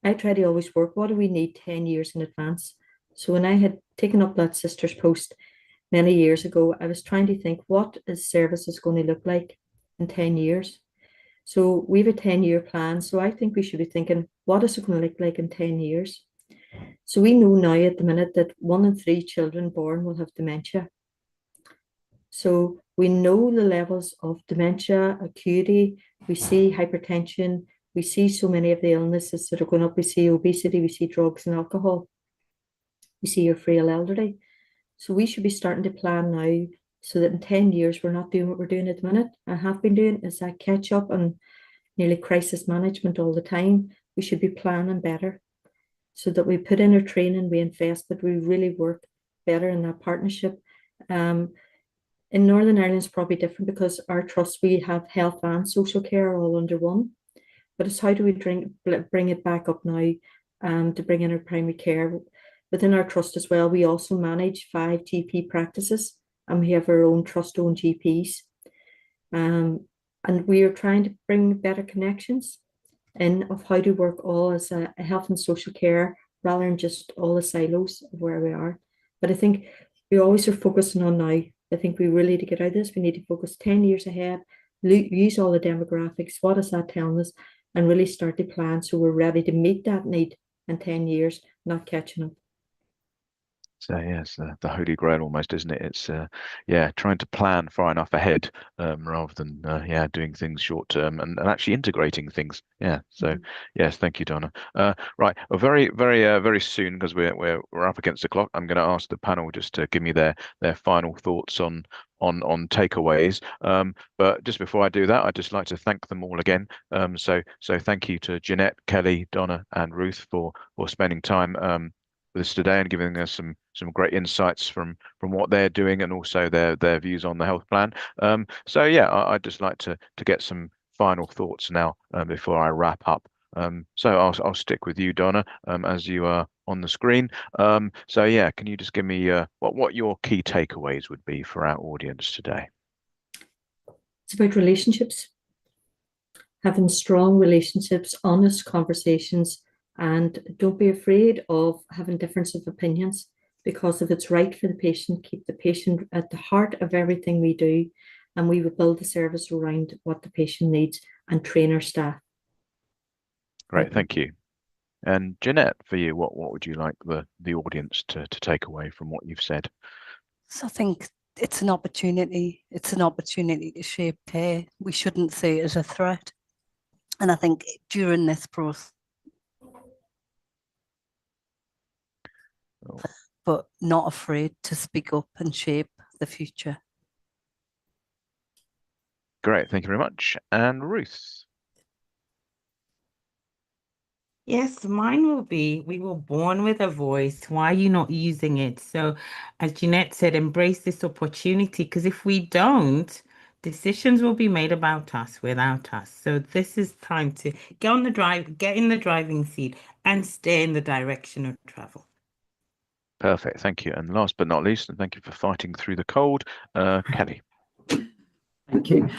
I try to always work, what do we need 10 years in advance? So when I had taken up that sisters post many years ago, I was trying to think, what is services going to look like in 10 years? So we have a 10-year plan. So I think we should be thinking, what is it going to look like in 10 years? So we know now at the minute that 1 in 3 children born will have dementia. So we know the levels of dementia, acuity, we see hypertension, we see so many of the illnesses that are going up. We see obesity, we see drugs and alcohol. We see your frail elderly. So we should be starting to plan now so that in 10 years, we're not doing what we're doing at the minute. I have been doing is that catch up and nearly crisis management all the time. We should be planning better so that we put in our training, we invest, but we really work better in that partnership. In Northern Ireland, it's probably different because our trust, we have health and social care all under one. But it's how do we bring it back up now to bring in our primary care. Within our trust as well, we also manage 5 GP practices and we have our own trust-owned GPs. And we are trying to bring better connections in of how to work all as a health and social care rather than just all the silos of where we are. But I think we always are focusing on now. I think we really need to get out of this. We need to focus 10 years ahead, use all the demographics. What is that telling us? And really start to plan so we're ready to meet that need in 10 years, not catching up. So yes, the holy grail almost, isn't it? It's yeah, trying to plan far enough ahead rather than yeah, doing things short term and actually integrating things. Yeah. So yes, thank you, Donna. Right, very soon, because we're up against the clock, I'm going to ask the panel just to give me their final thoughts on takeaways. But just before I do that, I'd just like to thank them all again. So thank you to Jeanette, Kelly, Donna, and Ruth for spending time with us today and giving us some great insights from what they're doing and also their views on the health plan. So yeah, I'd just like to get some final thoughts now before I wrap up. So I'll stick with you, Donna, as you are on the screen. So yeah, can you just give me what your key takeaways would be for our audience today? It's about relationships, having strong relationships, honest conversations, and don't be afraid of having difference of opinions, because if it's right for the patient, keep the patient at the heart of everything we do, and we will build the service around what the patient needs and train our staff. Great, thank you. And Jeanette, for you, what would you like the audience to take away from what you've said? So I think it's an opportunity. It's an opportunity to shape care. We shouldn't see it as a threat. And I think during this process, but not afraid to speak up and shape the future. Great, thank you very much. And Ruth? Yes, mine will be, we were born with a voice. Why are you not using it? So as Jeanette said, embrace this opportunity, because if we don't, decisions will be made about us without us. So this is time to get in the driving seat and stay in the direction of travel. Perfect, thank you. And last but not least, and thank you for fighting through the cold, Kelly. Thank you.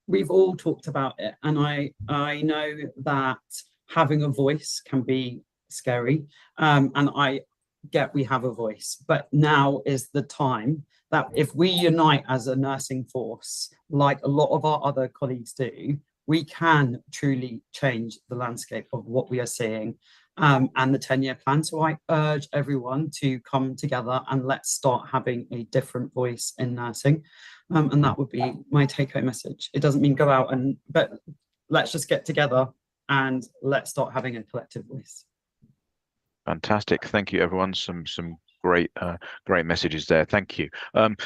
We've all talked about it, and I know that having a voice can be scary, and I get we have a voice, but now is the time that if we unite as a nursing force, like a lot of our other colleagues do, we can truly change the landscape of what we are seeing. And the 10-year plan. So I urge everyone to come together and let's start having a different voice in nursing. And that would be my take-home message. It doesn't mean go out but let's just get together and let's start having a collective voice. Fantastic. Thank you, everyone. Some great messages there. Thank you.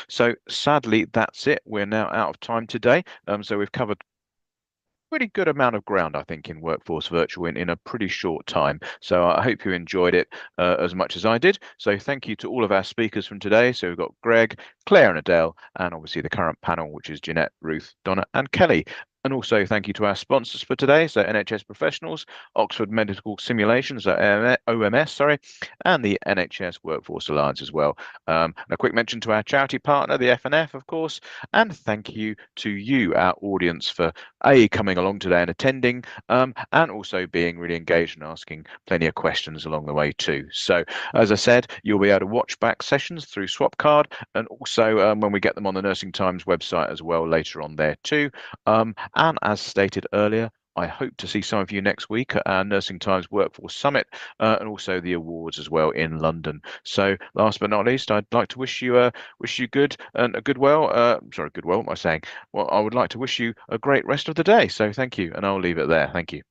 So sadly, that's it. We're now out of time today. So we've covered pretty good amount of ground, I think, in Workforce Virtual in a pretty short time. So I hope you enjoyed it as much as I did. So thank you to all of our speakers from today. So we've got Greg, Claire and Adele, and obviously the current panel, which is Jeanette, Ruth, Donna and Kelly. And also thank you to our sponsors for today, so NHS Professionals, Oxford Medical Simulations, OMS, and the NHS Workforce Alliance as well. And a quick mention to our charity partner, the FNF, of course, and thank you to you, our audience, for coming along today and attending, and also being really engaged and asking plenty of questions along the way too. So, as I said, you'll be able to watch back sessions through Swapcard, and also when we get them on the Nursing Times website as well later on there too. And as stated earlier, I hope to see some of you next week at our Nursing Times Workforce Summit and also the awards as well in London. So last but not least, I'd like to wish you good and what am I saying? Well, I would like to wish you a great rest of the day. So thank you, and I'll leave it there. Thank you.